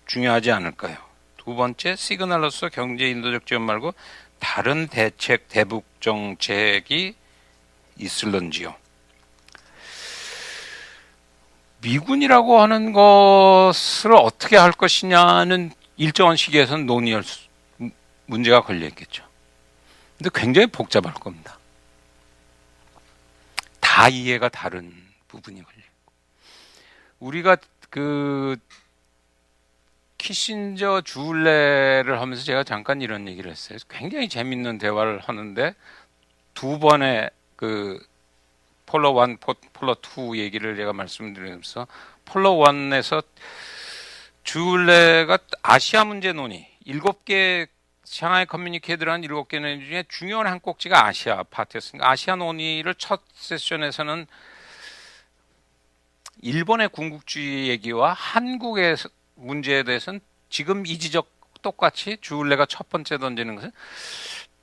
중요하지 않을까요? 두 번째, 시그널로서 경제 인도적 지원 말고 다른 대책, 대북 정책이 있을런지요? 미군이라고 하는 것을 어떻게 할 것이냐는 일정한 시기에서는 논의할 문제가 걸려 있겠죠. 근데 굉장히 복잡할 겁니다. 다 이해가 다른 부분이 걸려 있고. 우리가 그 키신저 주울레를 하면서 제가 잠깐 이런 얘기를 했어요. 굉장히 재밌는 대화를 하는데 두 번의 그 폴로 1, 폴로 2 얘기를 제가 말씀드리면서 폴로 1에서 주울레가 아시아 문제 논의 7개 샹하이 커뮤니케에 들어간 7개 논의 중에 중요한 한 꼭지가 아시아 파트였으니까 아시아 논의를 첫 세션에서는 일본의 군국주의 얘기와 한국의 문제에 대해서는 지금 이 지적 똑같이 주울레가 첫 번째 던지는 것은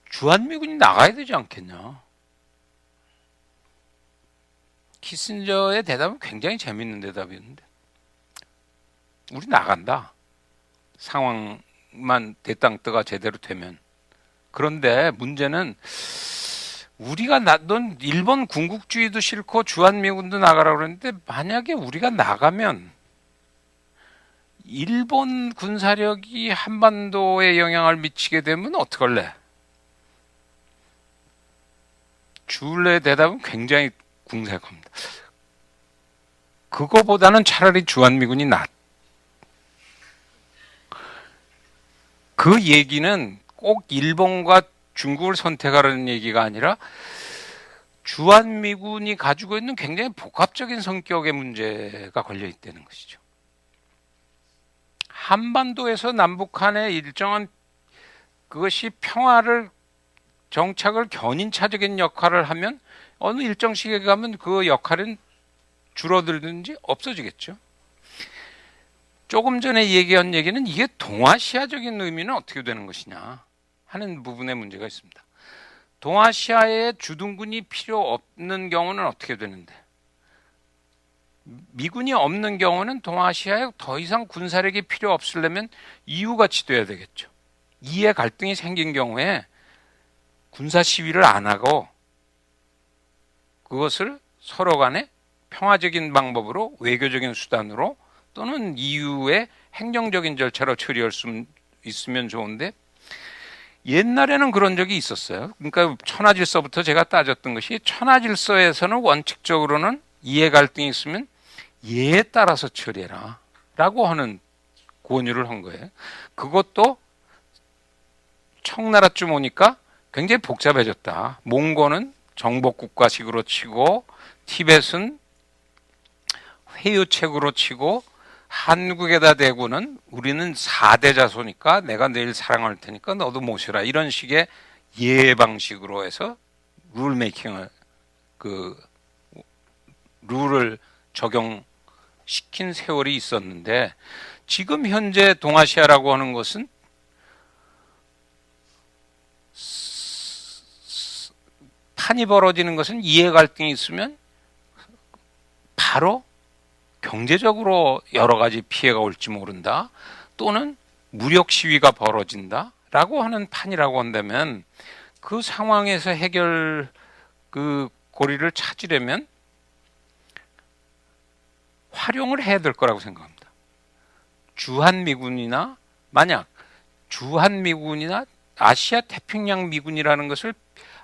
주한미군이 나가야 되지 않겠냐. 키신저의 대답은 굉장히 재밌는 대답이었는데 우리 나간다. 상황만 대땅뜨가 제대로 되면. 그런데 문제는 우리가 넌 일본 군국주의도 싫고 주한미군도 나가라고 그러는데 만약에 우리가 나가면 일본 군사력이 한반도에 영향을 미치게 되면 어떡할래? 주울레의 대답은 굉장히 궁색합니다. 그거보다는 차라리 주한미군이 낫. 그 얘기는 꼭 일본과 중국을 선택하라는 얘기가 아니라 주한미군이 가지고 있는 굉장히 복합적인 성격의 문제가 걸려 있다는 것이죠. 한반도에서 남북한의 일정한 그것이 평화를 정착을 견인차적인 역할을 하면 어느 일정 시기에 가면 그 역할은 줄어들든지 없어지겠죠. 조금 전에 얘기한 얘기는 이게 동아시아적인 의미는 어떻게 되는 것이냐 하는 부분에 문제가 있습니다. 동아시아에 주둔군이 필요 없는 경우는 어떻게 되는데 미군이 없는 경우는 동아시아에 더 이상 군사력이 필요 없으려면 이유같이 돼야 되겠죠. 이해 갈등이 생긴 경우에 군사 시위를 안 하고 그것을 서로 간에 평화적인 방법으로 외교적인 수단으로 또는 이후에 행정적인 절차로 처리할 수 있으면 좋은데 옛날에는 그런 적이 있었어요. 그러니까 천하질서부터 제가 따졌던 것이 천하질서에서는 원칙적으로는 이해 갈등이 있으면 예에 따라서 처리해라 라고 하는 권유를 한 거예요. 그것도 청나라쯤 오니까 굉장히 복잡해졌다. 몽고는 정복국가식으로 치고 티벳은 회유책으로 치고 한국에다 대고는 우리는 4대 자손이니까 내가 내일 사랑할 테니까 너도 모셔라 이런 식의 예의 방식으로 해서 룰 메이킹을 룰을 적용시킨 세월이 있었는데 지금 현재 동아시아라고 하는 것은 판이 벌어지는 것은 이해 갈등이 있으면 바로 경제적으로 여러 가지 피해가 올지 모른다 또는 무력 시위가 벌어진다라고 하는 판이라고 한다면 그 상황에서 해결 그 고리를 찾으려면 활용을 해야 될 거라고 생각합니다. 주한미군이나 만약 주한미군이나 아시아 태평양 미군이라는 것을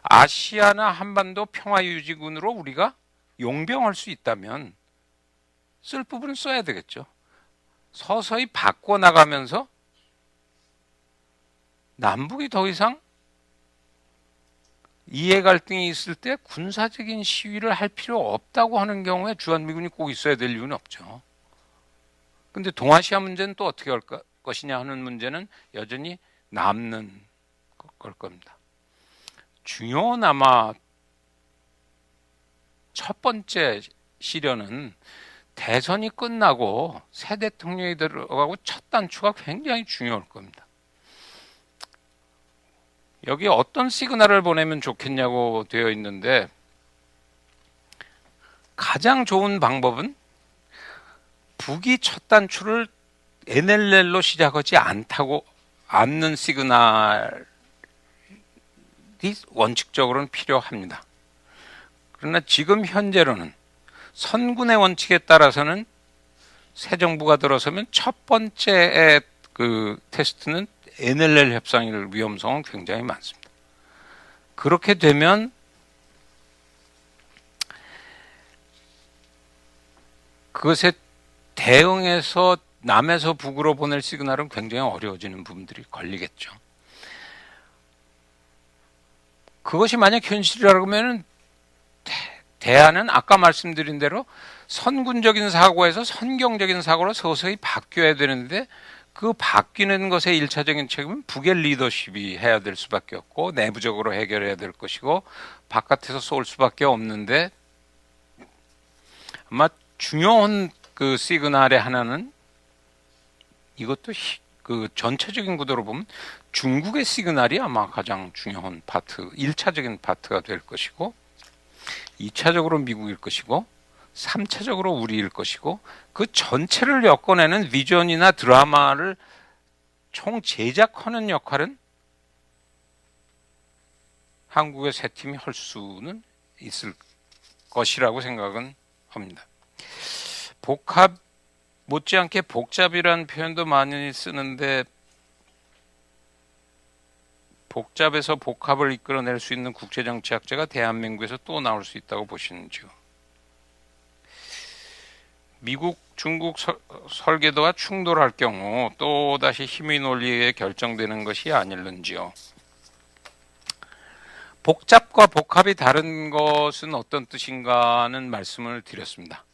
아시아나 한반도 평화유지군으로 우리가 용병할 수 있다면 쓸 부분은 써야 되겠죠. 서서히 바꿔나가면서 남북이 더 이상 이해 갈등이 있을 때 군사적인 시위를 할 필요 없다고 하는 경우에 주한미군이 꼭 있어야 될 이유는 없죠. 근데 동아시아 문제는 또 어떻게 할 것이냐 하는 문제는 여전히 남는 걸 겁니다. 중요한 아마 첫 번째 시련은 대선이 끝나고 새 대통령이 들어가고 첫 단추가 굉장히 중요할 겁니다. 여기 어떤 시그널을 보내면 좋겠냐고 되어 있는데 가장 좋은 방법은 북이 첫 단추를 NLL로 시작하지 않는 시그널이 원칙적으로는 필요합니다. 그러나 지금 현재로는 선군의 원칙에 따라서는 새 정부가 들어서면 첫 번째 그 테스트는 NLL 협상일 위험성은 굉장히 많습니다. 그렇게 되면 그것에 대응해서 남에서 북으로 보낼 시그널은 굉장히 어려워지는 부분들이 걸리겠죠. 그것이 만약 현실이라고 하면 대안은 아까 말씀드린 대로 선군적인 사고에서 선경적인 사고로 서서히 바뀌어야 되는데 그 바뀌는 것의 일차적인 책임은 북의 리더십이 해야 될 수밖에 없고 내부적으로 해결해야 될 것이고 바깥에서 쏠 수밖에 없는데 아마 중요한 그 시그널의 하나는 이것도 그 전체적인 구도로 보면 중국의 시그널이 아마 가장 중요한 파트, 1차적인 파트가 될 것이고 2차적으로 미국일 것이고 3차적으로 우리일 것이고 그 전체를 엮어내는 비전이나 드라마를 총 제작하는 역할은 한국의 새 팀이 할 수는 있을 것이라고 생각은 합니다. 복합 못지않게 복잡이라는 표현도 많이 쓰는데 복잡에서 복합을 이끌어낼 수 있는 국제정치학자가 대한민국에서 또 나올 수 있다고 보시는지요? 미국, 중국 설계도와 충돌할 경우 또다시 힘의 논리에 결정되는 것이 아닐는지요? 복잡과 복합이 다른 것은 어떤 뜻인가는 말씀을 드렸습니다.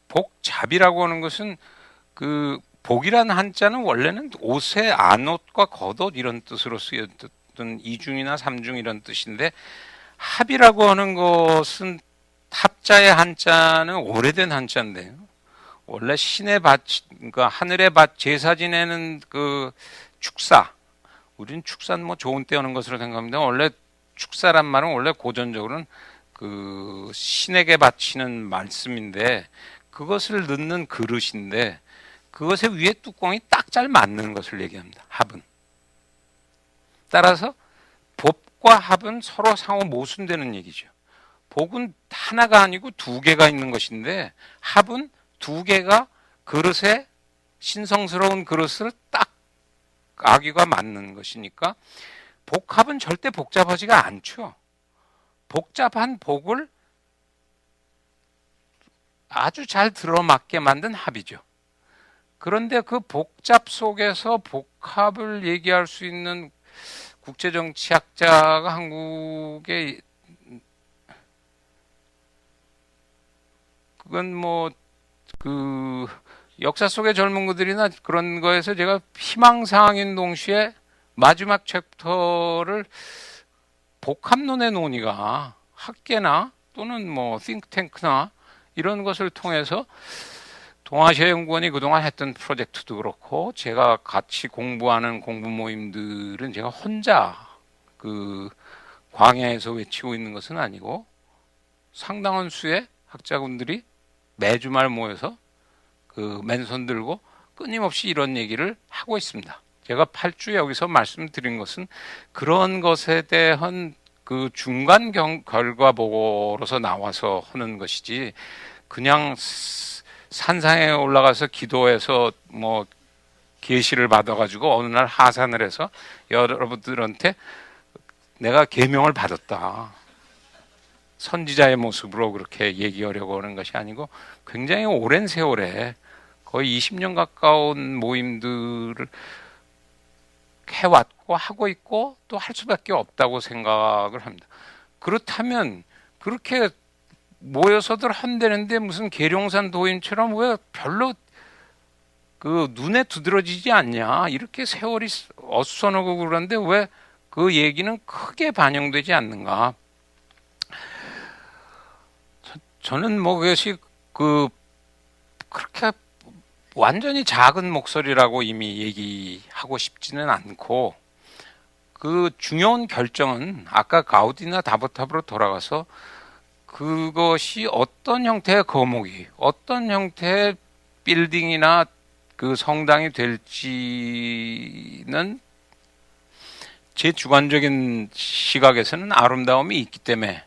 복잡이라고 하는 것은 그 복이라는 한자는 원래는 옷의 안옷과 겉옷 이런 뜻으로 쓰였던 이중이나 삼중 이런 뜻인데 합이라고 하는 것은 합자의 한자는 오래된 한자인데요. 원래 신의 밭, 그러니까 하늘의 밭 제사 지내는 그 축사, 우리는 축사는 뭐 좋은 때 하는 것으로 생각합니다. 원래 축사란 말은 원래 고전적으로는 그 신에게 바치는 말씀인데 그것을 넣는 그릇인데 그것의 위에 뚜껑이 딱 잘 맞는 것을 얘기합니다. 합은. 따라서 복과 합은 서로 상호 모순되는 얘기죠. 복은 하나가 아니고 두 개가 있는 것인데 합은 두 개가 그릇에 신성스러운 그릇을 딱 아귀가 맞는 것이니까 복합은 절대 복잡하지가 않죠. 복잡한 복을 아주 잘 들어맞게 만든 합이죠. 그런데 그 복잡 속에서 복합을 얘기할 수 있는 국제정치학자가 한국에 그건 뭐 그 역사 속의 젊은 그들이나 그런 거에서 제가 희망사항인 동시에 마지막 챕터를 복합론의 논의가 학계나 또는 뭐 띵크탱크나 이런 것을 통해서 동아시아 연구원이 그동안 했던 프로젝트도 그렇고 제가 같이 공부하는 공부 모임들은 제가 혼자 그 광야에서 외치고 있는 것은 아니고 상당한 수의 학자분들이 매주 말 모여서 그 맨손 들고 끊임없이 이런 얘기를 하고 있습니다. 제가 8주 여기서 말씀드린 것은 그런 것에 대한 그 중간 결과 보고로서 나와서 하는 것이지, 그냥 산상에 올라가서 기도해서 뭐 계시를 받아가지고 어느 날 하산을 해서 여러분들한테 내가 계명을 받았다, 선지자의 모습으로 그렇게 얘기하려고 하는 것이 아니고, 굉장히 오랜 세월에 거의 20년 가까운 모임들을 해왔고 하고 있고 또 할 수밖에 없다고 생각을 합니다. 그렇다면 그렇게 모여서들 한다는데 무슨 계룡산 도인처럼 왜 별로 그 눈에 두드러지지 않냐, 이렇게 세월이 어수선하고 그러는데 왜 그 얘기는 크게 반영되지 않는가. 저는 뭐 그것이 그렇게 완전히 작은 목소리라고 이미 얘기하고 싶지는 않고, 그 중요한 결정은 아까 가우디나 다보탑으로 돌아가서 그것이 어떤 형태의 거목이, 어떤 형태의 빌딩이나 그 성당이 될지는 제 주관적인 시각에서는 아름다움이 있기 때문에,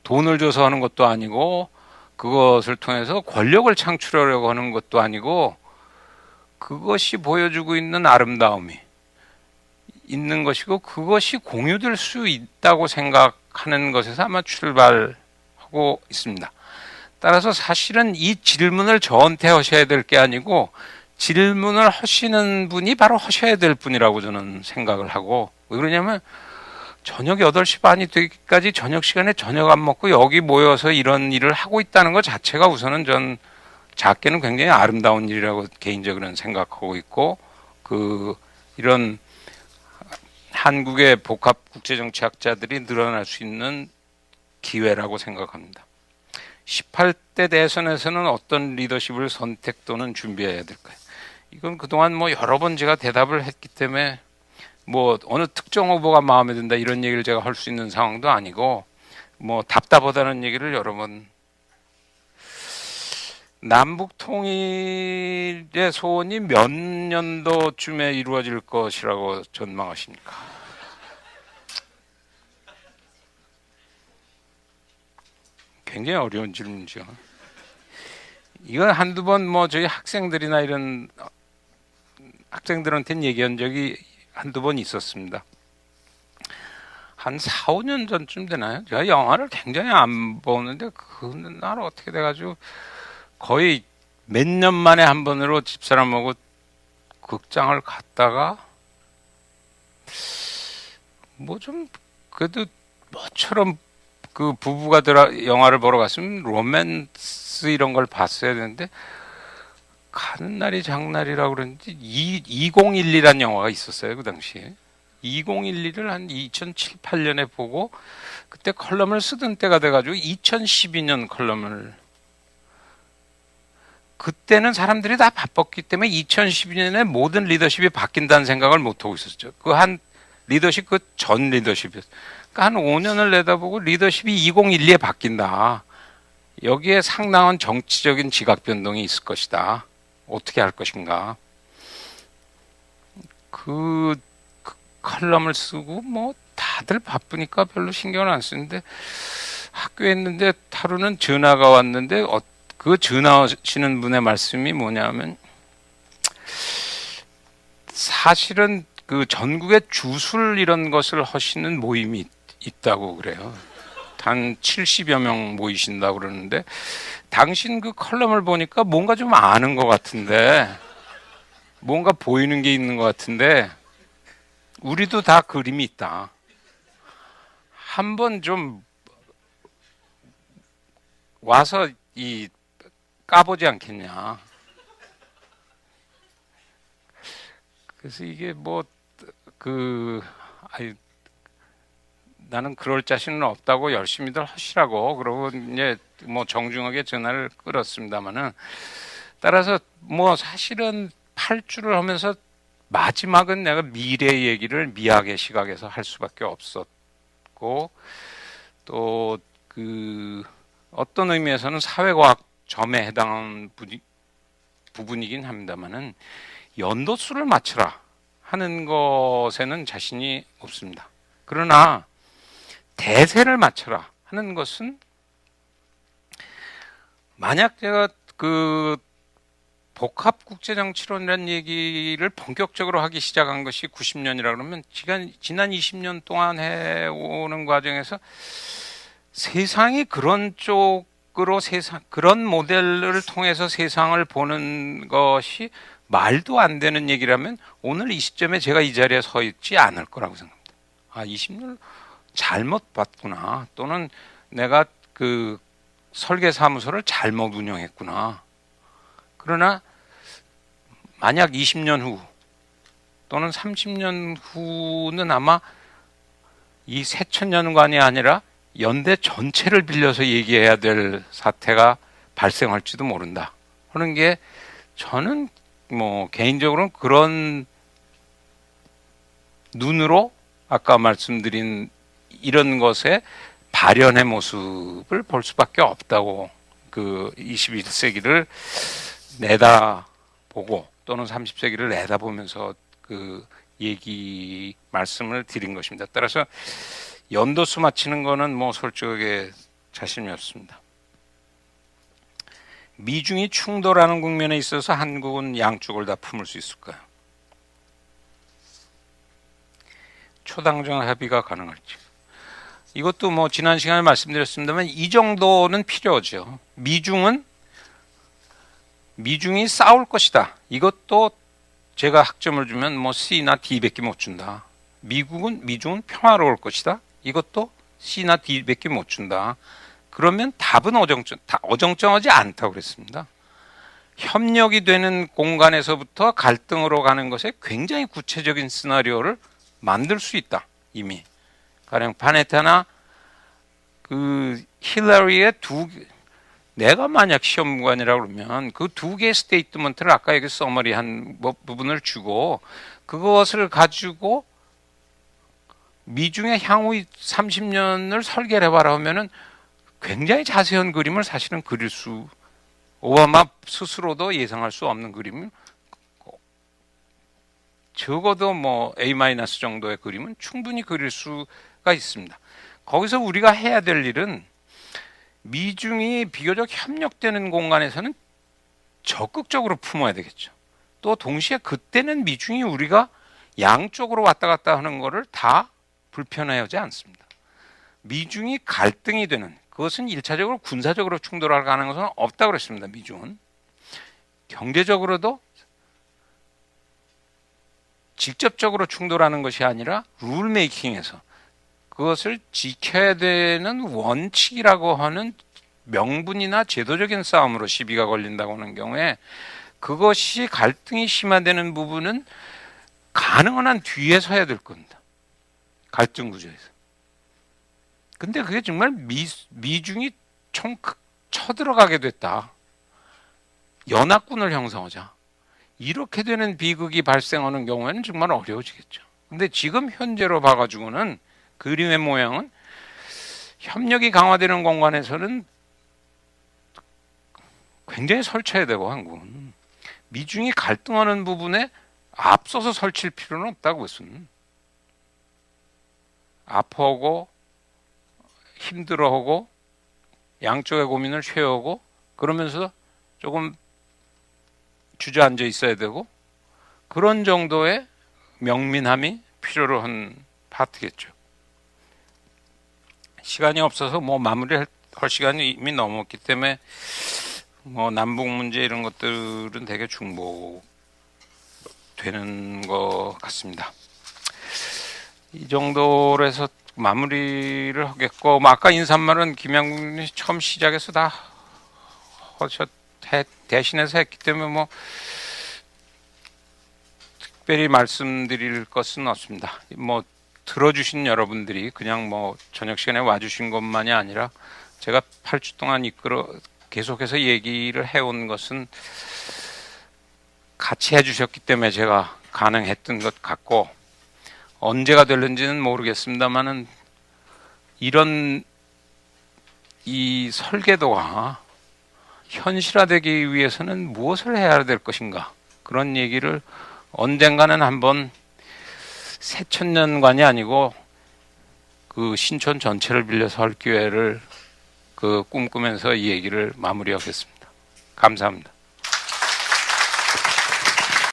돈을 줘서 하는 것도 아니고 그것을 통해서 권력을 창출하려고 하는 것도 아니고, 그것이 보여주고 있는 아름다움이 있는 것이고 그것이 공유될 수 있다고 생각하는 것에서 아마 출발하고 있습니다. 따라서 사실은 이 질문을 저한테 하셔야 될 게 아니고 질문을 하시는 분이 바로 하셔야 될 분이라고 저는 생각을 하고, 왜 그러냐면 저녁 8시 반이 되기까지 저녁 시간에 저녁 안 먹고 여기 모여서 이런 일을 하고 있다는 것 자체가 우선은 전 작게는 굉장히 아름다운 일이라고 개인적으로는 생각하고 있고, 이런 한국의 복합 국제정치학자들이 늘어날 수 있는 기회라고 생각합니다. 18대 대선에서는 어떤 리더십을 선택 또는 준비해야 될까요? 이건 그동안 뭐 여러 번 제가 대답을 했기 때문에 뭐 어느 특정 후보가 마음에 든다 이런 얘기를 제가 할 수 있는 상황도 아니고, 뭐 답답하다는 얘기를 여러 번, 남북 통일의 소원이 몇 년도쯤에 이루어질 것이라고 전망하십니까? 굉장히 어려운 질문이죠. 이건 한두 번 뭐 저희 학생들이나 이런 학생들한테는 얘기한 적이 한두 번 있었습니다. 한 4, 5년 전쯤 되나요? 제가 영화를 굉장히 안 보는데 그날 어떻게 돼가지고 거의 몇 년 만에 한 번으로 집사람하고 극장을 갔다가 뭐 좀 그래도 뭐처럼 그 부부가 영화를 보러 갔으면 로맨스 이런 걸 봤어야 되는데, 가는 날이 장날이라고 그러는지 2012란 영화가 있었어요. 그 당시에 2012를 한 2007, 8년에 보고 그때 컬럼을 쓰던 때가 돼가지고 2012년 컬럼을, 그때는 사람들이 다 바빴기 때문에 2012년에 모든 리더십이 바뀐다는 생각을 못하고 있었죠. 그 한 리더십, 그 전 리더십이었어요. 그러니까 한 5년을 내다보고 리더십이 2012에 바뀐다, 여기에 상당한 정치적인 지각 변동이 있을 것이다, 어떻게 할 것인가. 그 컬럼을 쓰고 뭐 다들 바쁘니까 별로 신경을 안 쓰는데, 학교에 있는데 하루는 전화가 왔는데 그 전화하시는 분의 말씀이 뭐냐면, 사실은 그 전국에 주술 이런 것을 하시는 모임이 있다고 그래요. 한 70여 명 모이신다고 그러는데, 당신 그 컬럼을 보니까 뭔가 좀 아는 것 같은데, 뭔가 보이는 게 있는 것 같은데, 우리도 다 그림이 있다, 한번 좀 와서 까보지 않겠냐. 그래서 이게 나는 그럴 자신은 없다고 열심히들 하시라고 그러고 이제 뭐 정중하게 전화를 끊었습니다만은, 따라서 뭐 사실은 8주를 하면서 마지막은 내가 미래 얘기를 미학의 시각에서 할 수밖에 없었고, 또 어떤 의미에서는 사회과학 점에 해당하는 부분이긴 합니다만은, 연도수를 맞춰라, 하는 것에는 자신이 없습니다. 그러나 대세를 맞춰라 하는 것은, 만약 제가 그 복합국제정치론이라는 얘기를 본격적으로 하기 시작한 것이 90년이라 그러면 지난 20년 동안 해오는 과정에서 세상이 그런 쪽으로 그런 모델을 통해서 세상을 보는 것이 말도 안 되는 얘기라면 오늘 이 시점에 제가 이 자리에 서 있지 않을 거라고 생각합니다. 20년 잘못 봤구나. 또는 내가 그 설계사무소를 잘못 운영했구나. 그러나 만약 20년 후 또는 30년 후는 아마 이 새천년관이 아니라 연대 전체를 빌려서 얘기해야 될 사태가 발생할지도 모른다 하는 게, 저는 뭐 개인적으로는 그런 눈으로 아까 말씀드린 이런 것의 발현의 모습을 볼 수밖에 없다고, 그 21세기를 내다보고 또는 30세기를 내다보면서 그 얘기 말씀을 드린 것입니다. 따라서 연도수 맞히는 거는 뭐 솔직하게 자신이 없습니다. 미중이 충돌하는 국면에 있어서 한국은 양쪽을 다 품을 수 있을까요? 초당정 합의가 가능할지. 이것도 뭐 지난 시간에 말씀드렸습니다만 이 정도는 필요하죠. 미중이 싸울 것이다. 이것도 제가 학점을 주면 뭐 C나 D밖에 못 준다. 미중은 평화로울 것이다. 이것도 C나 D밖에 못 준다. 그러면 답은 어정쩡하지 않다고 그랬습니다. 협력이 되는 공간에서부터 갈등으로 가는 것에 굉장히 구체적인 시나리오를 만들 수 있다. 이미 가령 파네타나 그 힐러리의 내가 만약 시험관이라고 그러면 그 두 개의 스테이트먼트를 아까 여기 서머리한 부분을 주고 그것을 가지고 미중의 향후 30년을 설계를 해봐라 하면은 굉장히 자세한 그림을 사실은 오바마 스스로도 예상할 수 없는 그림을, 적어도 뭐 A- 정도의 그림은 충분히 그릴 수가 있습니다. 거기서 우리가 해야 될 일은 미중이 비교적 협력되는 공간에서는 적극적으로 품어야 되겠죠. 또 동시에 그때는 미중이 우리가 양쪽으로 왔다 갔다 하는 것을 다 불편해하지 않습니다. 미중이 갈등이 되는, 그것은 1차적으로 군사적으로 충돌할 가능성은 없다고 그랬습니다. 미중은 경제적으로도 직접적으로 충돌하는 것이 아니라 룰 메이킹에서 그것을 지켜야 되는 원칙이라고 하는 명분이나 제도적인 싸움으로 시비가 걸린다고 하는 경우에, 그것이 갈등이 심화되는 부분은 가능한 한 뒤에 서야 될 겁니다. 갈등 구조에서. 근데 그게 정말 미중이 쳐들어가게 됐다. 연합군을 형성하자. 이렇게 되는 비극이 발생하는 경우에는 정말 어려워지겠죠. 근데 지금 현재로 봐가지고는 그림의 모양은 협력이 강화되는 공간에서는 굉장히 설쳐야 되고, 한국은 미중이 갈등하는 부분에 앞서서 설칠 필요는 없다고 했습니다. 아파하고 힘들어하고 양쪽의 고민을 쉐어하고 그러면서 조금 주저앉아 있어야 되고, 그런 정도의 명민함이 필요로 한 파트겠죠. 시간이 없어서 뭐 마무리할 시간이 이미 넘었기 때문에 뭐 남북 문제 이런 것들은 되게 중복되는 것 같습니다. 이 정도로 해서 마무리를 하겠고, 뭐 아까 인사말은 김양국님이 처음 시작해서 다 대신해서 했기 때문에 뭐 특별히 말씀드릴 것은 없습니다. 뭐 들어주신 여러분들이 그냥 뭐 저녁 시간에 와주신 것만이 아니라 제가 8주 동안 계속해서 얘기를 해온 것은 같이 해주셨기 때문에 제가 가능했던 것 같고, 언제가 될는지는 모르겠습니다만은 이런 이 설계도가 현실화되기 위해서는 무엇을 해야 될 것인가, 그런 얘기를 언젠가는 한번 새천년관이 아니고 그 신촌 전체를 빌려서 할 교회를 그 꿈꾸면서 이 얘기를 마무리하겠습니다. 감사합니다.